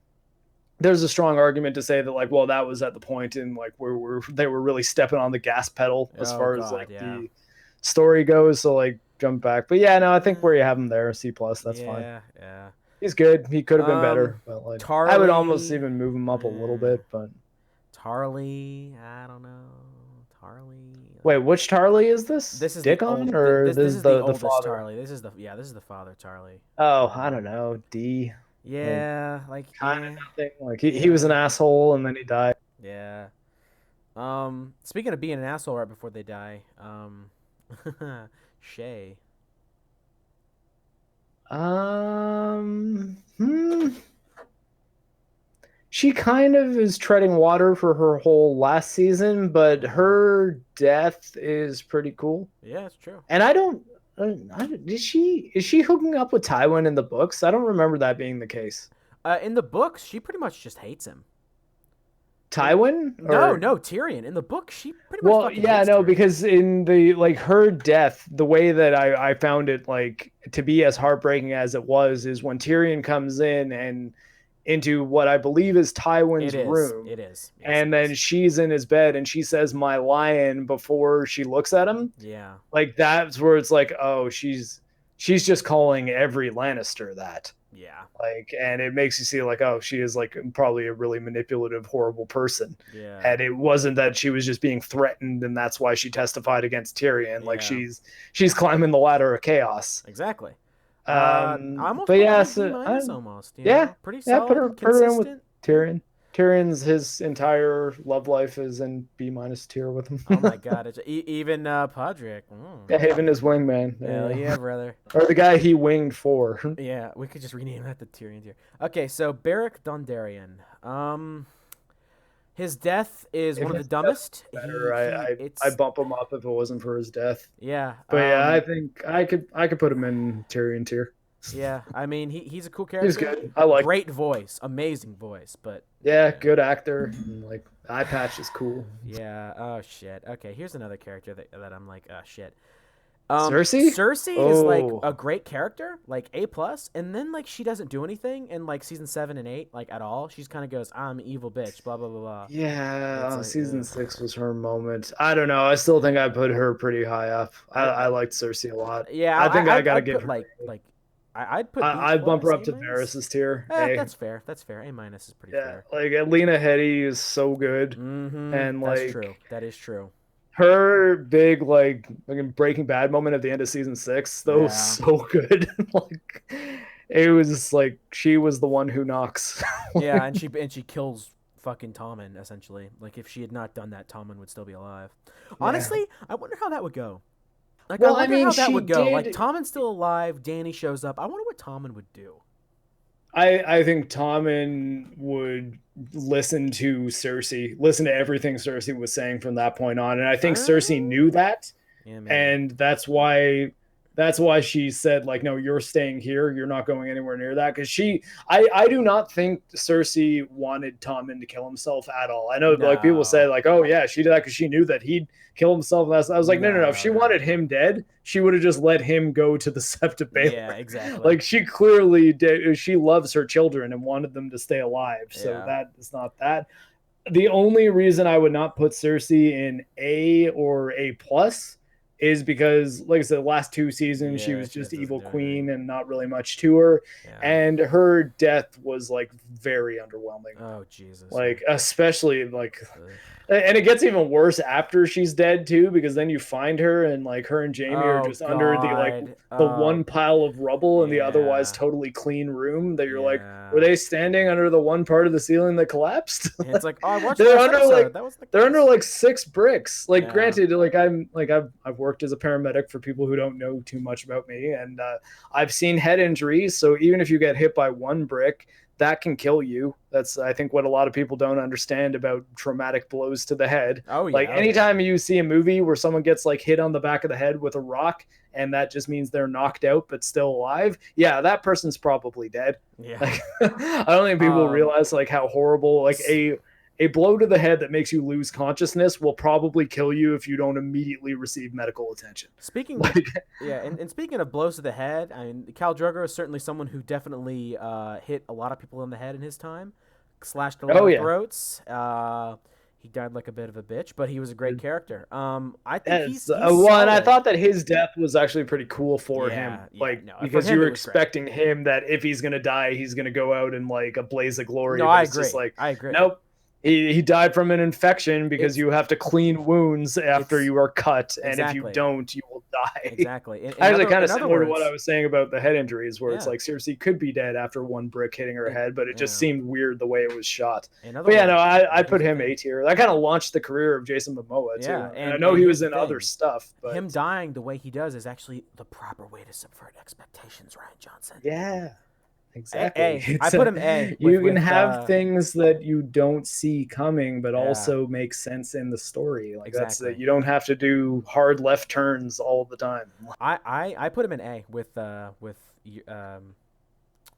there's a strong argument to say that like, well, that was at the point in like where they were really stepping on the gas pedal as Oh far as God. like Yeah. the story goes. So like jump back, but yeah, no, I think where you have him there, C plus, that's fine. Yeah. Yeah. He's good. He could have been Um. better, but like I would almost Tarly. even move him up a little bit. But Tarly. I don't know. Tarly. wait, which Tarly is this? This is the Dickon old. or This this is is the the oldest father? Tarly. This is the yeah. This is the father Tarly. Oh, I don't know. D, like Yeah. Like kind of nothing. Like he was an yeah. asshole and then he died. Yeah. Speaking of being an asshole right before they die, Shay. Hmm. She kind of is treading water for her whole last season, but Mm-hmm. her death is pretty cool. Yeah, it's true. And I don't. Is she hooking up with Tywin in the books? I don't remember that being the case. In the books, she pretty much just hates him. Tywin No, or no, Tyrion. In the book, she pretty much well, fucking yeah, hates no, Tyrion. because in the like her death, the way that I found it like to be as heartbreaking as it was is when Tyrion comes in and into what I believe is It Tywin's is. room, It is. Yes, it and then is. she's in his bed and she says "my lion" before she looks at him. Yeah. Like that's where it's like, oh, she's just calling every Lannister that. Yeah. Like, and it makes you see like, oh, she is like probably a really manipulative, horrible person. Yeah. And it wasn't that she was just being threatened and that's why she testified against Tyrion. Like Yeah. she's climbing the ladder of chaos. Exactly. I almost But put her yeah, like B so, minus almost. yeah, Pretty yeah, solid, put her in with consistent. Yeah. Tyrion. Tyrion's his entire love life is in B minus tier with him. Oh my god! Even Podrick. Yeah, even his wingman. There Hell you yeah, go. brother. Or the guy he winged for. Yeah, we could just rename that the Tyrion tier. Okay, so Beric Dondarrion. His death is If one of the his death dumbest. was better, I It's bump him up if it wasn't for his death. yeah. But yeah, I think I could put him in Tyrion tier. Yeah. I mean, he's a cool He's character. good. I like. Great voice, amazing voice, but Yeah, yeah, good actor. And, like eye patch is cool. yeah. Oh shit. Okay, here's another character that I'm like, oh shit. Cersei. Cersei is like Oh a great character, like A plus, and then like she doesn't do anything in like season 7 and 8, like at all. She's kind of goes, "I'm an evil bitch," blah blah blah blah. yeah, It's like, season 6 was her moment. I don't know. I still think I put her pretty high up. I liked Cersei a lot. yeah, I think I gotta I'd give put her. I'd put B I'd bump her plus, up A to minus. Varys' tier. A. That's fair. That's fair. A minus is pretty Yeah, fair. like Lena Headey is so good, Mm-hmm. and That's true. like That is true. her big like Breaking Bad moment at the end of season 6, that was Yeah. so good. Like it was like she was the one who knocks. Yeah, and she kills fucking Tommen essentially. Like if she had not done that, Tommen would still be alive. Yeah. Honestly, I wonder how that would go. Like I Well, I wonder mean, how that she would go. Like did. Tommen's still alive, Danny shows up. I wonder what Tommen would do. I think Tommen would listen to Cersei, listen to everything Cersei was saying from that point on, and I think Cersei Uh, knew that, yeah, maybe. and that's why that's why she said like, no, you're staying here, you're not going anywhere near that, because I do not think Cersei wanted Tommen to kill himself at all. I know like people say No, like, oh yeah, she did that because she knew that he'd kill himself. And I was like, no, no, no, if no, she no, wanted no. him dead, she would have just let him go to the Sept of Yeah, Baelor. exactly. Like she clearly did, she loves her children and wanted them to stay alive, so Yeah, that is not that. The only reason I would not put Cersei in A or A plus is because, like I said, the last two seasons she yeah. was She just just doesn't evil do anything. queen and not really much to her, Yeah. and her death was like very underwhelming. Oh Jesus. Yeah. Like especially like, Ugh. and it gets even worse after she's dead too, because then you find her and like her and Jamie are Oh just under God. the Oh one pile of rubble in the otherwise yeah. totally clean room that you're like, were Yeah. they standing under the one part of the ceiling that collapsed? And it's like, oh, I watched the they're last under episode. like That wasn't the they're under case. like 6 bricks. Like Yeah. granted, like I've worked as a paramedic for people who don't know too much about me, and I've seen head injuries. So even if you get hit by one brick, that can kill you. That's I think what a lot of people don't understand about traumatic blows to the head. Oh Like yeah. Oh yeah. anytime you see a movie where someone gets like hit on the back of the head with a rock and that just means they're knocked out but still alive, yeah, that person's probably dead. Yeah. Like I don't think people Um. realize like how horrible like a blow to the head that makes you lose consciousness will probably kill you if you don't immediately receive medical attention. Speaking, Like yeah, and speaking of blows to the head, I mean, Khal Drogo is certainly someone who definitely hit a lot of people in the head in his time, slashed a lot oh of yeah. throats. He died like a bit of a bitch, but he was a great character. I think he's Well, and I solid. thought that his death was actually pretty cool for him, Yeah, yeah, like no, for because you him were it was great. expecting him that if he's gonna die, he's gonna go out in like a blaze of No, glory, but I it's just agree. like, I agree. nope, he died from an infection because It's you have to clean wounds after it's you are cut, and if you exactly, don't, you will die. exactly. Actually, kind of In other similar to what I words, was saying about the head injuries, where it's yeah, like seriously could be dead after one brick hitting her head, but it just yeah. seemed weird the way it was shot. In other But yeah, no, words, I here's put the him thing. A tier. That kind of launched the career of Jason Momoa Yeah, too, and I know and he here's was the in other thing. stuff, Him but dying the way he does is actually the proper way to subvert expectations, Ryan Johnson. yeah, A, exactly. A. I It's put him A you can with have things that you don't see coming, but yeah, also make sense in the story. Like that's exactly. you don't have to do hard left turns all the time. I put him in A with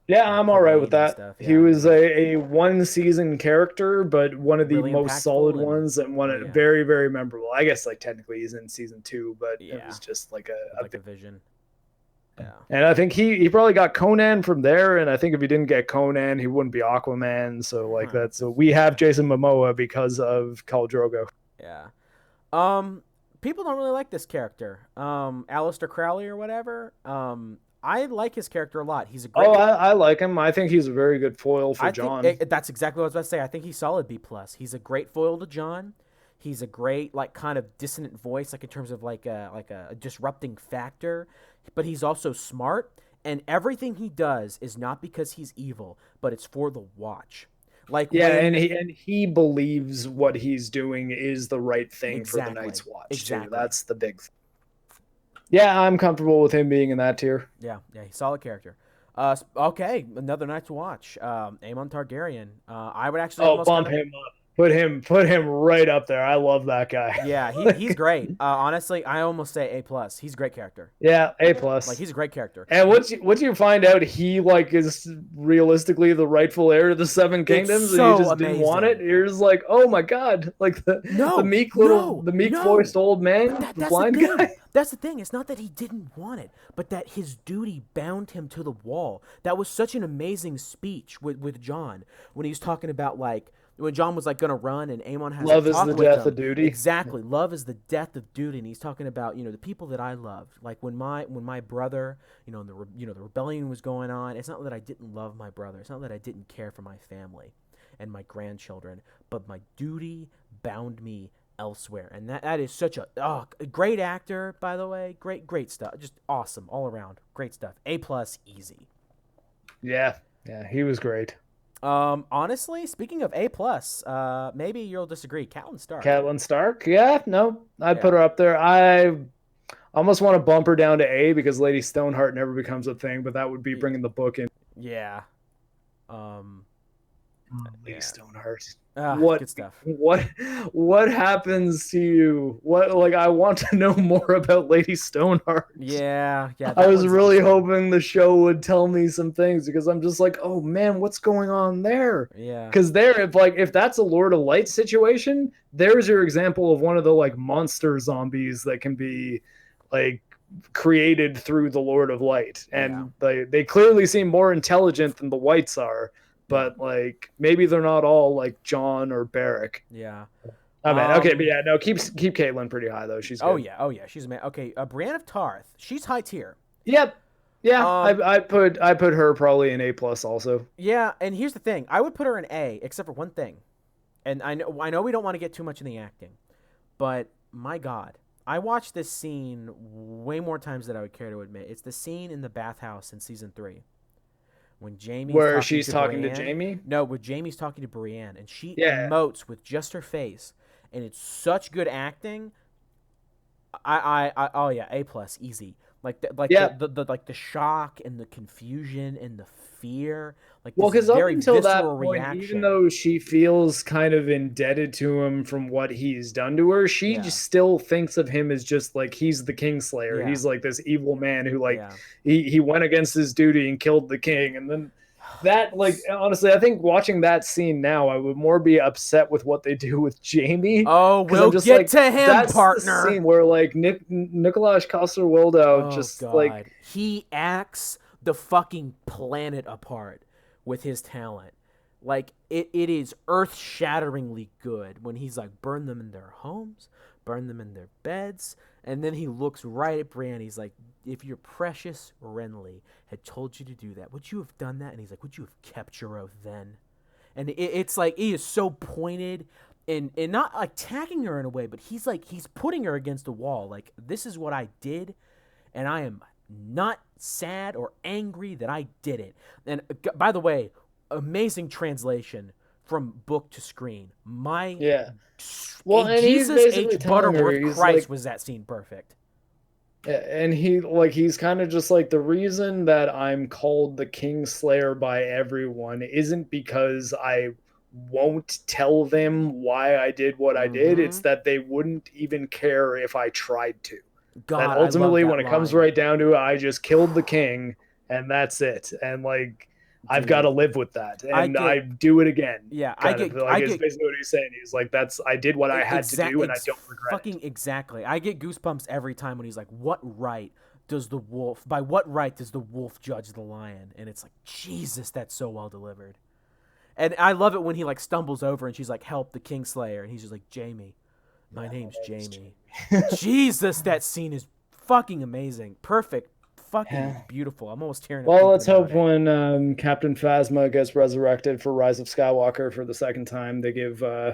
Yeah, I'm all right with Clegane and that. stuff. He Yeah, I was mean, a one season character, but one of the really most solid impactful and ones and one oh yeah, very, very memorable. I guess like technically he's in season 2, but it yeah, was just like with a like a vision. Yeah, and I think he probably got Conan from there. And I think if he didn't get Conan, he wouldn't be Aquaman. So like huh, that's so we have yeah, Jason Momoa because of Khal Drogo. yeah. Um, People don't really like this character. Aleister Crowley or whatever. I like his character a lot. He's a Oh, great. I like him. I think he's a very good foil for I think John. that's exactly what I was about to say. I think he's solid B plus. He's a great foil to John. He's a great like kind of dissonant voice, like in terms of like a disrupting factor. But he's also smart, and everything he does is not because he's evil, but it's for the watch. Like Yeah, and when he believes what he's doing is the right thing for the exactly, Night's Watch too. exactly. That's the big thing. Yeah, I'm comfortable with him being in that tier. Yeah, yeah, he's a solid character. Okay, another night to watch. Aemon Targaryen. I would actually Oh, almost kind bump of him up. Put him right up there. I love that guy. yeah, he's Like, great. Honestly, I almost say A plus. He's a great character. yeah, A Like plus. he's a great character. And once you find out he like is realistically the rightful heir to the Seven It's Kingdoms and you so just didn't want it, amazing. you're just like, oh my god, like No, no, the meek no. voiced old But man, the that's the blind thing. guy. That's the thing. It's not that he didn't want it, but that his duty bound him to the wall. That was such an amazing speech with John when he was talking about like when John was like gonna run and Aemon has a Love is the talk with death him. of duty. Exactly. Love is the death of duty, and he's talking about the people that I loved. Like when my brother the rebellion was going on. It's not that I didn't love my brother. It's not that I didn't care for my family and my grandchildren, but my duty bound me elsewhere. And that is such a great actor, by the way. Great stuff. Just awesome all around. Great stuff. A plus easy. Yeah, yeah, he was great. Honestly, speaking of A plus, maybe you'll disagree. Catelyn Stark. Catelyn Stark, yeah, no, I'd put Yeah. her up there. I almost want to bump her down to A because Lady Stoneheart never becomes a thing, but that would be bringing the book in. Yeah. Um Lady Yeah. Stoneheart. Ah, What good stuff. what what happens to you? What like I want to know more about Lady Stoneheart. Yeah, yeah, I that was one's really interesting. hoping the show would tell me some things because I'm just like, oh man, what's going on there? Yeah, Because there, if that's a Lord of Light situation, there's your example of one of the like monster zombies that can be like created through the Lord of Light, yeah, and they clearly seem more intelligent than the Whites are. yeah, But like maybe they're not all like John or Barrick. yeah. I mean, okay, but yeah, no, keep Caitlyn pretty high though. She's Oh good. yeah, oh yeah. She's amazing. Okay, Brienne of Tarth. She's high tier. Yep. Yeah, Um, I put her probably in A plus also. yeah, and here's the thing. I would put her in A, except for one thing. And I know we don't want to get too much in the acting, but my God, I watched this scene way more times than I would care to admit. It's the scene in the bathhouse in season 3 when Jamie's Where talking she's to talking to Brienne. Jamie. No, when Jamie's talking to Brienne, and she Yeah. emotes with just her face, and it's such good acting. Oh yeah, A plus, easy. Like Yeah. like the shock and the confusion and the fear, like Well, this because up very until that visceral point, even reaction. though she feels kind of indebted to him from what he's done to her, she Yeah, just still thinks of him as just like he's the Kingslayer. yeah, He's like this evil man who like yeah. he went against his duty and killed the king. And then that like honestly, I think watching that scene now, I would more be upset with what they do with Jamie Oh, because I'm we'll just get like to him, that's the partner. scene where like Nicholas Coster-Waldau Oh just like God, he acts the fucking planet apart with his talent. Like it is earth-shatteringly good when he's like, burn them in their homes, burn them in their beds, and then he looks right at Bran. He's like, if your precious Renly had told you to do that, would you have done that? And he's like, would you have kept your oath then? And it's like he is so pointed and not attacking her in a way, but he's putting her against the wall. Like, this is what I did, and I am not sad or angry that I did it. And by the way, amazing translation from book to screen. My yeah. Well, and he's Jesus basically H. telling her Butterworth he's Christ like was that scene perfect. and he's kind of just like the reason that I'm called the Kingslayer by everyone isn't because I won't tell them why I did what I did. It's Mm-hmm. that they wouldn't even care if I tried to. That God, I love ultimately, that when it comes line. right down to it, I just killed the king and that's it. And like, I've got to Dude, live with that I and I get do it again. yeah, Kind of I like is get basically what he's saying. He's like, that's I did what I had to do and I don't regret it. fucking exactly. I get goosebumps every time when he's like, by what right does the wolf judge the lion?" And it's like, Jesus, that's so well delivered. And I love it when he like stumbles over and she's like, "Help the Kingslayer," and he's just like, "Jamie, my Yeah, name's my name is Jamie." Jamie. Jesus, that scene is fucking amazing, perfect, fucking Yeah. beautiful. I'm almost tearing up Well, thinking let's about hope it. when Captain Phasma gets resurrected for Rise of Skywalker for the second time, they give My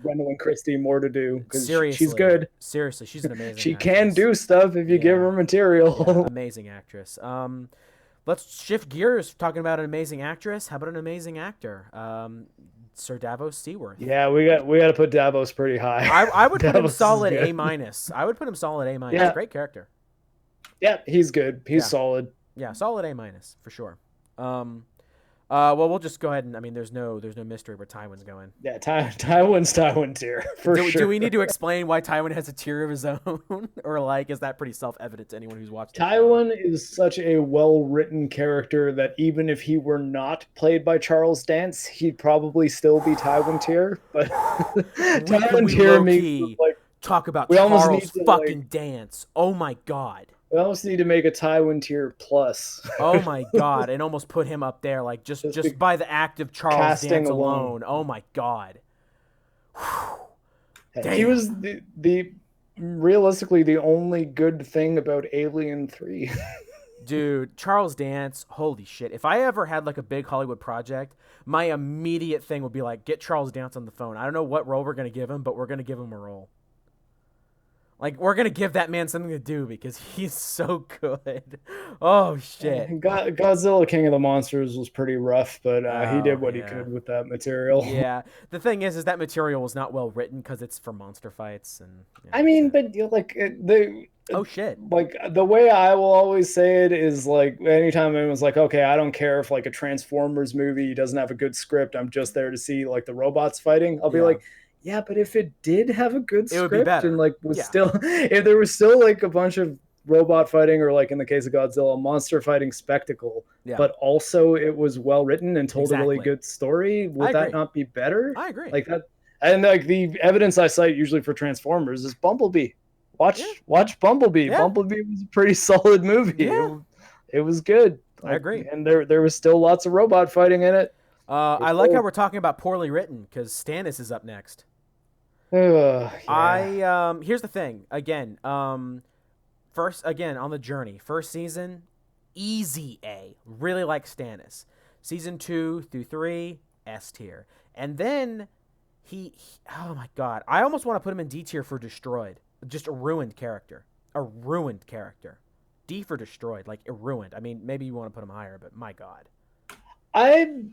Gwendolyn Christie more to do because she's seriously, good. seriously, she's an amazing She can actress. do stuff if you give Yeah, her yeah, material. amazing actress. Let's shift gears. Talking about an amazing actress. How about an amazing actor? Sir Davos Seaworth. Yeah, we got to put Davos pretty high. I would put him Davos is solid A good. minus. I would put him solid A minus. Yeah, Great character. yeah, he's good. He's Yeah, solid. yeah, solid A minus for sure. Um, well, we'll just go ahead and I mean, there's no mystery where Tywin's going. Yeah, Tywin's Tywin tier for Do sure. we need to explain why Tywin has a tier of his own, or like is that pretty self evident to anyone who's watched the show? Tywin is such a well written character that even if he were not played by Charles Dance, he'd probably still be Tywin tier. But Can Tywin we tier low means key like talk about we almost need Charles to fucking Dance? Oh my God. we almost need to make a Tywin tier plus. Oh my God, and almost put him up there, like just Just just the by the act of Charles casting Dance alone. alone. Oh my God, He damn, was the realistically the only good thing about Alien 3. dude, Charles Dance. Holy shit! If I ever had like a big Hollywood project, my immediate thing would be like, get Charles Dance on the phone. I don't know what role we're gonna give him, but we're gonna give him a role. Like we're gonna give that man something to do because he's so good. Oh shit. Godzilla King of the Monsters was pretty rough, but he Oh did what he yeah. could with that material. Yeah. The thing is that material was not well written because it's for monster fights and yeah, I that's mean, it. but you know, like the Oh shit. Like the way I will always say it is like anytime anyone's like, okay, I don't care if like a Transformers movie doesn't have a good script, I'm just there to see like the robots fighting. I'll be Yeah. like, yeah, but if it did have a good It would be script and better. like was Yeah. still if there was still like a bunch of robot fighting or like in the case of Godzilla, monster fighting spectacle, Yeah. but also it was well written and told a really Exactly. good story, I would that agree. not be better? I agree. Like that and like the evidence I cite usually for Transformers is Bumblebee. Yeah. Watch Bumblebee. Yeah. Bumblebee was a pretty solid movie. Yeah. It was good. I Like agree. and there was still lots of robot fighting in it. They I like how still we're talking about poorly written because Stannis is up next. yeah. Here's the thing. Again, first again on the journey. First season, easy A. Really like Stannis. Season 2 through 3, S tier. And then oh my god, I almost want to put him in D tier for destroyed. Just a ruined character. A ruined character. D for destroyed, like ruined. I mean, maybe you want to put him higher, but my god. I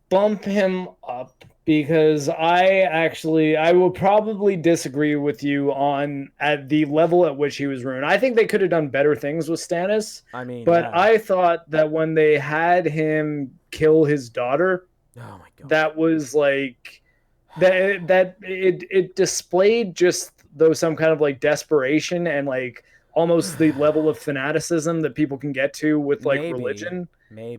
bump him up because I will probably disagree with you on at the level at which he was ruined. I think they could have done better things with Stannis, I mean, but yeah. I thought that when they had him kill his daughter, Oh my god. that was like that it displayed just though some kind of like desperation and like almost the level of fanaticism that people can get to with like maybe, religion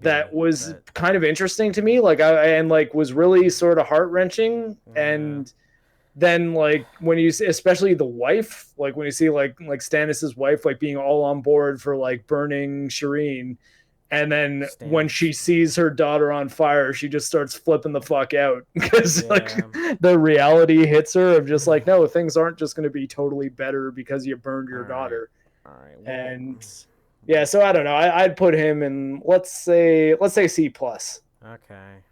that maybe, was but kind of interesting to me like I and like was really sort of heart-wrenching yeah, and then like when you see, especially the wife like when you see like Stannis's wife like being all on board for like burning Shireen and then when Stannis. she sees her daughter on fire she just starts flipping the fuck out because like Yeah. the reality hits her of just like no things aren't just going to be totally better because you burned All your right. daughter All right. and yeah so I don't know I'd put him in let's say C plus. Okay.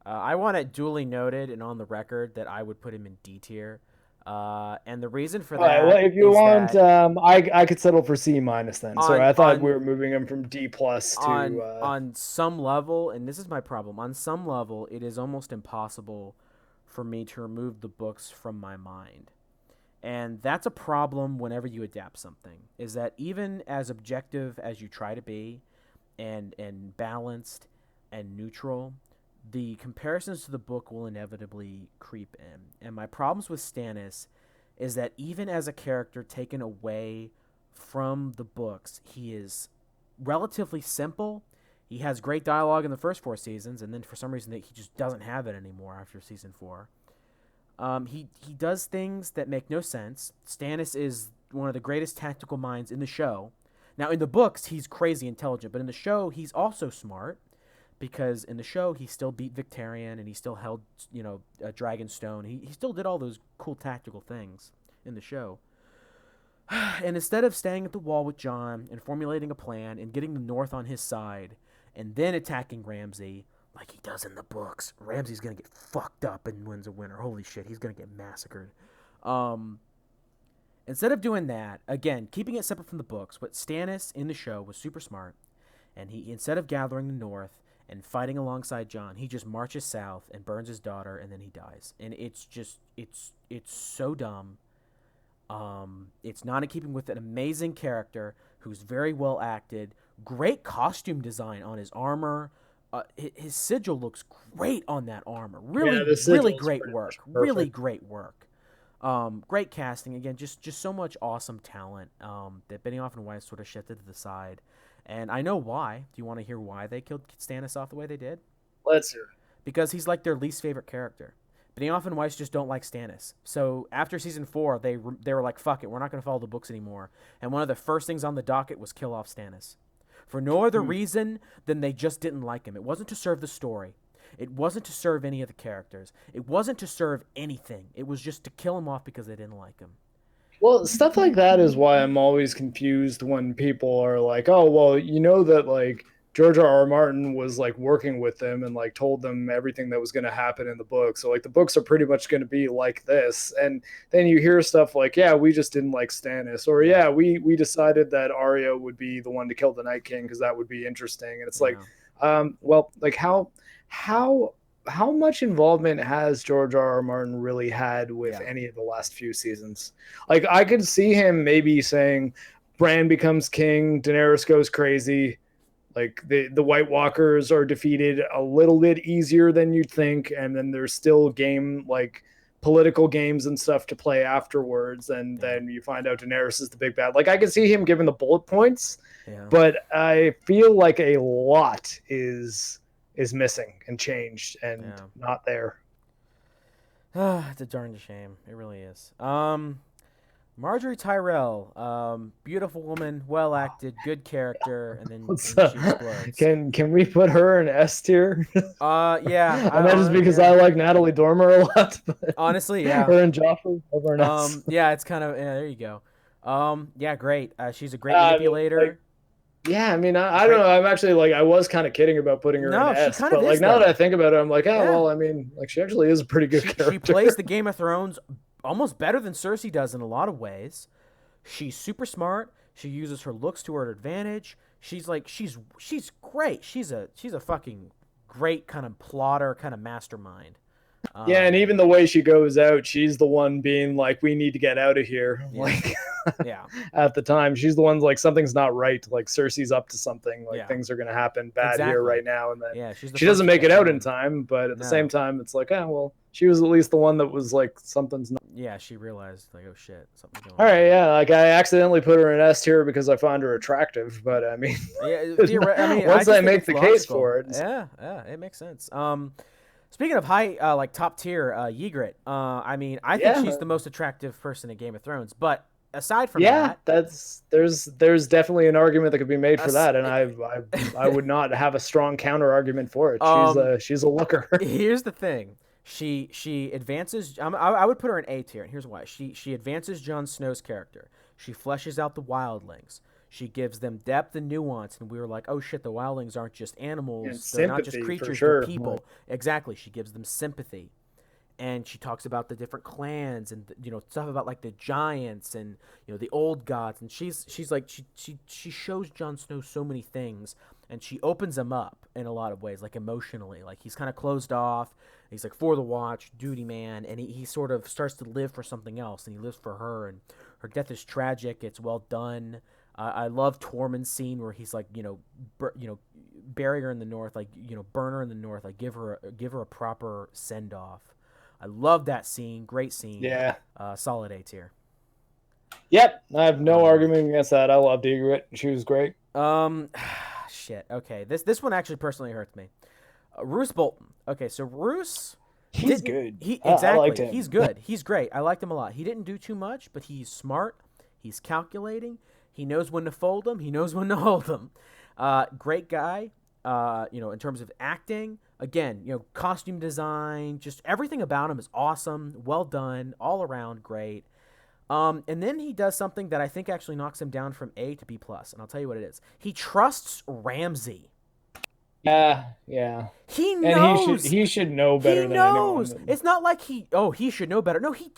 I want it duly noted and on the record that I would put him in D tier. And the reason for All right, well that if you is want that I could settle for C minus then. Sorry, on I thought we on were moving him from D plus to on some level, and this is my problem. On some level, it is almost impossible for me to remove the books from my mind. And that's a problem whenever you adapt something. Is that even as objective as you try to be and balanced and neutral, the comparisons to the book will inevitably creep in. And my problems with Stannis is that even as a character taken away from the books, he is relatively simple. He has great dialogue in the first 4 seasons, and then for some reason he just doesn't have it anymore after season 4. He does things that make no sense. Stannis is one of the greatest tactical minds in the show. Now in the books he's crazy intelligent, but in the show he's also smart because in the show he still beat Victarion and he still held a Dragonstone. He still did all those cool tactical things in the show. And instead of staying at the wall with Jon and formulating a plan and getting the North on his side and then attacking Ramsay like he does in the books, Ramsay's gonna get fucked up and wins a winner. Holy shit, he's gonna get massacred. Um, Instead of doing that, again, keeping it separate from the books, what Stannis in the show was super smart, and he instead of gathering the North and fighting alongside Jon, he just marches south and burns his daughter, and then he dies. And it's just it's so dumb. It's not in keeping with an amazing character who's very well acted, great costume design on his armor. His sigil looks great on that armor. yeah Really, the really sigil's great pretty work. much Really perfect. great work. Great casting again. Just so much awesome talent. That Benioff and Weiss sort of shifted to the side, and I know why. Do you want to hear why they killed Stannis off the way they did? Let's hear Because he's like their least favorite character. Benioff and Weiss just don't like Stannis. So after season 4, they were like, "Fuck it, we're not going to follow the books anymore." And one of the first things on the docket was kill off Stannis, for no other it. reason than they just didn't like him. It wasn't to serve the story. It wasn't to serve any of the characters. It wasn't to serve anything. It was just to kill him off because they didn't like him. Well, stuff like that is why I'm always confused when people are like, "Oh, well, you know that like George R. R. Martin was like working with them and like told them everything that was going to happen in the book. So like the books are pretty much going to be like this." And then you hear stuff like, "Yeah, we just didn't like Stannis," or Yeah, "Yeah, we decided that Arya would be the one to kill the Night King because that would be interesting." And it's like, yeah, well, like how how much involvement has George R. R. Martin really had with yeah, any of the last few seasons? Like I could see him maybe saying, Bran becomes king, Daenerys goes crazy. Like the White Walkers are defeated a little bit easier than you'd think, and then there's still political games and stuff to play afterwards, and Yeah. then you find out Daenerys is the big bad. Like I can see him giving the bullet points, Yeah. but I feel like a lot is missing and changed and Yeah. not there. It's a darn shame. It really is. Marjorie Tyrell, beautiful woman, well acted, good character, and then she explodes. Can we put her in S tier? Yeah. And that is because Yeah. I like Natalie Dormer a lot. But Honestly, yeah. her and Joffrey over an S. Yeah. It's kind of, yeah. There you go. Yeah. Great. She's a great I mean, manipulator. yeah, I mean, I don't Great. know. I'm actually like, I was kind of kidding about putting her in No, she S, kind of but like is now that I though. think about it, I'm like, oh, Yeah. well, I mean, like she actually is a pretty good character. She plays the Game of Thrones almost better than Cersei does in a lot of ways. She's super smart. She uses her looks to her advantage. She's great. She's a fucking great kind of plotter, kind of mastermind. Yeah, and even the way she goes out, she's the one being like, "We need to get out of here." Yeah. Like, Yeah. at the time, she's the one like something's not right. Like Cersei's up to something. Like Yeah. things are gonna happen bad here Exactly. right now, and then Yeah, she's the she first doesn't to make it catch out in on. time. But at the No. same time, it's like, oh well, she was at least the one that was like something's not. Yeah, she realized like, oh shit, something's going All on. right, yeah, like I accidentally put her in S tier because I find her attractive, but I mean, Yeah, I mean, I once just I think make it's the case logical. for it, Yeah, it makes sense. Speaking of high, like top tier, Ygritte. I mean, I think yeah, she's the most attractive person in Game of Thrones. But aside from yeah, that, there's definitely an argument that could be made for as- that, and I would not have a strong counter argument for it. um, She's a looker. here's the thing. She advances. I would put her in A tier, and here's why. She advances Jon Snow's character. She fleshes out the wildlings. She gives them depth and nuance, and we were like, oh shit, the wildlings aren't just animals. And They're not just sympathy, for creatures. sure. They're people. Exactly. She gives them sympathy, and she talks about the different clans and stuff about like the giants and the old gods. And she's like she shows Jon Snow so many things, and she opens him up in a lot of ways, like emotionally. Like he's kind of closed off. He's like for the watch, duty man, and he sort of starts to live for something else, and he lives for her. And her death is tragic. It's well done. I love Tormund's scene where he's like, bury her in the north, like burn her in the north, like give her a proper send off. I love that scene. Great scene. Yeah. Solid A tier. Yep. I have no argument against that. I loved Ygritte. She was great. Shit. Okay. This one actually personally hurts me. Roose Bolton. Okay, so Roose. He's good. Exactly. I liked him. He's good. He's great. I liked him a lot. He didn't do too much, but he's smart. He's calculating. He knows when to fold them. He knows when to hold them. Great guy. In terms of acting, again, costume design, just everything about him is awesome. Well done, all around great. And then he does something that I think actually knocks him down from A to B plus, and I'll tell you what it is. He trusts Ramsay. Yeah. He knows. And he should know better he than knows. anyone. It's not like he should know better. No, he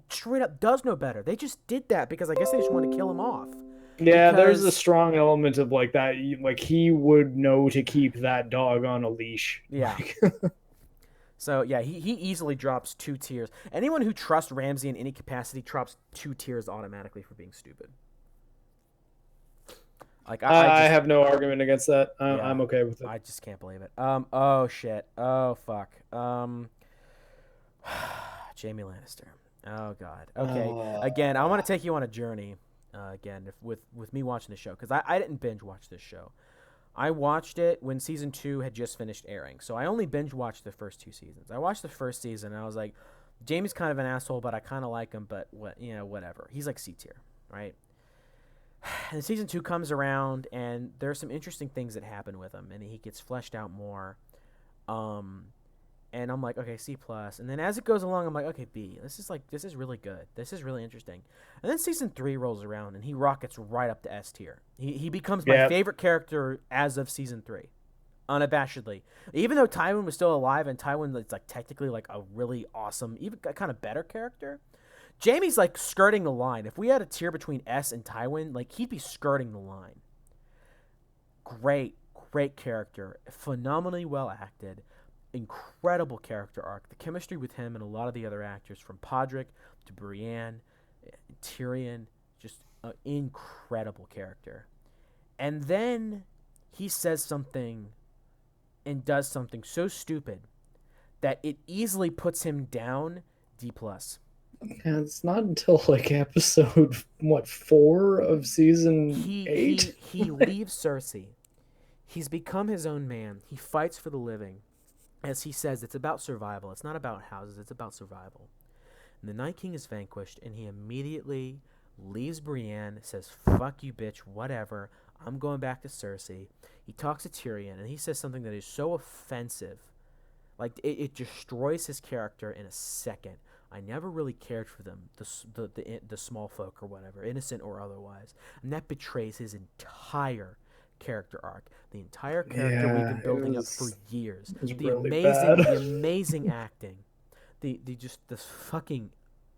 straight up does know better. They just did that because I guess they just want to kill him off. Yeah, there's a Because- strong element of like that. Like he would know to keep that dog on a leash. Yeah. So yeah, he easily drops 2 tiers. Anyone who trusts Ramsay in any capacity drops 2 tiers automatically for being stupid. Like I have no argument against that. Yeah. I'm okay with it. I just can't believe it. Oh shit. Oh fuck. Jaime Lannister. Oh god. Okay. Again, I want to take you on a journey. Again, with me watching the show, because I didn't binge watch this show. I watched it when season 2 had just finished airing, so I only binge watched the first 2 seasons. I watched the first season and I was like, Jamie's kind of an asshole, but I kind of like him. But whatever. He's like C tier, right? And season 2 comes around, and there are some interesting things that happen with him, and he gets fleshed out more. And I'm like, okay, C plus. And then as it goes along, I'm like, okay, B. This is really good. This is really interesting. And then season 3 rolls around, and he rockets right up to S tier. He becomes my favorite character as of season 3, unabashedly. Even though Tywin was still alive, and Tywin is like technically like a really awesome, even kind of better character. Jaime's like skirting the line. If we had a tier between S and Tywin, like he'd be skirting the line. Great character, phenomenally well acted. Incredible character arc. The chemistry with him and a lot of the other actors, from Podrick to Brienne, Tyrion, just An incredible character. And then he says something and does something so stupid that it easily puts him down D plus. Yeah, it's not until like episode what 4 of season He 8. he he leaves Cersei. He's become his own man. He fights for the living. As he says, it's about survival. It's not about houses, it's about survival. And the Night King is vanquished, and he immediately leaves Brienne, says, fuck you, bitch, whatever. I'm going back to Cersei. He talks to Tyrion, and he says something that is so offensive. Like, it destroys his character in a second. I never really cared for them, the small folk or whatever, innocent or otherwise. And that betrays his entire character arc. The entire character we've Yeah, been building up for years. it was The really amazing, bad. the amazing acting. The just this fucking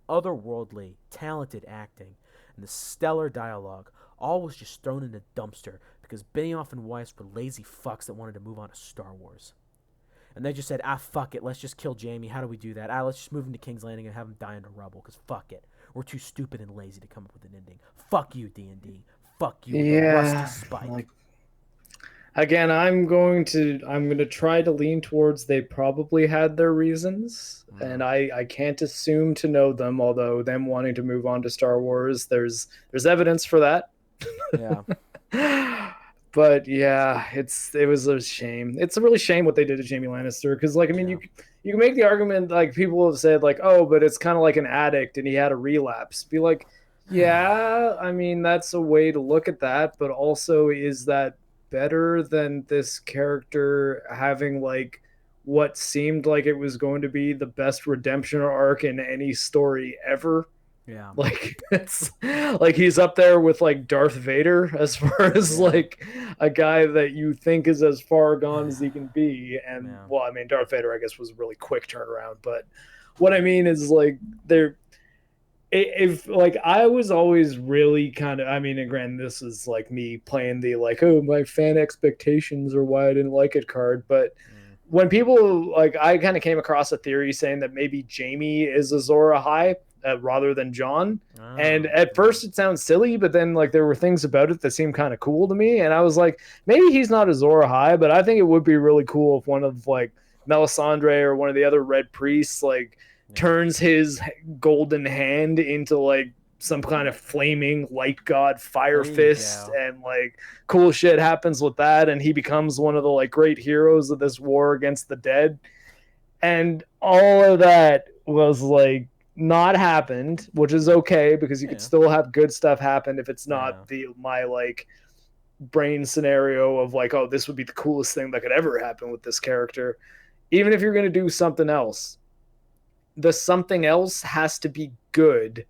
otherworldly, talented acting, and the stellar dialogue, all was just thrown in a dumpster because Benioff and Weiss were lazy fucks that wanted to move on to Star Wars. And they just said, fuck it, let's just kill Jaime. How do we do that? Let's just move him to King's Landing and have him die in the rubble, because fuck it. We're too stupid and lazy to come up with an ending. Fuck you, D&D. Fuck you with a rusty Yeah, spike. like again, I'm going to try to lean towards they probably had their reasons, and I can't assume to know them, although them wanting to move on to Star Wars, there's evidence for that. Yeah. But yeah, it was a shame. It's a really shame what they did to Jamie Lannister, because like I mean Yeah. you can make the argument, like people have said like, oh, but it's kind of like an addict and he had a relapse. Be like, yeah, I mean that's a way to look at that, but also is that better than this character having like what seemed like it was going to be the best redemption arc in any story ever? Yeah. Like it's like he's up there with like Darth Vader as far as Yeah. like a guy that you think is as far gone as he can be. And Yeah. well, I mean, Darth Vader, I guess, was a really quick turnaround. But what I mean is like there, if like I was always really kind of, I mean, and granted, this is like me playing the like, oh, my fan expectations or why I didn't like it card, but when people like I kind of came across a theory saying that maybe Jamie is Azor Ahai rather than John. And at first it sounds silly, but then like there were things about it that seemed kind of cool to me, and I was like, maybe he's not Azor Ahai, but I think it would be really cool if one of like Melisandre or one of the other Red Priests like turns his golden hand into like some kind of flaming light god fire fist, and like cool shit happens with that, and he becomes one of the like great heroes of this war against the dead. And all of that was like not happened, which is okay because you could still have good stuff happen if it's not the my like brain scenario of like, oh, this would be the coolest thing that could ever happen with this character. Even if you're going to do something else, the something else has to be good,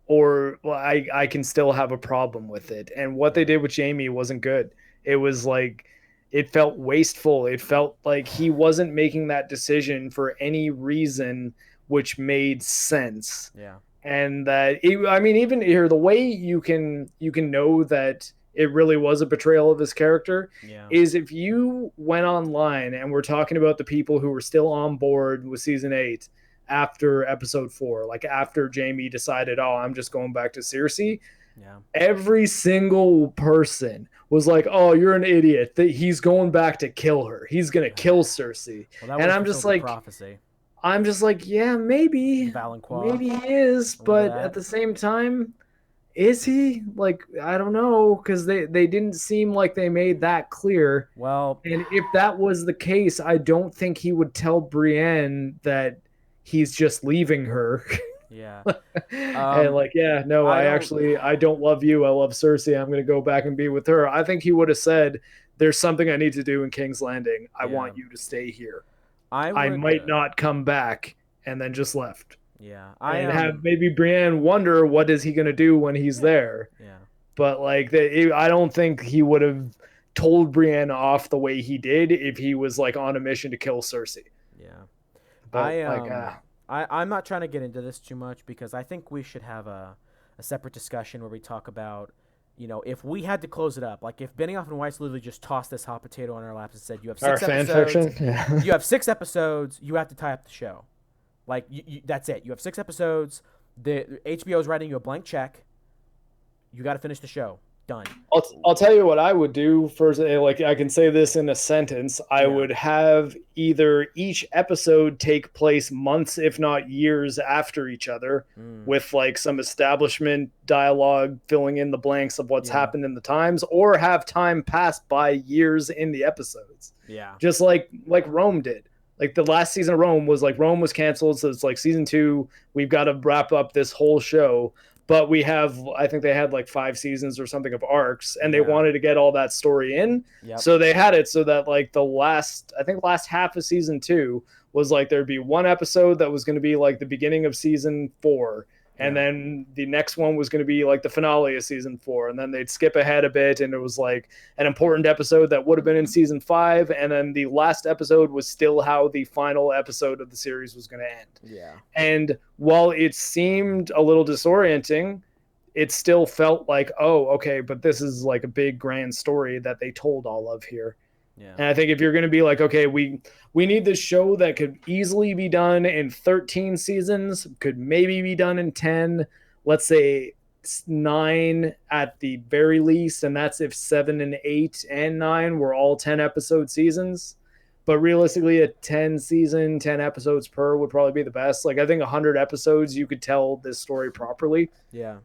or well, I can still have a problem with it. And what they did with Jamie wasn't good. It was like it felt wasteful. It felt like he wasn't making that decision for any reason which made sense. Yeah. And that I mean, even here, the way you can know that it really was a betrayal of his character is if you went online and we're talking about the people who were still on board with season 8 after episode 4, like after Jamie decided, oh, I'm just going back to Cersei. Yeah. Every single person was like, oh, you're an idiot. He's going back to kill her. He's going to kill Cersei. Well, and I'm just like, prophecy. I'm just like, yeah, maybe he is, but at the same time, is he? Like, I don't know, because they didn't seem like they made that clear. Well, and if that was the case, I don't think he would tell Brienne that he's just leaving her. Yeah. And like, yeah, no, I don't love you. I love Cersei. I'm going to go back and be with her. I think he would have said, there's something I need to do in King's Landing. I want you to stay here. I might not come back, and then just left. Yeah. And have maybe Brienne wonder what is he going to do when he's there. Yeah. But like, I don't think he would have told Brienne off the way he did if he was like on a mission to kill Cersei. Yeah. But I'm not trying to get into this too much because I think we should have a separate discussion where we talk about, you know, if we had to close it up, like if Benioff and Weiss literally just tossed this hot potato on our laps and said, you have 6 episodes, you have 6 episodes, you have to tie up the show. Like, that's it. You have 6 episodes. The HBO is writing you a blank check. You got to finish the show. Done. I'll tell you what I would do first. Like I can say this in a sentence. I Yeah. would have either each episode take place months, if not years, after each other, Mm. with like some establishment dialogue filling in the blanks of what's Yeah. happened in the times, or have time pass by years in the episodes, Yeah. just like Rome did. Like the last season of Rome was like Rome was canceled, so it's like season 2. We've got to wrap up this whole show, but we have, I think they had like 5 seasons or something of arcs, and they Yeah. wanted to get all that story in. Yep. So they had it so that like the last, I think last half of season 2 was like there'd be one episode that was going to be like the beginning of season 4, and Yeah. then the next one was going to be like the finale of season 4, and then they'd skip ahead a bit, and it was like an important episode that would have been in season 5, and then the last episode was still how the final episode of the series was going to end. Yeah. And while it seemed a little disorienting, it still felt like, oh, okay, but this is like a big grand story that they told all of here. Yeah. And I think if you're going to be like, okay, we need this show that could easily be done in 13 seasons, could maybe be done in 10, let's say 9 at the very least, and that's if 7 and 8 and 9 were all 10 episode seasons. But realistically, a 10 season, 10 episodes per would probably be the best. Like I think 100 episodes, you could tell this story properly. Yeah.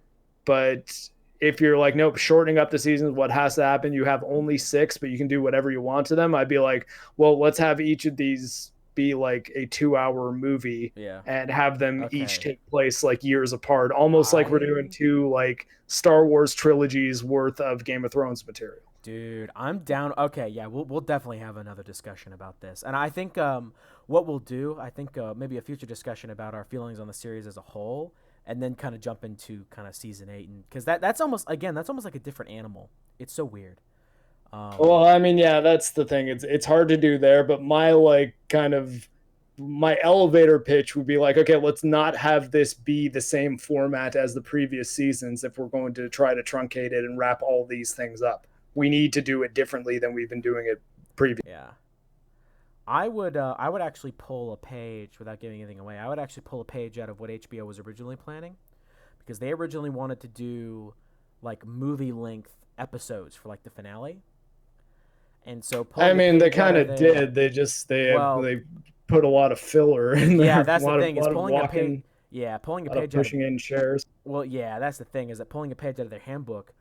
But if you're like, nope, shortening up the seasons, what has to happen? You have only 6, but you can do whatever you want to them. I'd be like, well, let's have each of these be like a 2-hour movie, Yeah. and have them Okay. each take place like years apart, almost like we're doing 2 like Star Wars trilogies worth of Game of Thrones material. Dude, I'm down. Okay, yeah, we'll definitely have another discussion about this, and I think what we'll do, I think maybe a future discussion about our feelings on the series as a whole, and then kind of jump into kind of season 8, and because that's almost like a different animal. It's so weird. Well, I mean, yeah, that's the thing. It's hard to do there, but my like kind of my elevator pitch would be like, okay, let's not have this be the same format as the previous seasons if we're going to try to truncate it and wrap all these things up. We need to do it differently than we've been doing it previously. Yeah. I would actually pull a page without giving anything away. I would actually pull a page out of what HBO was originally planning, because they originally wanted to do like movie length episodes for like the finale. And so I mean, they kind of of did. They put a lot of filler in there. Yeah, that's the thing. Is pulling a page. Yeah, pulling a page pushing in shares. Well, yeah, that's the thing. Is that pulling a page out of their handbook,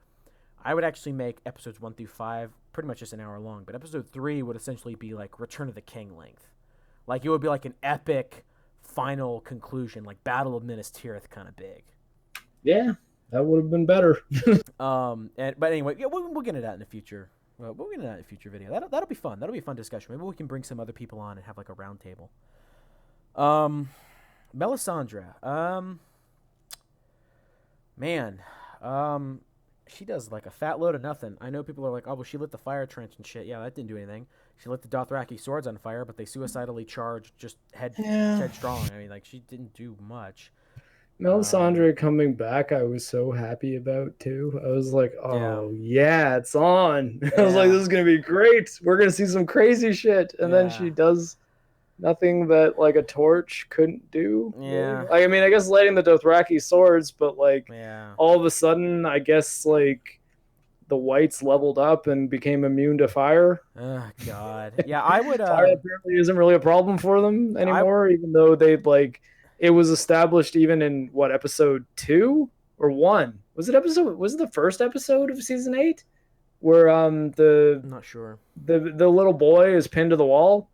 I would actually make episodes 1 through 5 pretty much just an hour long. But episode 3 would essentially be like Return of the King length. Like it would be like an epic final conclusion, like Battle of Minas Tirith kind of big. Yeah, that would have been better. But anyway, yeah, we'll get into that in the future. We'll get into that in a future video. That'll be fun. That'll be a fun discussion. Maybe we can bring some other people on and have like a round table. Melisandre. Man. She does like a fat load of nothing. I know people are like, oh, well, she lit the fire trench and shit. Yeah, that didn't do anything. She lit the Dothraki swords on fire, but they suicidally charged just headstrong. I mean, like, she didn't do much. Melisandre coming back, I was so happy about too. I was like, oh yeah, it's on. I was like, this is gonna be great. We're gonna see some crazy shit, and then she does nothing that like a torch couldn't do. Yeah. Like, I mean, I guess lighting the Dothraki swords, but like all of a sudden, I guess like the whites leveled up and became immune to fire. Oh God. Yeah, I would. Fire apparently isn't really a problem for them anymore, even though they like. It was established even in what, episode 2 or 1? Was it the first episode of season 8 where I'm not sure. The little boy is pinned to the wall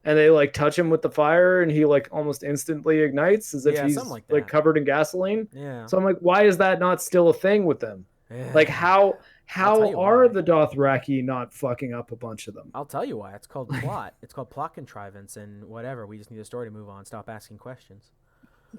and they like touch him with the fire and he like almost instantly ignites as if he's like covered in gasoline. Yeah. So I'm like, why is that not still a thing with them? Yeah. Like how are the Dothraki not fucking up a bunch of them? I'll tell you why. It's called plot. It's called plot contrivance and whatever. We just need a story to move on. Stop asking questions.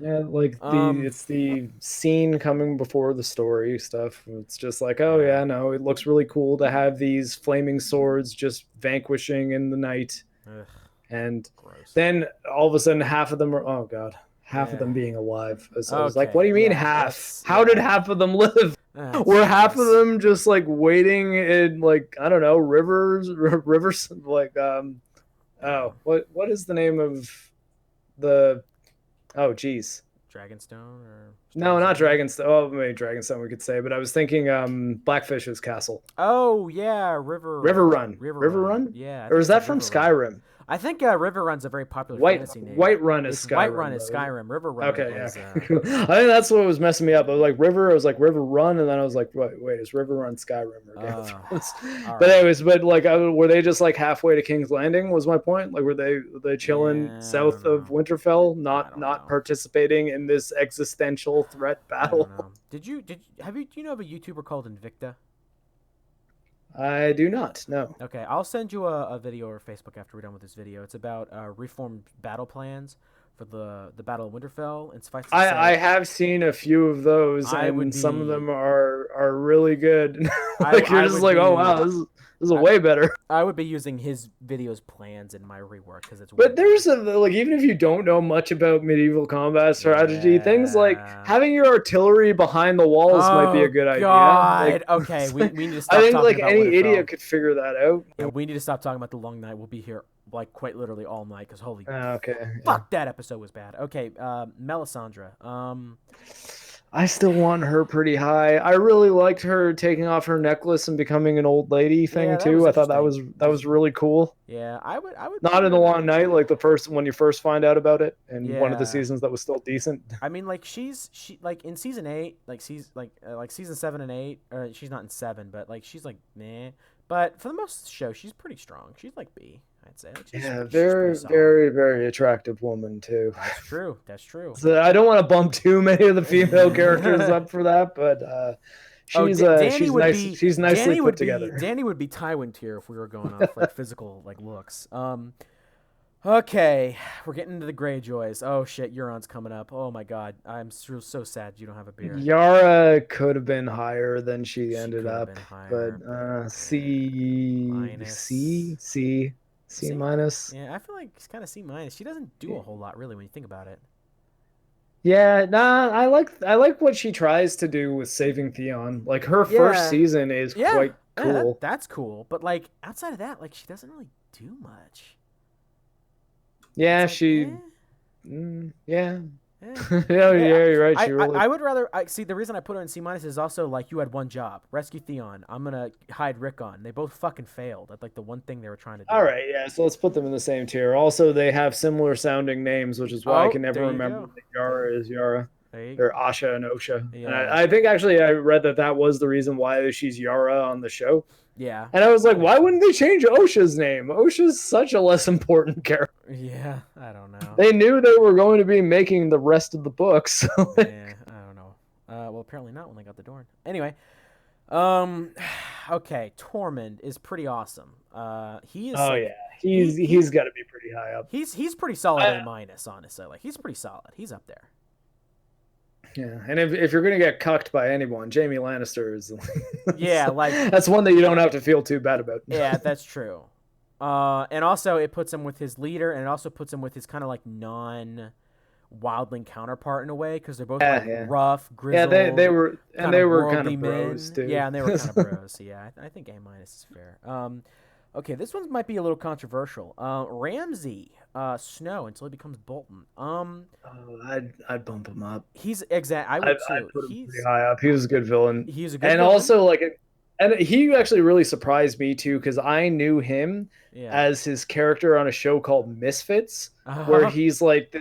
Yeah, like it's the scene coming before the story stuff. It's just like, oh yeah, no, it looks really cool to have these flaming swords just vanquishing in the night. Ugh, and gross. Then all of a sudden half of them are, oh god, half of them being alive. So I was like, what do you mean half? How did half of them live? Were half of them just like waiting in like, I don't know, rivers like what is the name of the, oh geez, Dragonstone or No, Storm's not End? Dragonstone. Oh, maybe Dragonstone we could say, but I was thinking Blackfish's castle. Oh yeah, River River Run. River River Run. Run? Yeah, I Or think is it's like that from River Run. Skyrim? I think River Run's a very popular White fantasy name. White Run is It's White Run Skyrim is though. Skyrim. River Run Okay, yeah. is Cool. I think that's what was messing me up. I was like River, I was like River Run, and then I was like, wait, is River Run Skyrim or Game of Thrones? all But right. anyways, but like, were they just like halfway to King's Landing? Was my point? Like, were they chilling Yeah, I don't south of know. Winterfell, I not don't not know. participating in this existential threat I don't battle? know. Do you know of a YouTuber called Invicta? I do not. No. Okay, I'll send you a video or Facebook after we're done with this video. It's about reformed battle plans for the Battle of Winterfell, and suffice to I say, have seen a few of those, I would and some of be them are really good. I Like you're I just would like, oh be wow, this is I, way better. I would be using his videos plans in my rework because it's way But better. there's like even if you don't know much about medieval combat strategy, things like Yeah. having your artillery behind the walls might be a Oh good idea. Like, God. Okay, we need to I stop think talking like about any Winterfell. idiot could figure that out. Yeah, we need to stop talking about the long night. We'll be here like quite literally all night because holy Okay. Yeah. fuck, that episode was bad. Okay, Melisandre. I still want her pretty high. I really liked her taking off her necklace and becoming an old lady Yeah, thing that was too. I thought interesting. that was really cool. Yeah, I would put Not in the her. long night, like the first when you first find out about it, and one of the Yeah, seasons that was still decent. I mean, like she like in season 8, like season 7 and 8, or she's not in 7, but like she's like meh. But for the most show, she's pretty strong. She's like B, I'd say. Like, Yeah, she's very, pretty solid. very, very attractive woman too. That's true. That's true. So I don't want to bump too many of the female characters up for that, but Oh, Danny she's would nice. be She's nicely put together. Danny would be Tywin tier if we were going off like physical like looks. Okay, we're getting into the Greyjoys. Oh shit, Euron's coming up. Oh my god, I'm so sad you don't have a beer. Yara could have been higher than she She ended could have up, been higher, but but C minus. Yeah, I feel like it's kind of C minus. She doesn't do a whole lot really when you think about it. Yeah, nah, I like what she tries to do with saving Theon. Like her first Yeah, season is yeah, quite cool. that's cool. But like outside of that, like she doesn't really do much. Yeah, It's like, she yeah. eh. Yeah, Yeah, you're right. She really I would rather. I see the reason I put her in C minus is also like you had one job, rescue Theon. I'm gonna hide Rickon. They both fucking failed at like the one thing they were trying to do. All right, yeah, so let's put them in the same tier. Also, they have similar sounding names, which is why I Oh, can never there you remember go. that Yara is Yara. There you Or go. Asha and Osha. And Yeah, I think actually I read that was the reason why she's Yara on the show. yeah, And I was like, why wouldn't they change Osha's name? Osha's such a less important character. yeah. I don't know. They knew they were going to be making the rest of the books. So Yeah, I don't know. Well, apparently not when they got the door. Anyway, um, okay, Tormund is pretty awesome. He is. oh like, yeah, he's got to be pretty high up. he's pretty solid I- A minus, honestly. Like he's pretty solid. He's up there. Yeah, and if you're gonna get cucked by anyone, Jamie Lannister is. Yeah, like that's one that you don't have to feel too bad about. yeah, that's true. And also it puts him with his leader, and it also puts him with his kind of like non-wildling counterpart in a way because they're both like Yeah. rough, Yeah, grizzled. they were and they were kind worldly of men. bros too. Yeah, and they were kind of bros. So yeah, I think A minus is fair. Okay, this one might be a little controversial. Ramsay, Snow until he becomes Bolton. Oh, I'd bump him up. He's exact. I would I'd too. put him He's pretty high up. He was a good villain, he's a good and villain. also and he actually really surprised me too because I knew him yeah. as his character on a show called Misfits, Uh-huh. where he's like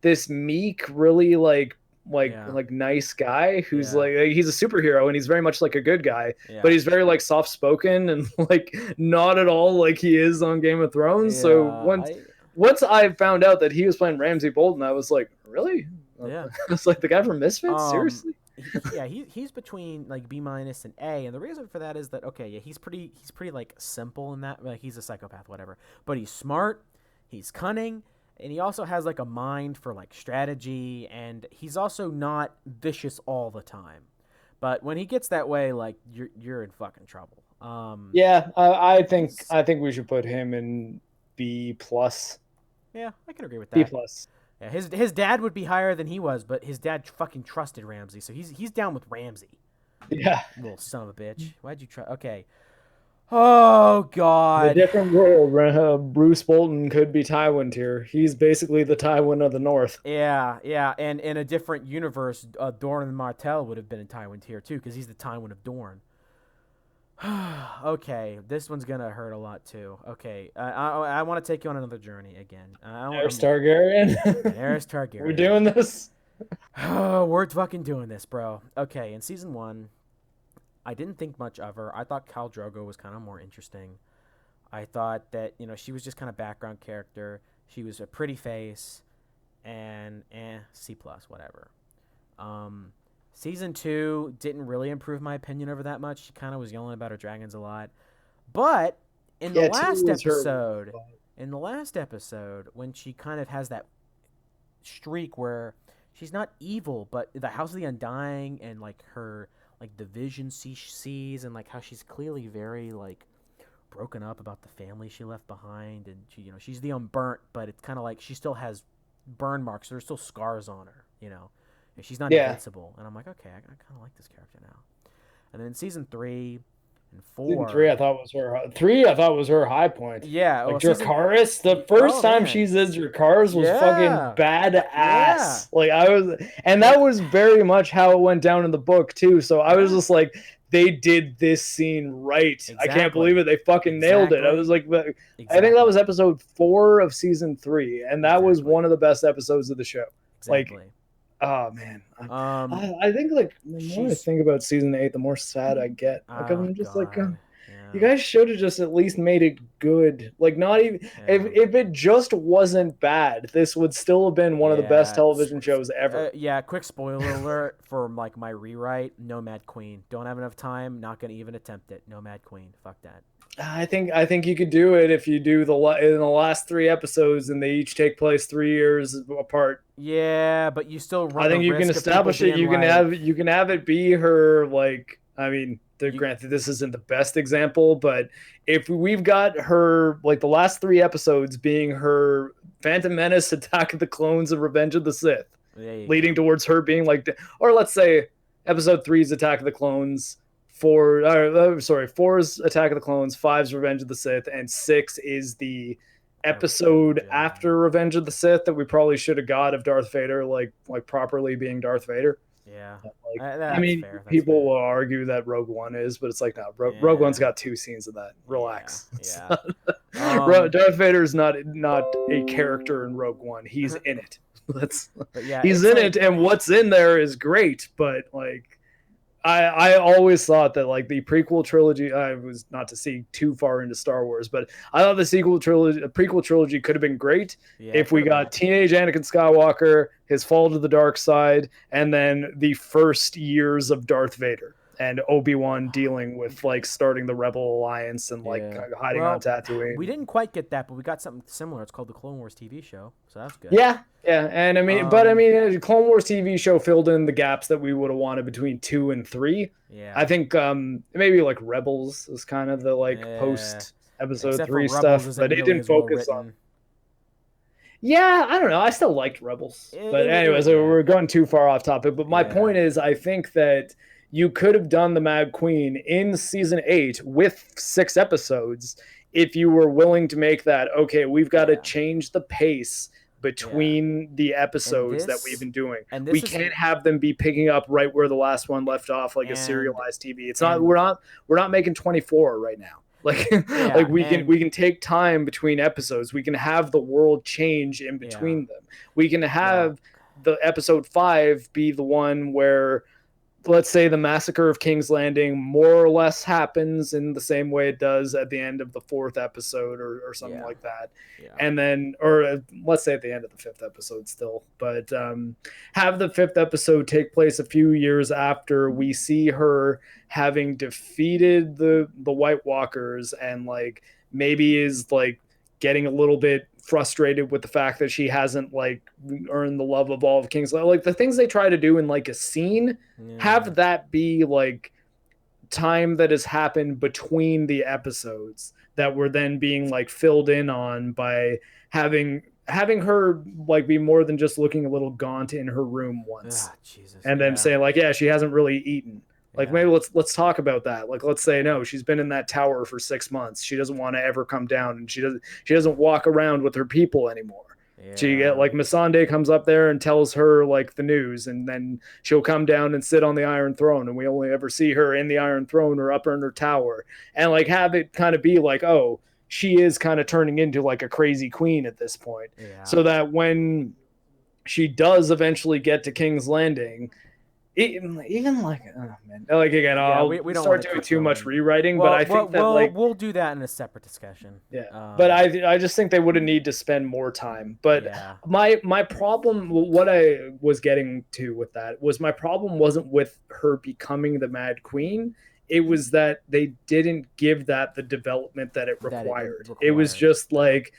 this meek, really Yeah. like nice guy who's Yeah. like he's a superhero and he's very much like a good guy, Yeah. but he's very like soft spoken and like not at all like he is on Game of Thrones. So once I found out that he was playing Ramsay Bolton, I was like, really? Yeah. It's like the guy from Misfits. Seriously? He's between like B minus and A, and the reason for that is that okay, yeah, he's pretty like simple in that, like he's a psychopath, whatever, but he's smart, he's cunning, and he also has like a mind for like strategy, and he's also not vicious all the time. But when he gets that way, like you're in fucking trouble. Yeah, I think we should put him in B plus. Yeah, I can agree with that. B plus. Yeah, his dad would be higher than he was, but his dad fucking trusted Ramsay, so he's down with Ramsay. Yeah. Little son of a bitch. Why'd you try? Okay. Oh In a God. different world, Bruce Bolton could be Tywin tier. He's basically the Tywin of the North. Yeah, yeah, and in a different universe, Dorne and Martell would have been in Tywin tier too, because he's the Tywin of Dorne. Okay, this one's gonna hurt a lot too. Okay, I want to take you on another journey again. There's Targaryen. Daenerys We're Targaryen. doing this. We're fucking doing this, bro. Okay, in season one, I didn't think much of her. I thought Khal Drogo was kind of more interesting. I thought that she was just kind of background character. She was a pretty face, and C plus whatever. Um, Season two didn't really improve my opinion over that much. She kind of was yelling about her dragons a lot, but in the Yeah, two last was her. episode, when she kind of has that streak where she's not evil, but the House of the Undying and like her like the vision she sees and like how she's clearly very like broken up about the family she left behind, and she's the unburnt, but it's kind of like she still has burn marks. There's still scars on her, and she's not Yeah, invincible. And I'm like, okay, I kind of like this character now. And then in season three and season three, four, I thought was her. Three, I thought was her high point. yeah, Like well, season, Dracarys, the first oh time she man, says Dracarys was fucking yeah, yeah, badass. Like I was, and that like was very much how it went down in the book too. So I was yeah, just like, they did this scene right. I can't believe exactly, it. They fucking nailed it. I was exactly, like, I think that was exactly, episode 4 of season 3, and that was exactly, one of the best episodes of the show. Like, exactly. oh man, Um, I think like the more I she's think about season 8, the more sad I get. Like oh I'm just like, god, you yeah, guys should have just at least made it good. Like not even yeah. if it just wasn't bad, this would still have been one of the best Yeah, television shows ever. yeah. Quick spoiler alert for like my rewrite. Nomad Queen. Don't have enough time. Not gonna even attempt it. Nomad Queen. Fuck that. I think you could do it if you do in the last 3 episodes and they each take place 3 years apart. Yeah, but you still I run the think you can risk of people establish it. being like, You can have it be her like I mean, you. granted this isn't the best example, but if we've got her like the last 3 episodes being her Phantom Menace, Attack of the Clones, and Revenge of the Sith, There you leading go. towards her being like, or let's say episode 3's Attack of the Clones, four's Attack of the Clones, five's Revenge of the Sith, and 6 is the episode after Revenge of the Sith that we probably should have got of Darth Vader like properly being Darth Vader. Yeah, Like, I that's mean, fair. That's people fair. will argue that Rogue One is, but it's like no, Rogue One's Yeah, got 2 scenes of that. yeah, Relax. yeah. Um, Darth Vader's not a character in Rogue One. He's in it. That's but yeah, he's it's in like it, and what's in there is great. But like, I always thought that like the prequel trilogy. I was not to see too far into Star Wars, but I thought the prequel trilogy could have been great yeah, it if we could have got been. teenage Anakin Skywalker, his fall to the dark side, and then the first years of Darth Vader and Obi-Wan dealing with like starting the Rebel Alliance and like Yeah. hiding on Well, we Tatooine. didn't quite get that, but we got something similar. It's called the Clone Wars TV show, so that's good. Yeah, yeah, and I Um, mean, the Clone Wars TV show filled in the gaps that we would have wanted between 2 and 3. I yeah. think maybe like Rebels is kind of the like Yeah. post episode Except for 3 Rebels stuff, isn't but it nearly didn't as well focus on. written. Yeah, I don't know. I still liked Rebels, but anyways, Yeah. we're going too far off topic. But my Yeah. point is, I think that you could have done the Mad Queen in season 8 with 6 episodes if you were willing to make that. Okay, we've got to Yeah. change the pace Yeah. between the And episodes that we've this been doing. and We this is can't have them be picking up right where the last one left off, like a and serialized TV. It's not. and We're not making 24 right now. Like, like yeah, we can take time between episodes. We can have the world change in yeah. between them. We can Well, have the episode 5 be the one where, let's say, the massacre of King's Landing more or less happens in the same way it does at the end of the 4th episode or something yeah. like that. Yeah. And then, or let's say at the end of the 5th episode still, but have the 5th episode take place a few years after we see her having defeated the White Walkers and like maybe is like getting a little bit frustrated with the fact that she hasn't like earned the love of all of King's Landing. Like the things they try to do in like a scene, Yeah. have that be like time that has happened between the episodes that were then being like filled in on by having her like be more than just looking a little gaunt in her room once Ah, Jesus. and then Yeah. say like, yeah, she hasn't really eaten. Like Yeah. maybe let's talk about that. Like let's say no, she's been in that tower for 6 months. She doesn't want to ever come down, and she doesn't walk around with her people anymore. She get Yeah. like Missandei comes up there and tells her like the news, and then she'll come down and sit on the Iron Throne, and we only ever see her in the Iron Throne or up in her tower, and like have it kind of be like, oh, she is kind of turning into like a crazy queen at this point, Yeah. so that when she does eventually get to King's Landing, even like oh man, like again, Yeah, I'll we don't want start to doing keep too much going. rewriting, but Well, I we'll think that we'll like we'll do that in a separate discussion. yeah, but I just think they would have need to spend more time. But Yeah. my problem, what I was getting to with that was my problem wasn't with her becoming the Mad Queen. It was that they didn't give that the development that it That it required. It was required. just like,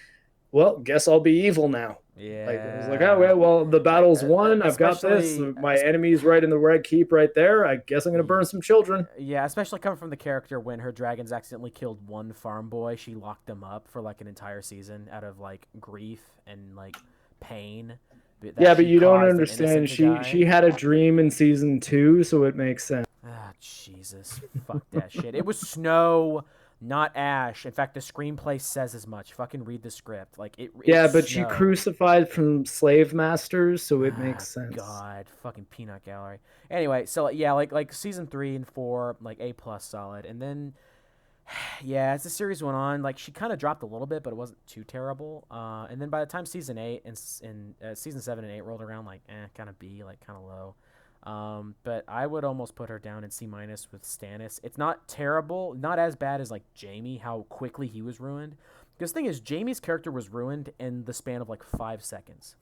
well, guess I'll be evil now. Like it was like, oh yeah, Yeah. well the battle's won. I've got this. Especially My enemy's right in the red keep right there. I guess I'm gonna y- burn some children. yeah, especially coming from the character when her dragons accidentally killed one farm boy, she locked them up for like an entire season out of like grief and like pain that Yeah, but she you don't caused an innocent understand. to She die. had a dream in season 2, so it makes sense. Ah, Jesus. Fuck that shit. It was snow, not ash. In fact, the screenplay says as much. Fucking read the script. Like Yeah, it's but she snow. crucified from slave masters, so it makes Ah, sense. God, fucking peanut gallery. Anyway, so yeah, like season 3 and 4, like A+ solid, and then yeah, as the series went on, like she kind of dropped a little bit, but it wasn't too terrible. And then by the time season 7 and 8 rolled around, like kind of B, like kind of low. But I would almost put her down in C- with Stannis. It's not terrible, not as bad as like Jamie, how quickly he was ruined. Because the thing is, Jamie's character was ruined in the span of like 5 seconds,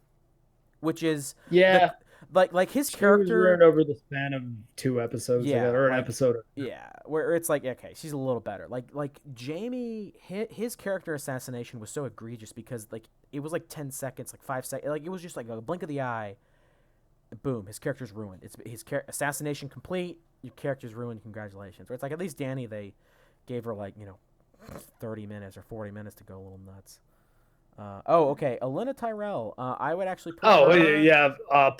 which is the Yeah, like his she was character. ruined over the span of 2 episodes, I guess, Yeah, or an like episode. yeah, where it's like okay, she's a little better. Like Jamie, his character assassination was so egregious because like it was like 10 seconds, like 5 seconds, like it was just like a blink of the eye. Boom, his character's ruined. It's his assassination complete. Your character's ruined. Congratulations. Where it's like at least Danny, they gave her like 30 minutes or 40 minutes to go a little nuts. Okay. Olenna Tyrell. I would actually put Oh her. yeah, Uh,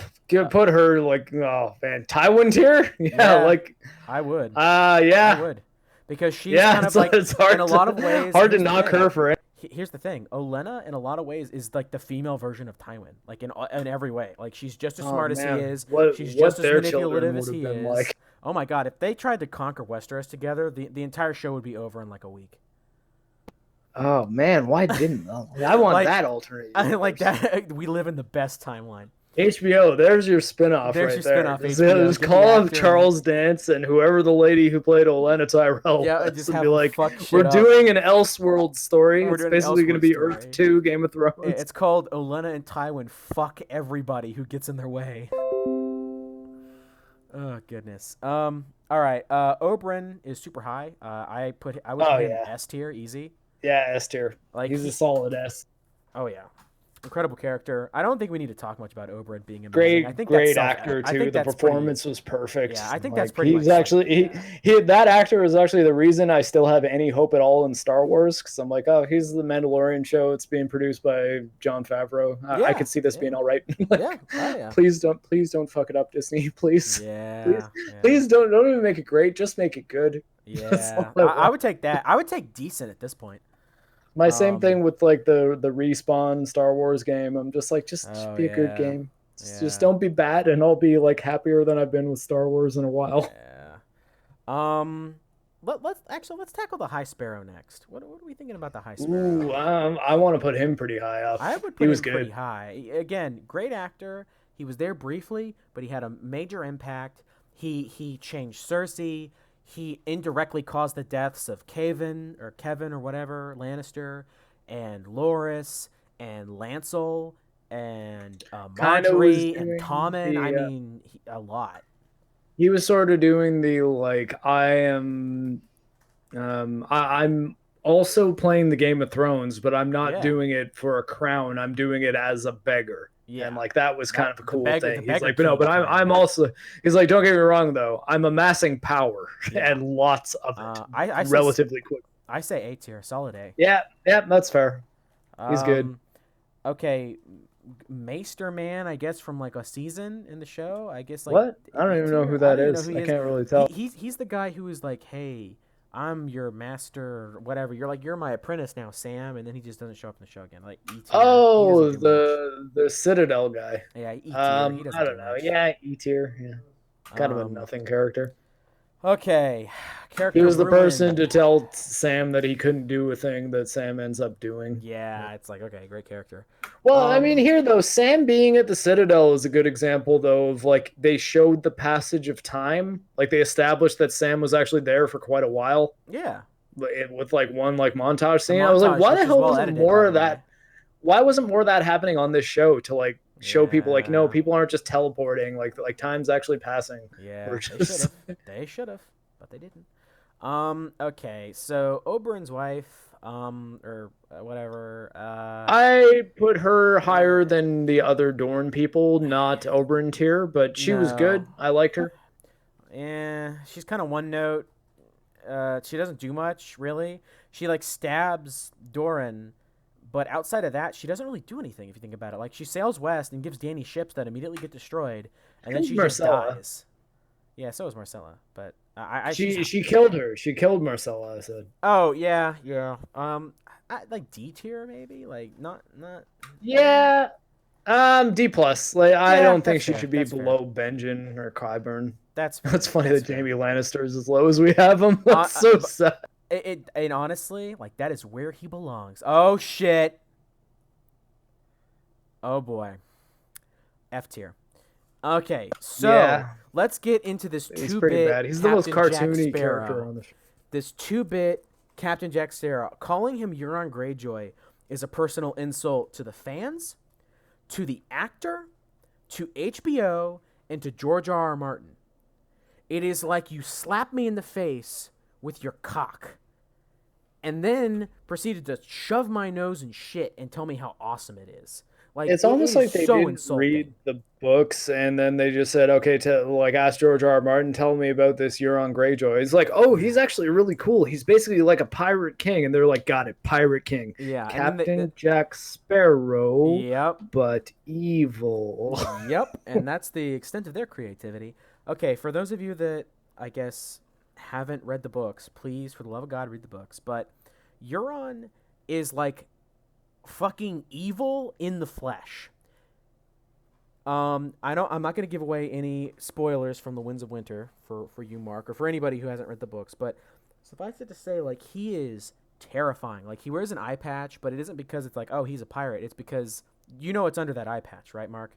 put her like oh man, Tywin tier. Yeah, yeah, like I would. I yeah, would, because she's yeah. kind of like It's in a lot of ways. hard to Here's the knock thing. her for it. Here's the thing. Olenna, in a lot of ways, is like the female version of Tywin. Like in every way. Like she's just as Oh smart as he man, is. She's just what as their children manipulative would as have he been is. like. Oh my God! If they tried to conquer Westeros together, the entire show would be over in like a week. Oh man, why didn't I want Like that alternate I like universe? that. We live in the best timeline. HBO, there's your spinoff There's right your there. spinoff, Just, HBO. just Get the call up actor. Charles Dance and whoever the lady who played Olenna Tyrell Yeah, and was just and have be them like, fuck we're shit up. doing an Elseworld story. We're It's doing an basically going to Elseworld be Earth story. 2 Game of Thrones. It's called Olenna and Tywin fuck everybody who gets in their way. Oh goodness. All right. Oberyn is super high. I would Oh put him yeah. S tier, easy. Yeah, S tier. Like He's a he. solid S. Oh yeah. Incredible character. I don't think we need to talk much about Oberyn being amazing. I Great, think that's great self. actor I too. think The that's pretty. performance was perfect. Yeah, I think that's Like pretty he's much like actually yeah. he that actor is actually the reason I still have any hope at all in Star Wars because I'm like, oh, he's the Mandalorian show. It's being produced by Jon Favreau. I Yeah. could see this being Yeah. all right. Yeah. Like, Oh yeah. please don't fuck it up, Disney. Please, please, Yeah. Yeah. please don't even make it great. Just make it good. That's all Yeah. I I want. would take that. I would take decent at this point. My same Um. thing with like the respawn Star Wars game. I'm just like, just Oh be a good yeah. game. Just Yeah. don't be bad, and I'll be like happier than I've been with Star Wars in a while. Yeah. Um. Let's tackle the High Sparrow next. What are we thinking about the High Sparrow? Ooh, I want to put him pretty high up. I would He put was him pretty good. high. Again, great actor. He was there briefly, but he had a major impact. He changed Cersei. He indirectly caused the deaths of Kevin or whatever Lannister, and Loras and Lancel and Kind of was Marjorie and doing Tommen. I the. mean, a lot. He was sort of doing the like I am. I'm also playing the Game of Thrones, but I'm not Yeah, doing it for a crown. I'm doing it as a beggar. And yeah. like that was kind That of a cool the thing. He's beggar like, but no, but king I'm kind of. I'm also he's like, don't get me wrong though, I'm amassing power Yeah. and lots of it I say relatively quick. I say A tier, solid A. Yeah, yeah, that's fair. He's good. Um, okay. Maester man, I guess, from like a season in the show. I guess like What? I don't E even know tier. who I that don't even know is. who he I is. can't really tell. He's the guy who is like, hey, I'm your master or whatever. You're my apprentice now, Sam. And then he just doesn't show up in the show again. Like E tier. He doesn't Oh, do much. the Citadel guy. Yeah, E tier. He I doesn't do don't know. much. Yeah, E tier. Yeah, kind of a Um. nothing character. Okay. He Character was the person ruined. to tell Sam that he couldn't do a thing that Sam ends up doing. Yeah, it's like okay, great character. Well, I mean, Um. here though, Sam being at the Citadel is a good example, though, of like they showed the passage of time. Like they established that Sam was actually there for quite a while, Yeah. with like one like montage A scene. I was like, montage, why which the is hell well wasn't edited, by more the of way. that? Why wasn't more of that happening on this show to like show people like no, Yeah. people aren't just teleporting. Like time's actually passing. Yeah. We're They should just have. They should have, but they didn't. Okay. So Oberyn's wife, or whatever. I put her higher than the other Dorn people, not Oberyn tier, but she was No. good. I liked her. She's kind of one note. She doesn't do much really. She like stabs Doran, but outside of that, she doesn't really do anything. If you think about it, like she sails west and gives Dany ships that immediately get destroyed, and then Killed she just Marcella. dies. Yeah, so is Marcella, but she's. She killed her. She killed Marcella. I said. Oh yeah, yeah. Like D tier maybe, like not. Yeah. D plus. Like I Yeah, don't think that's she fair. should be That's fair. below Benjen or Qyburn. That's It's fair. funny That's that fair. Jamie Lannister is as low as we have him. That's so But sad. and honestly, like that is where he belongs. Oh shit. Oh boy. F tier. Okay, so Yeah, let's get into this he's pretty two-bit bad. He's the most Captain Jack cartoony character Sparrow. on the show. This two-bit Captain Jack Sparrow. Calling him Euron Greyjoy is a personal insult to the fans, to the actor, to HBO, and to George R. R. Martin. It is like you slap me in the face with your cock and then proceeded to shove my nose in shit and tell me how awesome it is. Like, It's it almost is like they so didn't read insulting. the books and then they just said, okay, to like ask George R. R. Martin, tell me about this Euron Greyjoy. It's like, oh, he's actually really cool. He's basically like a pirate king, and they're like, got it, pirate king, Yeah, and then Captain Jack Sparrow, yep, but evil. yep, and that's the extent of their creativity. Okay, for those of you that I guess haven't read the books, please, for the love of God, read the books. But Euron is like fucking evil in the flesh. I'm not gonna give away any spoilers from the Winds of Winter for you, Mark, or for anybody who hasn't read the books. But suffice it to say, like he is terrifying. Like he wears an eye patch, but it isn't because it's like, oh, he's a pirate. It's because you know it's under that eye patch, right, Mark?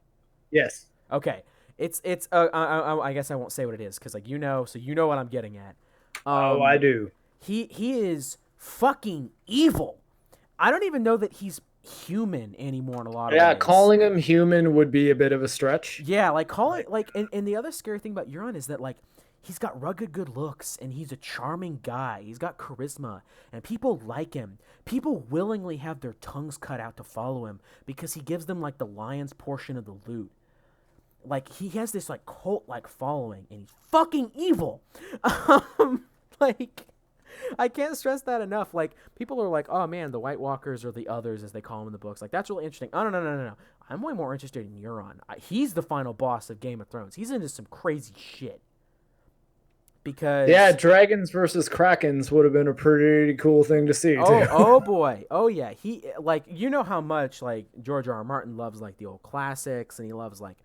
Yes. Okay. It's I guess I won't say what it is because like so you know what I'm getting at. Oh, I do. He is fucking evil. I don't even know that he's human anymore in a lot of Yeah, ways. calling him human would be a bit of a stretch. Yeah, like calling like and the other scary thing about Euron is that like he's got rugged good looks and he's a charming guy. He's got charisma and people like him. People willingly have their tongues cut out to follow him because he gives them like the lion's portion of the loot. Like he has this like cult like following and he's fucking evil. Like I can't stress that enough. Like people are like, "Oh man, the White Walkers or the others as they call them in the books." Like that's really interesting. Oh no. I'm way more interested in Euron. He's the final boss of Game of Thrones. He's into some crazy shit. Yeah, Because dragons versus krakens would have been a pretty cool thing to see too. oh boy. Oh yeah. He like you know how much like George R. R. Martin loves like the old classics and he loves like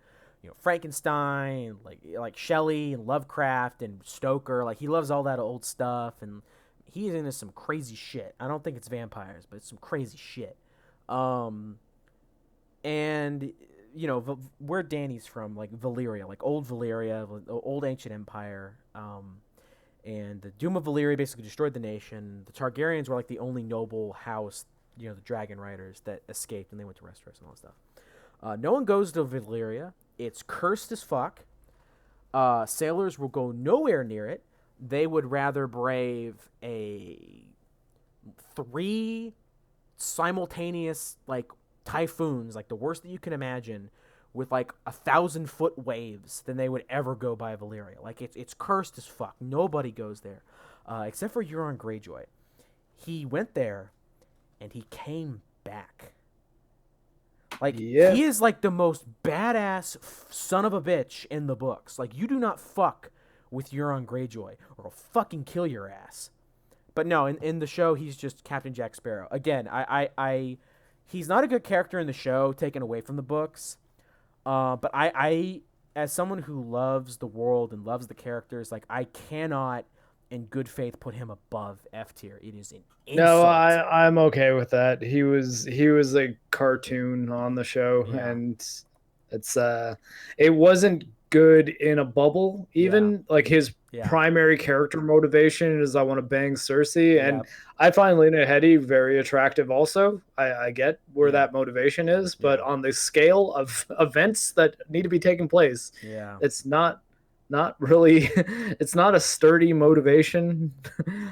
Frankenstein, like Shelley and Lovecraft and Stoker. Like he loves all that old stuff and he's into some crazy shit. I don't think it's vampires, but it's some crazy shit. And where Danny's from, like Valyria, like old Valyria, old ancient empire. And the Doom of Valyria basically destroyed the nation. The Targaryens were like the only noble house, the Dragon Riders that escaped and they went to Westeros and all that stuff. No one goes to Valyria. It's cursed as fuck. Sailors will go nowhere near it. They would rather brave a 3 simultaneous like typhoons, like the worst that you can imagine, with like 1,000-foot waves than they would ever go by Valyria. Like it's cursed as fuck. Nobody goes there, except for Euron Greyjoy. He went there, and he came back. Like, Yeah. he is like the most badass son of a bitch in the books. Like, you do not fuck with Euron Greyjoy, or he'll fucking kill your ass. But no, in the show, he's just Captain Jack Sparrow. Again, he's not a good character in the show, taken away from the books. But as someone who loves the world and loves the characters, like, I cannot, in good faith, put him above F tier. It is an No, insult. I'm okay with that. He was a cartoon on the show, Yeah, and it's it wasn't good in a bubble. yeah, Even like his yeah, primary character motivation is I want to bang Cersei, yeah, and I find Lena Headey very attractive. Also, I get where yeah, that motivation is, but yeah, on the scale of events that need to be taking place, yeah, it's not really it's not a sturdy motivation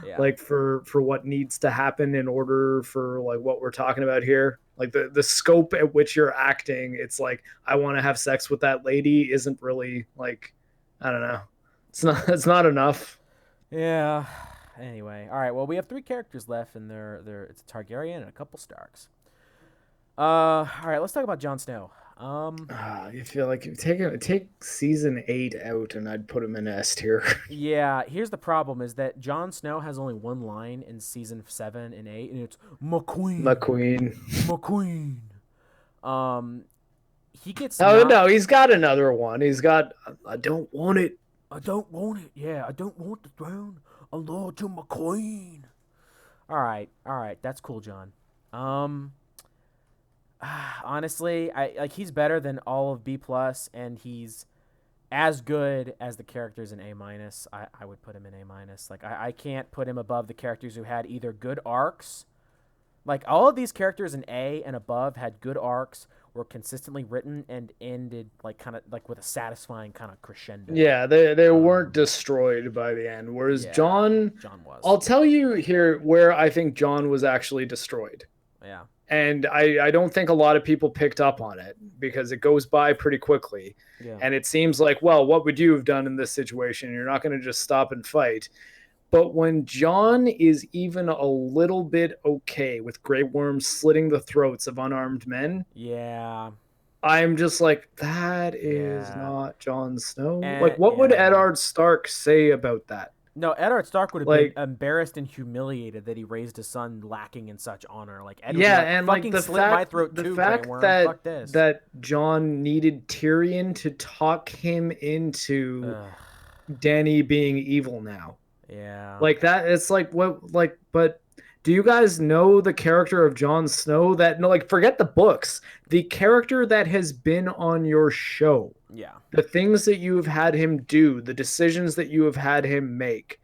yeah, like for what needs to happen in order for like what we're talking about here, like the scope at which you're acting. It's like I want to have sex with that lady isn't really like, I don't know, it's not enough. yeah. Anyway, all right. Well, we have three characters left, and they're it's a Targaryen and a couple Starks. All right. Let's talk about Jon Snow. I feel like you take season 8 out and I'd put him in S tier. Yeah. Here's the problem: is that Jon Snow has only one line in season 7 and 8, and it's McQueen, McQueen. McQueen. Um, he gets Oh not. no, he's got another one. He's got I don't want it. I don't want it. Yeah, I don't want the throne. I'm Lord to McQueen. All right, all right. That's cool, John. Um, honestly, I like he's better than all of B plus, and he's as good as the characters in A minus. I would put him in A minus. Like I can't put him above the characters who had either good arcs. Like all of these characters in A and above had good arcs, were consistently written, and ended like kind of like with a satisfying kind of crescendo. Yeah, they weren't Um, destroyed by the end. Whereas yeah, John, John was. I'll tell you here where I think John was actually destroyed. Yeah, And I don't think a lot of people picked up on it because it goes by pretty quickly. yeah, And it seems like, well, what would you have done in this situation? You're not going to just stop and fight. But when John is even a little bit okay with Grey Worm slitting the throats of unarmed men, yeah, I'm just like, that is yeah, not Jon Snow. Like, and what would yeah. Eddard Stark say about that? No, Eddard Stark would have been Like, embarrassed and humiliated that he raised his son lacking in such honor. Like Ed would be yeah, like, and like "Fucking slit my throat the too, Grey fact Worm. that Fuck this." that John needed Tyrion to talk him into Ugh, Dany being evil now. yeah, Like that, it's like what, like, but do you guys know the character of Jon Snow? That, no, like, forget the books. The character that has been on your show, yeah, the things that you have had him do, the decisions that you have had him make,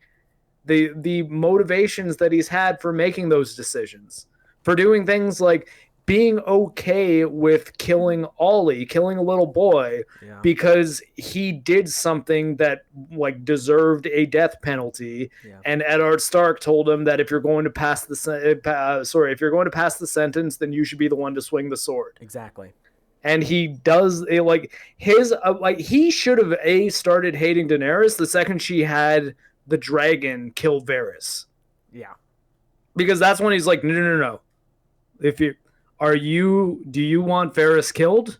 the motivations that he's had for making those decisions, for doing things like being okay with killing Ollie, killing a little boy, yeah, because he did something that like deserved a death penalty. yeah, And Eddard Stark told him that if you're going to pass if you're going to pass the sentence, then you should be the one to swing the sword. exactly. And he does it, like his like he should have started hating Daenerys the second she had the dragon kill Varys, Yeah, because that's when he's like, no, no, no, no. If you do you want Varys killed?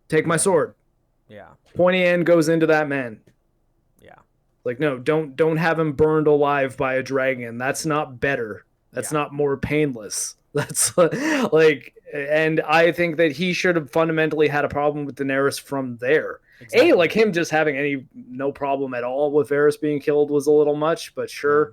Take my yeah, sword. yeah, Pointy end goes into that man. yeah, Like, no, don't have him burned alive by a dragon. That's not better. That's yeah, not more painless. That's like, and I think that he should have fundamentally had a problem with Daenerys from there. exactly. Like him just having no problem at all with Varys being killed was a little much, but Yeah,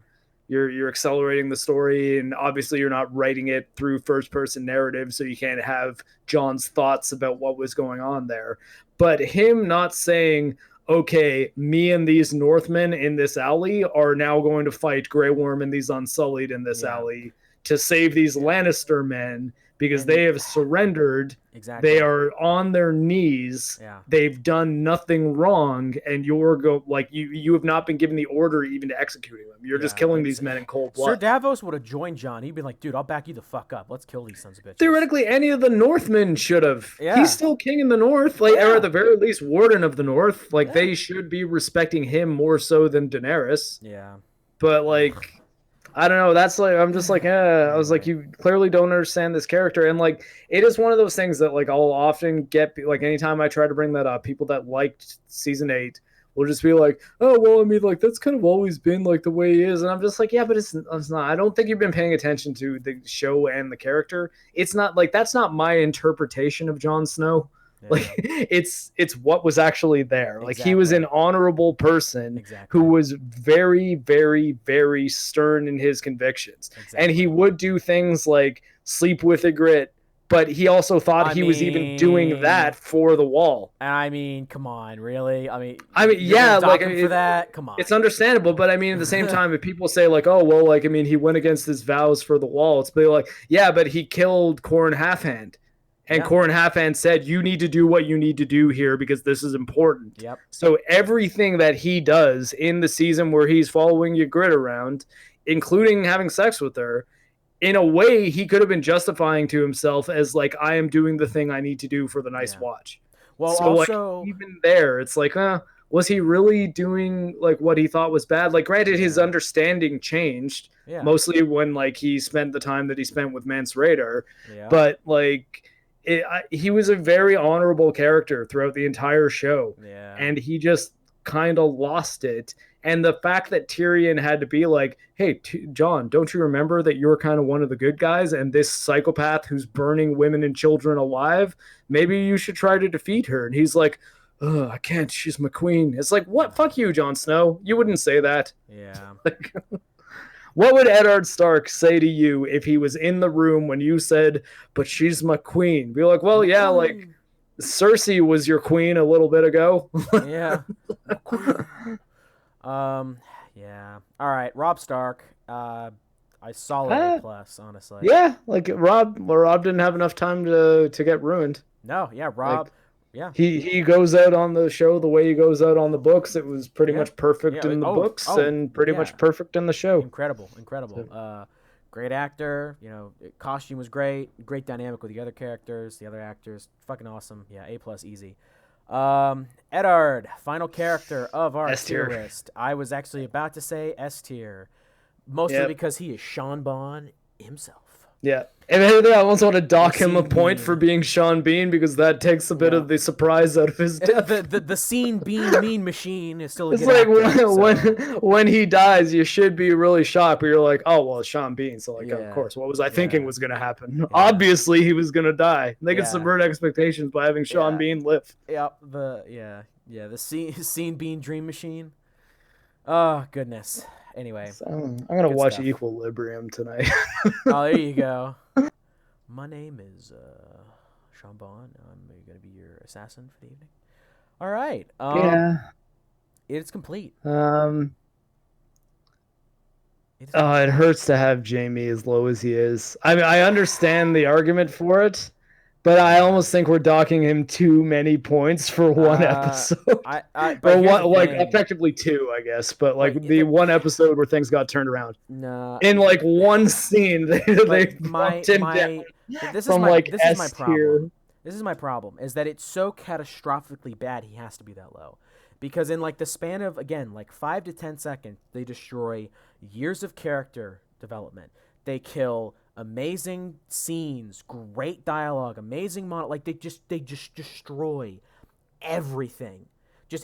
sure, you're accelerating the story, and obviously you're not writing it through first person narrative, so you can't have John's thoughts about what was going on there. But him not saying, okay, me and these Northmen in this alley are now going to fight Grey Worm and these Unsullied in this yeah, alley to save these yeah, Lannister men because and they have surrendered. They exactly. are on their knees. Yeah. They've done nothing wrong, and you have not been given the order even to executing them. You're just Yeah, killing these men in cold Sir blood. Davos would have joined John. He'd be like, "Dude, I'll back you the fuck up. Let's kill these sons of bitches." Theoretically, any of the Northmen should have. He's Yeah, still king in the North, like, or yeah, at the very least, warden of the North. Like, yeah, they should be respecting him more so than Daenerys. yeah, But ugh, like, I don't know. That's like I'm just like, I was like, Anyway, you clearly don't understand this character, and like, it is one of those things that like I'll often get like anytime I try to bring that up, people that liked season 8 will just be like, oh well, I mean, like that's kind of always been like the way he is, and I'm just like, yeah, but it's not. I don't think you've been paying attention to the show and the character. It's not like that's not my interpretation of Jon Snow. Like yeah, it's what was actually there. Like he was exactly, an honorable person who exactly, was very, very, very stern in his convictions. And he exactly. would do things like sleep with a grit, but he also thought I he was even doing that for the wall. mean, come on, really? I mean, I mean, you're gonna yeah, like dock him for that? Come on. it's understandable, but I mean, at the same time, if people say like, "Oh, well, like I mean, he went against his vows for the wall," it's be like, "Yeah, but he killed Corn Halfhand, and Yeah. Corn Halfhand said you need to do what you need to do here because this is important." Yep. So everything that he does in the season where he's following Ygritte around, including having sex with her, in a way, he could have been justifying to himself as like, "I am doing the thing I need to do for the Nice Yeah. Watch." Well, So like also, even there, it's like, was he really doing like what he thought was bad? Like, granted, his yeah, understanding changed yeah, mostly when like he spent the time that he spent with Mance Rayder, yeah, but like he was a very honorable character throughout the entire show, yeah, and he just kind of lost it. And the fact that Tyrion had to be like, "Hey, John, don't you remember that you're kind of one of the good guys, and this psychopath who's burning women and children alive, maybe you should try to defeat her." And he's like, "I can't. She's my queen." It's like, what? Fuck you, Jon Snow. You wouldn't say that. yeah. Like, what would Eddard Stark say to you if he was in the room when you said, "But she's my queen"? Be like, "Well, yeah, like McQueen. Cersei was your queen a little bit ago." Yeah, McQueen. Um, yeah. All right, Rob Stark. I solid A uh, plus, honestly. yeah, like Rob didn't have enough time to get ruined. No, yeah, Rob. Like Yeah, he goes out on the show the way he goes out on the books. It was pretty yeah, much perfect yeah. in the Oh, books oh, and pretty yeah. much perfect in the show. Incredible, incredible. So, Great actor. You know, costume was great. Great dynamic with the other characters, the other actors. Fucking awesome. Yeah, A plus easy. Eddard, final character of our S tier tier. list. I was actually about to say S tier, mostly Yep. because he is Sean Bond himself. Yeah. And then I almost want to The dock him a scene point for being, being Sean Bean because that takes a bit yeah, of the surprise out of his death. the scene being mean machine is still a It's good like actor. when So when he dies, you should be really shocked, but you're like, oh well, it's Sean Bean, so like, of yeah, course, what was I thinking yeah, was going to happen? yeah, Obviously, he was going to die. They can yeah, subvert expectations by having Sean yeah, Bean live. yeah. The scene being dream machine. Oh goodness. Anyway, So, I'm gonna good watch stuff. Equilibrium tonight. Oh, there you go. My name is Sean Bond. I'm going to be your assassin for the evening. All right. Yeah. It's complete. Um. It is Oh, it complete. hurts to have Jamie as low as he is. I mean, I understand the argument for it, but I Yeah. almost think we're docking him too many points for one Uh, episode, but or here's the what? Like thing. effectively two, I guess. But But like the one episode where things got turned around nah. in like one scene, they But bumped him down from like this is my S tier. problem. This is my problem is that it's so catastrophically bad he has to be that low. Because in like the span of again like 5 to 10 seconds they destroy years of character development. They kill amazing scenes, great dialogue, amazing like they just destroy everything.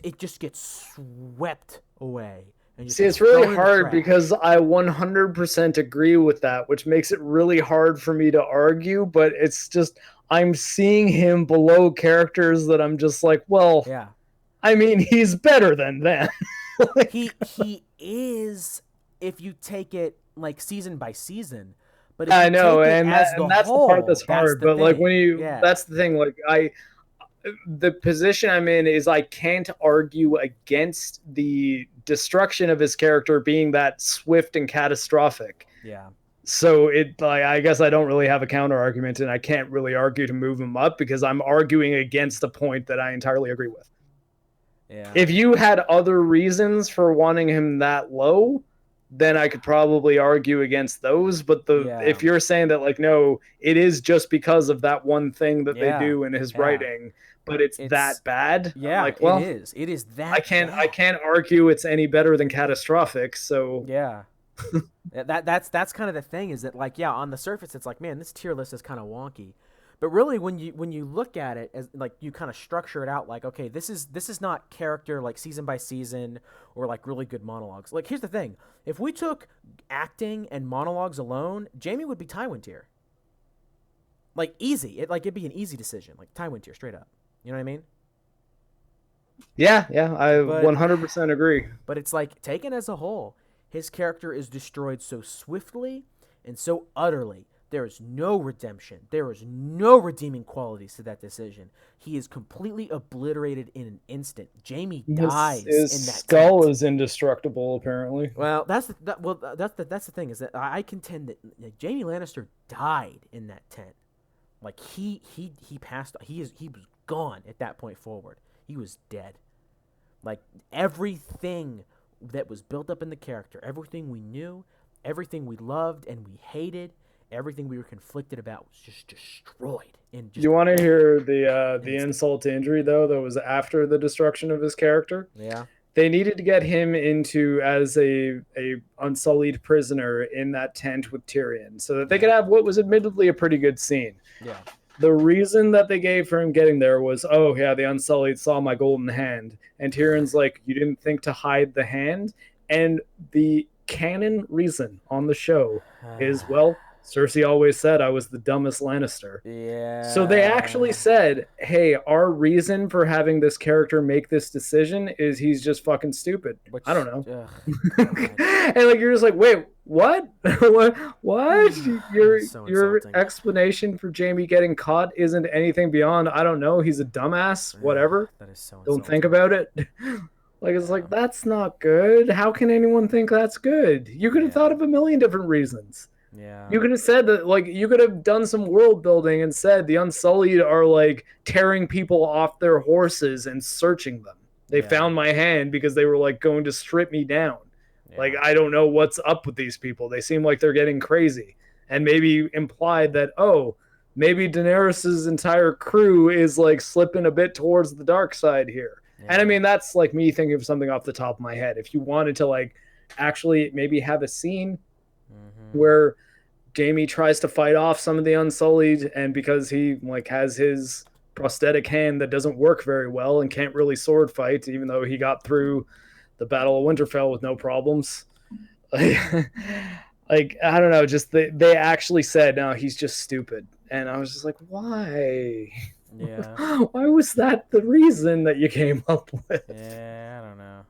It just gets swept away and just See, gets it's really thrown in the hard trash. because I 100% agree with that, which makes it really hard for me to argue. But it's just, I'm seeing him below characters that I'm just like, well, Yeah. I mean, he's better than them. He is if you take it like season by season, but if I you know, take it and as the that's the part whole, that's that's hard. the But like thing. Yeah. that's the thing. Like the position I'm in is I can't argue against the destruction of his character being that swift and catastrophic. Yeah. So it like I guess I don't really have a counter argument, and I can't really argue to move him up because I'm arguing against a point that I entirely agree with. Yeah. If you had other reasons for wanting him that low, then I could probably argue against those. But Yeah. if you're saying that like no, it is just because of that one thing that they Yeah. do in his Yeah. writing, but it's It's that bad. I'm yeah, like, it well, is. It is I that can't I bad. can't argue it's any better than catastrophic. So Yeah. That's kind of the thing, is that, like, yeah, on the surface it's like, man, this tier list is kind of wonky, but really when you look at it, as like, you kind of structure it out like, okay, this is not character like season by season, or like really good monologues. Like, here's the thing: if we took acting and monologues alone, Jamie would be Tywin tier, like easy. It'd be an easy decision, like Tywin tier straight up. You know what I mean? Yeah, yeah, I But 100% agree. But it's like, taken as a whole, his character is destroyed so swiftly and so utterly. There is no redemption. There is no redeeming qualities to that decision. He is completely obliterated in an instant. Jamie dies His in that skull tent. is indestructible, apparently. Well, that's the thing, is that I contend that, like, Jamie Lannister died in that tent. Like, he passed. He was gone at that point forward. He was dead. Like, everything that was built up in the character, everything we knew, everything we loved and we hated, everything we were conflicted about, was just destroyed in just You want to hear the instant. insult to injury though? That was after the destruction of his character. Yeah. They needed to get him into as a unsullied prisoner in that tent with Tyrion, so that they Yeah. could have what was admittedly a pretty good scene. Yeah. The reason that they gave for him getting there was, oh yeah, the Unsullied saw my golden hand, and Tyrion's like, you didn't think to hide the hand, and the canon reason on the show is, well, Cersei always said I was the dumbest Lannister. So they actually Yeah. said, hey, our reason for having this character make this decision is he's just fucking stupid. I don't Which, know. God, And like you're just like, wait, what? what? Your that's so your insulting. explanation for Jamie getting caught isn't anything beyond, I don't know, he's a dumbass, whatever. That is so Don't think insulting. about it. Like, it's Yeah. like, that's not good. How can anyone think that's good? You could have thought Yeah. of a million different reasons. Yeah. You could have said that, like, you could have done some world building and said the Unsullied are like tearing people off their horses and searching them. They Yeah. found my hand because they were like going to strip me down. Like, Yeah. I don't know what's up with these people. They seem like they're getting crazy. And maybe implied that, oh, maybe Daenerys's entire crew is like slipping a bit towards the dark side here. And I Yeah. mean, that's like me thinking of something off the top of my head. If you wanted to like actually maybe have a scene Mm-hmm. where Jamie tries to fight off some of the Unsullied, and because he like has his prosthetic hand that doesn't work very well and can't really sword fight, even though he got through the Battle of Winterfell with no problems. Like, like I don't know, just they actually said no, he's just stupid, and I was just like, why? Yeah. Why was that the reason that you came up with? Yeah. I don't know.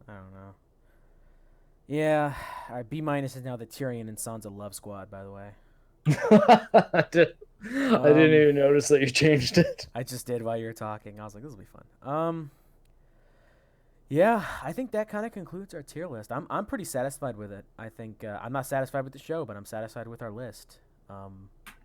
I don't know. Yeah. All right, B minus is now the Tyrion and Sansa love squad, by the way. I didn't Um, even notice that you changed it. I just did while you were talking. I was like, this will be fun. Yeah, I think that kind of concludes our tier list. I'm pretty satisfied with it. I think I'm not satisfied with the show, but I'm satisfied with our list.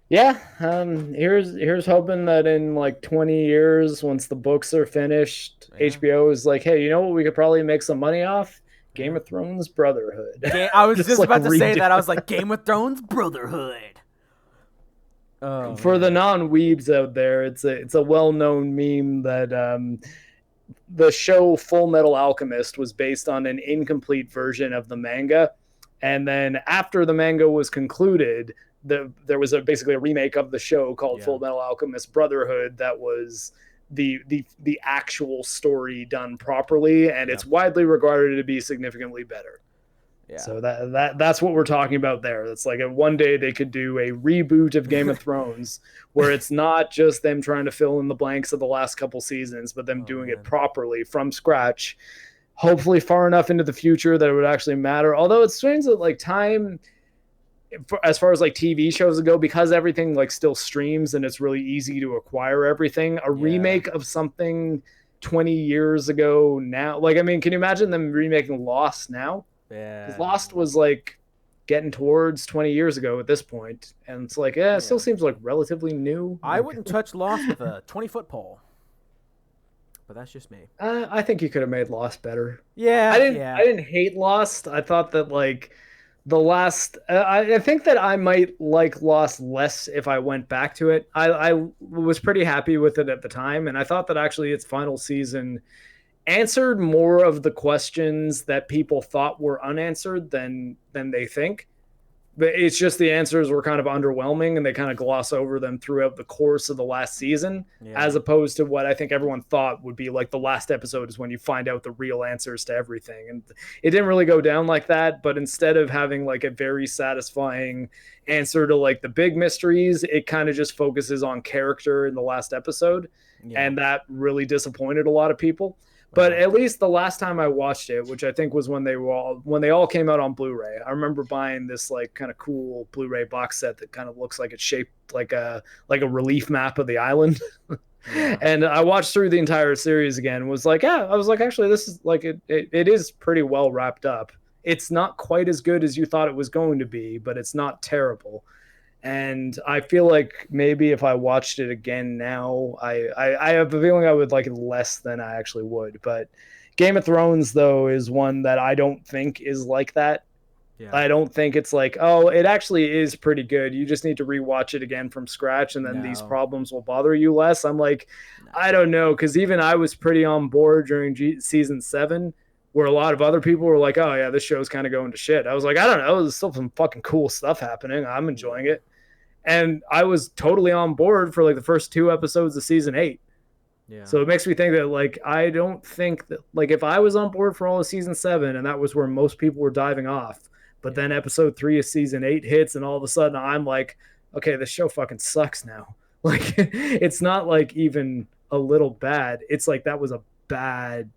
Yeah, here's hoping that in like 20 years, once the books are finished, Yeah. HBO is like, hey, you know what we could probably make some money off? Game Yeah. of Thrones Brotherhood. I was Just just like about to say redo that. I was like, Game of Thrones Brotherhood. Oh for the man. non-weebs out there, it's a well-known meme that the show Full Metal Alchemist was based on an incomplete version of the manga, and then after the manga was concluded, there was basically a remake of the show called Yeah. Full Metal Alchemist Brotherhood that was the actual story done properly, and Yeah. it's widely regarded to be significantly better. Yeah. So that's what we're talking about there. It's like one day they could do a reboot of Game of Thrones where it's not just them trying to fill in the blanks of the last couple seasons, but them Oh doing it man. properly from scratch. Hopefully far enough into the future that it would actually matter. Although it's strange that like time as far as like TV shows go, because everything like still streams and it's really easy to acquire everything, a Yeah. remake of something 20 years ago now, like I mean, can you imagine them remaking Lost now? Because Yeah. Lost was like getting towards 20 years ago at this point, and it's like, yeah, it still Yeah. seems like relatively new. I Like, wouldn't touch Lost with a 20-foot pole, but that's just me. I think you could have made Lost better. I Yeah. didn't. Yeah. I didn't hate Lost. I thought that like the last. I think that I might like Lost less if I went back to it. I was pretty happy with it at the time, and I thought that actually its final season answered more of the questions that people thought were unanswered than they think. But it's just the answers were kind of underwhelming and they kind of gloss over them throughout the course of the last season, as Yeah. opposed to what I think everyone thought would be like the last episode is when you find out the real answers to everything. And it didn't really go down like that, but instead of having like a very satisfying answer to like the big mysteries, it kind of just focuses on character in the last episode. Yeah. And that really disappointed a lot of people. But Yeah. at least the last time I watched it, which I think was when they all came out on Blu-ray, I remember buying this like kind of cool Blu-ray box set that kind of looks like it's shaped like a relief map of the island. Yeah. And I watched through the entire series again. And was like, yeah, I was like, actually, this is like it is pretty well wrapped up. It's not quite as good as you thought it was going to be, but it's not terrible. And I feel like maybe if I watched it again now, I have a feeling I would like it less than I actually would. But Game of Thrones, though, is one that I don't think is like that. Yeah. I don't think it's like, oh, it actually is pretty good. You just need to rewatch it again from scratch, and then these No. problems will bother you less. I'm like, I No. don't know, because even I was pretty on board during season 7, where a lot of other people were like, oh, yeah, this show's kind of going to shit. I was like, I don't know. There's still some fucking cool stuff happening. I'm enjoying Yeah. it. And I was totally on board for like the first 2 episodes of season 8. Yeah. So it makes me think that like I don't think that like if I was on board for all of season 7 and that was where most people were diving off, but Yeah. then episode 3 of season 8 hits and all of a sudden I'm like, okay, this show fucking sucks now. Like it's not like even a little bad. It's like that was a bad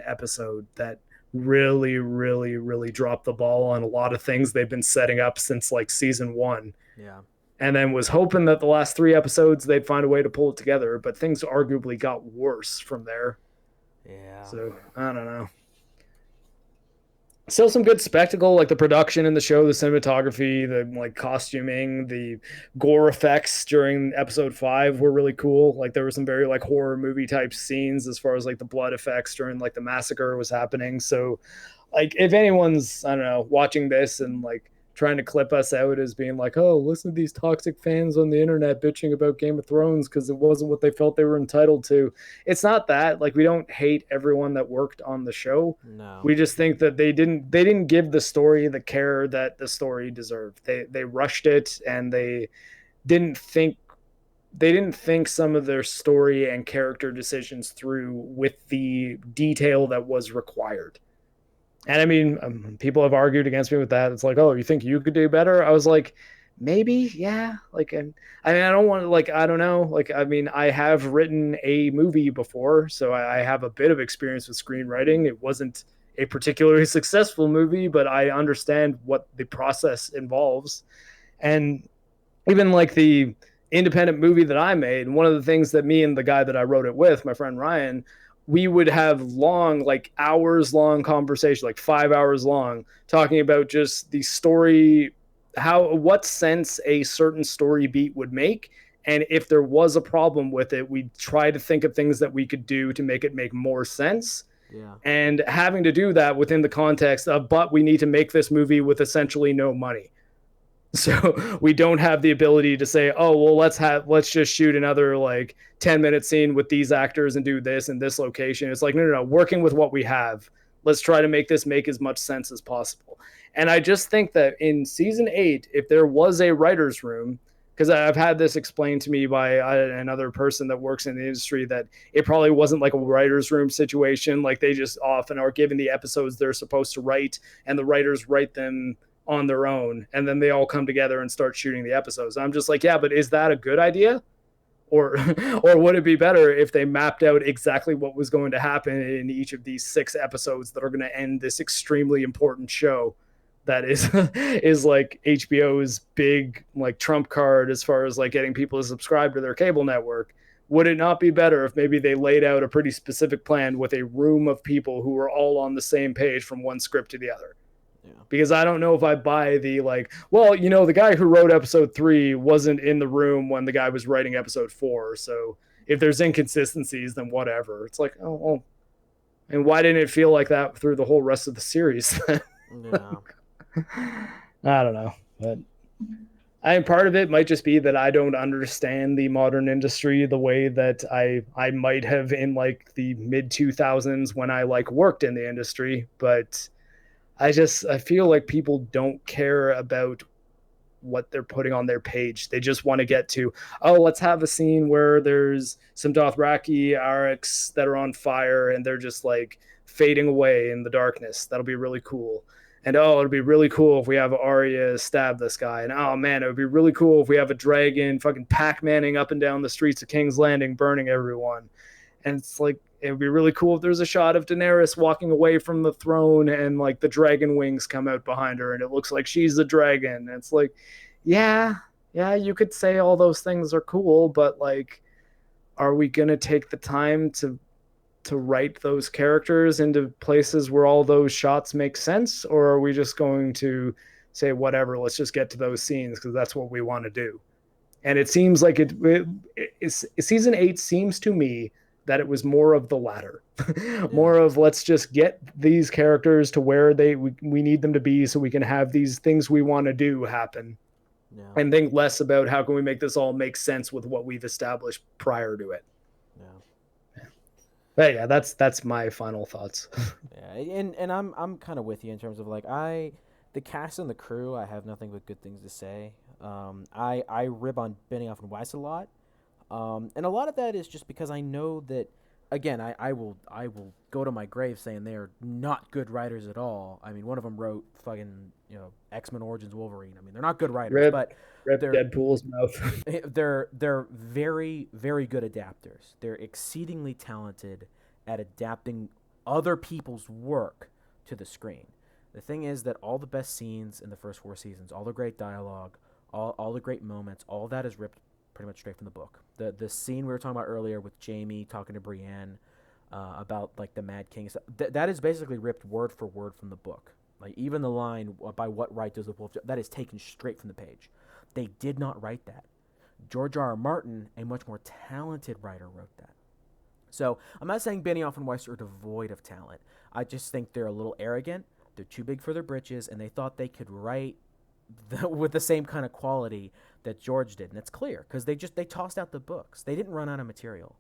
episode that really dropped the ball on a lot of things they've been setting up since like season 1, Yeah. and then was hoping that the last 3 episodes they'd find a way to pull it together, but things arguably got worse from there. Yeah. So I don't know. Still some good spectacle, like the production in the show, the cinematography, the like costuming, the gore effects during episode 5 were really cool. Like there were some very like horror movie type scenes as far as like the blood effects during like the massacre was happening. So like if anyone's, I don't know, watching this and like trying to clip us out as being like, oh, listen to these toxic fans on the internet bitching about Game of Thrones because it wasn't what they felt they were entitled to. It's not that. Like we don't hate everyone that worked on the show. No. We just think that they didn't give the story the care that the story deserved. They rushed it and didn't think they didn't think some of their story and character decisions through with the detail that was required. And I mean, people have argued against me with that. It's like, oh, you think you could do better? I was like, maybe, yeah. Like, I mean, I don't want to, like, I don't know. Like, I mean, I have written a movie before, so I have a bit of experience with screenwriting. It wasn't a particularly successful movie, but I understand what the process involves. And even like the independent movie that I made, one of the things that me and the guy that I wrote it with, my friend Ryan, we would have long, like hours long conversation, like 5 hours long, talking about just the story, what sense a certain story beat would make. And if there was a problem with it, we'd try to think of things that we could do to make it make more sense. Yeah. And having to do that within the context of, but we need to make this movie with essentially no money. So we don't have the ability to say, oh, well, let's just shoot another like 10-minute scene with these actors and do this in this location. It's like, no, working with what we have. Let's try to make this make as much sense as possible. And I just think that in season 8, if there was a writer's room, because I've had this explained to me by another person that works in the industry, that it probably wasn't like a writer's room situation. Like they just often are given the episodes they're supposed to write and the writers write them on their own, and then they all come together and start shooting the episodes. I'm just like, yeah, but is that a good idea? Or or would it be better if they mapped out exactly what was going to happen in each of these 6 episodes that are going to end this extremely important show that is is like HBO's big like trump card as far as like getting people to subscribe to their cable network? Would it not be better if maybe they laid out a pretty specific plan with a room of people who were all on the same page from one script to the other? Yeah. Because I don't know if I buy the like, well, the guy who wrote episode 3 wasn't in the room when the guy was writing episode 4. So if there's inconsistencies, then whatever. It's like, oh, well, and why didn't it feel like that through the whole rest of the series? Yeah. I don't know, but part of it might just be that I don't understand the modern industry the way that I might have in like the mid 2000s when I like worked in the industry, but I feel like people don't care about what they're putting on their page. They just want to get to, oh, let's have a scene where there's some Dothraki Arrys that are on fire and they're just like fading away in the darkness. That'll be really cool. And oh, it'd be really cool if we have Arya stab this guy. And oh man, it would be really cool if we have a dragon fucking Pac-Manning up and down the streets of King's Landing, burning everyone. And it's like it would be really cool if there's a shot of Daenerys walking away from the throne and like the dragon wings come out behind her and it looks like she's the dragon. And it's like, yeah, yeah, you could say all those things are cool, but like, are we gonna take the time to write those characters into places where all those shots make sense, or are we just going to say whatever? Let's just get to those scenes because that's what we want to do. And it seems like season 8 seems to me that it was more of the latter. Yeah. More of let's just get these characters to where we need them to be so we can have these things we want to do happen, Yeah. and think less about how can we make this all make sense with what we've established prior to it. Yeah. But yeah, that's my final thoughts. Yeah, and I'm kind of with you in terms of like the cast and the crew. I have nothing but good things to say. I rib on Benioff and Weiss a lot, and a lot of that is just because I know that. Again, I will go to my grave saying they are not good writers at all. I mean, one of them wrote fucking X-Men Origins Wolverine. I mean, they're not good writers, rip but rip they're Deadpool's mouth. they're very very good adapters. They're exceedingly talented at adapting other people's work to the screen. The thing is that all the best scenes in the first 4 seasons, all the great dialogue, all the great moments, all that is ripped pretty much straight from the book. The scene we were talking about earlier with Jamie talking to Brienne about like the Mad King, that is basically ripped word for word from the book. Like even the line by what right does the wolf that is taken straight from the page. They did not write that. George R. R. Martin, a much more talented writer, wrote that. So I'm not saying Benioff and Weiss are devoid of talent. I just think they're a little arrogant. They're too big for their britches, and they thought they could write with the same kind of quality that George did, and it's clear because they tossed out the books. They didn't run out of material.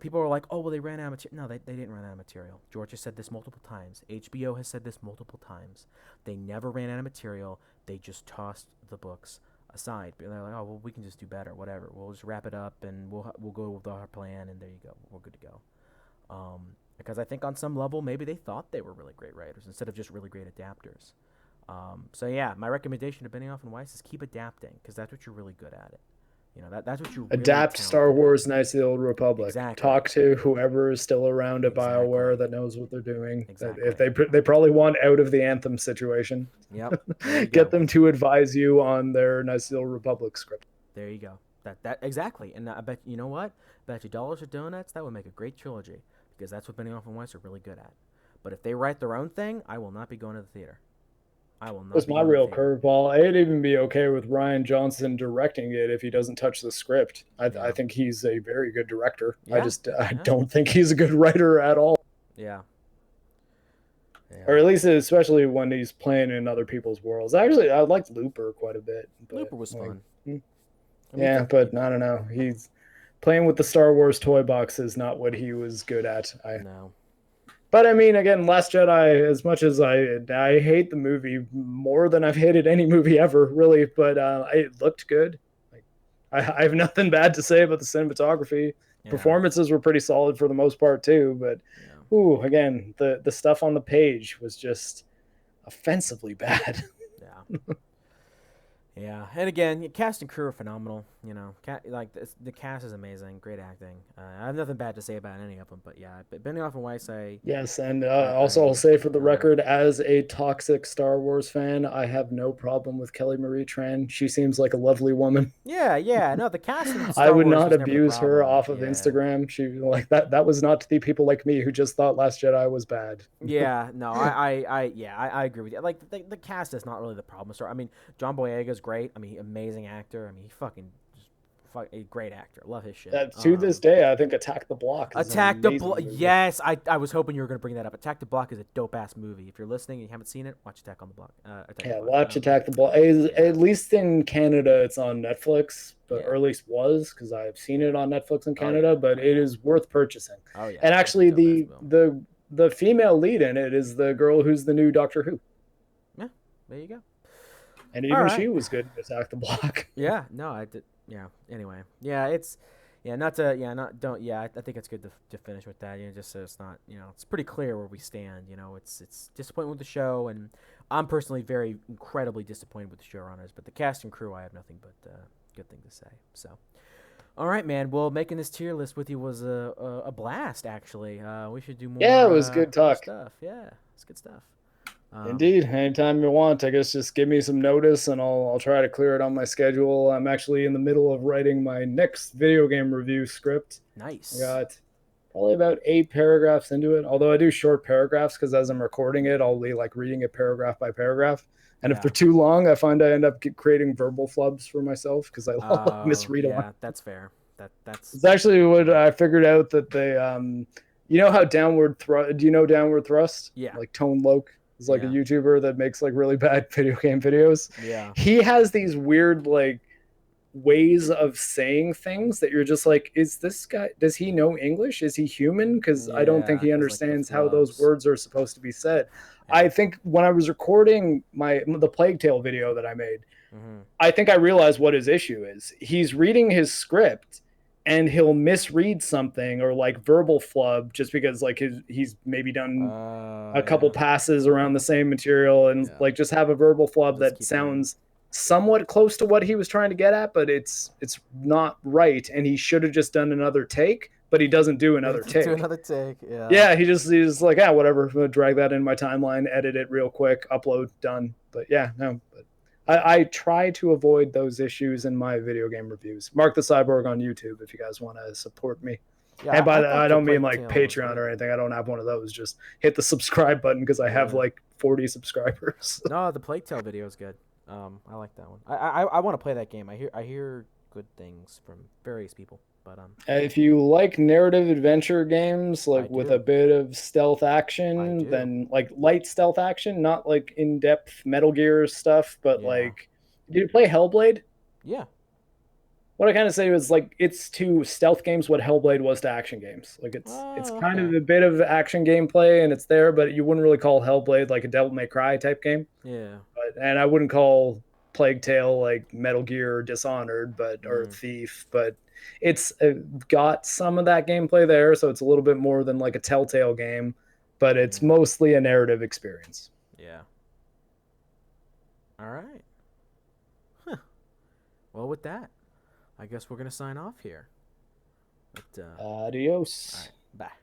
People were like, "Oh, well, they ran out of material." No, they didn't run out of material. George has said this multiple times. HBO has said this multiple times. They never ran out of material. They just tossed the books aside. They're like, "Oh, well, we can just do better. Whatever. We'll just wrap it up, and we'll go with our plan, and there you go. We're good to go." Because I think on some level, maybe they thought they were really great writers instead of just really great adapters. So yeah, my recommendation to Benioff and Weiss is keep adapting because that's what you're really good at it. That's what you're really Adapt Star talented at. Wars Knights of the Old Republic. Exactly. Talk to whoever is still around at BioWare Exactly. that knows what they're doing. If Exactly. they probably want out of the Anthem situation, Yep. There you get go. them to advise you on their Knights of the Old Republic script. There you go. That exactly. And I bet you know what? I bet you dollars or donuts that would make a great trilogy because that's what Benioff and Weiss are really good at. But if they write their own thing, I will not be going to the theater. I will not Was be my going to the real theater. curveball. I'd even be okay with Ryan Johnson directing it if he doesn't touch the script. I Yeah. think he's a very good director. Yeah. I Yeah. don't think he's a good writer at all, Yeah. Yeah. or at least especially when he's playing in other people's worlds. Actually, I liked Looper quite a bit, but Looper was like, fun. I mean, yeah, but I don't know. He's playing with the Star Wars toy box is not what he was good at. no. But I mean, again, Last Jedi. As much as I hate the movie more than I've hated any movie ever, really. But it looked good. Like I have nothing bad to say about the cinematography. Yeah. Performances were pretty solid for the most part too. But Yeah. ooh, again, the stuff on the page was just offensively bad. Yeah. Yeah, and again, cast and crew are phenomenal. The cast is amazing, great acting. I have nothing bad to say about any of them, but yeah, but Benioff and Weiss, Yes, and also I'll I say for the adore. record, as a toxic Star Wars fan, I have no problem with Kelly Marie Tran. She seems like a lovely woman. Yeah, yeah, no, the cast in I Star would Wars not was never the abuse her problem. off of Yeah, Instagram. She like that was not to the people like me who just thought Last Jedi was bad. yeah, no, yeah, I agree with you. Like the cast is not really the problem. So I mean, John Boyega's great. I mean, amazing actor. I mean, he fucking just a great actor. Love his shit. To this day, I think Attack the Block is an Attack the amazing Block. movie. Yes, I was hoping you were going to bring that up. Attack the Block is a dope ass movie. If you're listening and you haven't seen it, watch Attack on the Block. Attack the Yeah, Block. watch Attack the Block. Yeah. At least in Canada, it's on Netflix, but Yeah. or at least was because I've seen it on Netflix in Oh, Canada. yeah. But it is worth purchasing. Oh yeah. And It's a actually, dope-ass film. the female lead in it is the girl who's the new Doctor Who, Yeah, there you go. and All even right. she was good in Attack the Block. Yeah, no, I did. Yeah. Anyway, yeah, it's not to not don't I think it's good to finish with that. Just so it's not it's pretty clear where we stand. It's disappointing with the show, and I'm personally very incredibly disappointed with the showrunners. But the cast and crew, I have nothing but good thing to say. So, all right, man. Well, making this tier list with you was a blast. Actually, we should do more. Yeah, it was good more talk. stuff. Yeah, it's good stuff. Indeed, anytime you want, I guess just give me some notice and I'll try to clear it on my schedule. I'm actually in the middle of writing my next video game review script. Nice. I got probably about 8 paragraphs into it, although I do short paragraphs because as I'm recording it, I'll be like reading it paragraph by paragraph. And if they're too long, I find I end up creating verbal flubs for myself because I misread them. Yeah, that's fair. That's It's actually what I figured out that they you know how downward thrust, do you know downward thrust? Yeah. Like Tone Loc is like a YouTuber that makes like really bad video game videos. Yeah. He has these weird like ways of saying things that you're just like, is this guy, does he know English? Is he human? Because I don't think he understands how those words are supposed to be said. Yeah. I think when I was recording the Plague Tale video that I made, I think I realized what his issue is. He's reading his script and he'll misread something or like verbal flub just because like he's maybe done a couple passes around the same material and like just have a verbal flub that sounds somewhat close to what he was trying to get at, but it's not right, and he should have just done another take, but he doesn't do another take. Yeah, he's like, whatever, I'm gonna drag that in my timeline, edit it real quick, upload, done. But yeah, no, but I try to avoid those issues in my video game reviews. Mark the Cyborg on YouTube if you guys want to support me. Yeah, and by that, I don't mean like Patreon or anything. I don't have one of those. Just hit the subscribe button because I have like 40 subscribers. No, the Plague Tale video is good. I like that one. I want to play that game. I hear good things from various people. But if you like narrative adventure games, like with a bit of stealth action, then like light stealth action, not like in-depth Metal Gear stuff, but like, did you play Hellblade? Yeah. What I kind of say was like it's to stealth games what Hellblade was to action games. Like it's kind of a bit of action gameplay and it's there, but you wouldn't really call Hellblade like a Devil May Cry type game. Yeah. And I wouldn't call Plague Tale like Metal Gear or Dishonored, or Thief, but it's got some of that gameplay there, so it's a little bit more than like a Telltale game, but it's mostly a narrative experience. Yeah. All right. Huh. Well, with that, I guess we're gonna sign off here. But, adios. All right. Bye.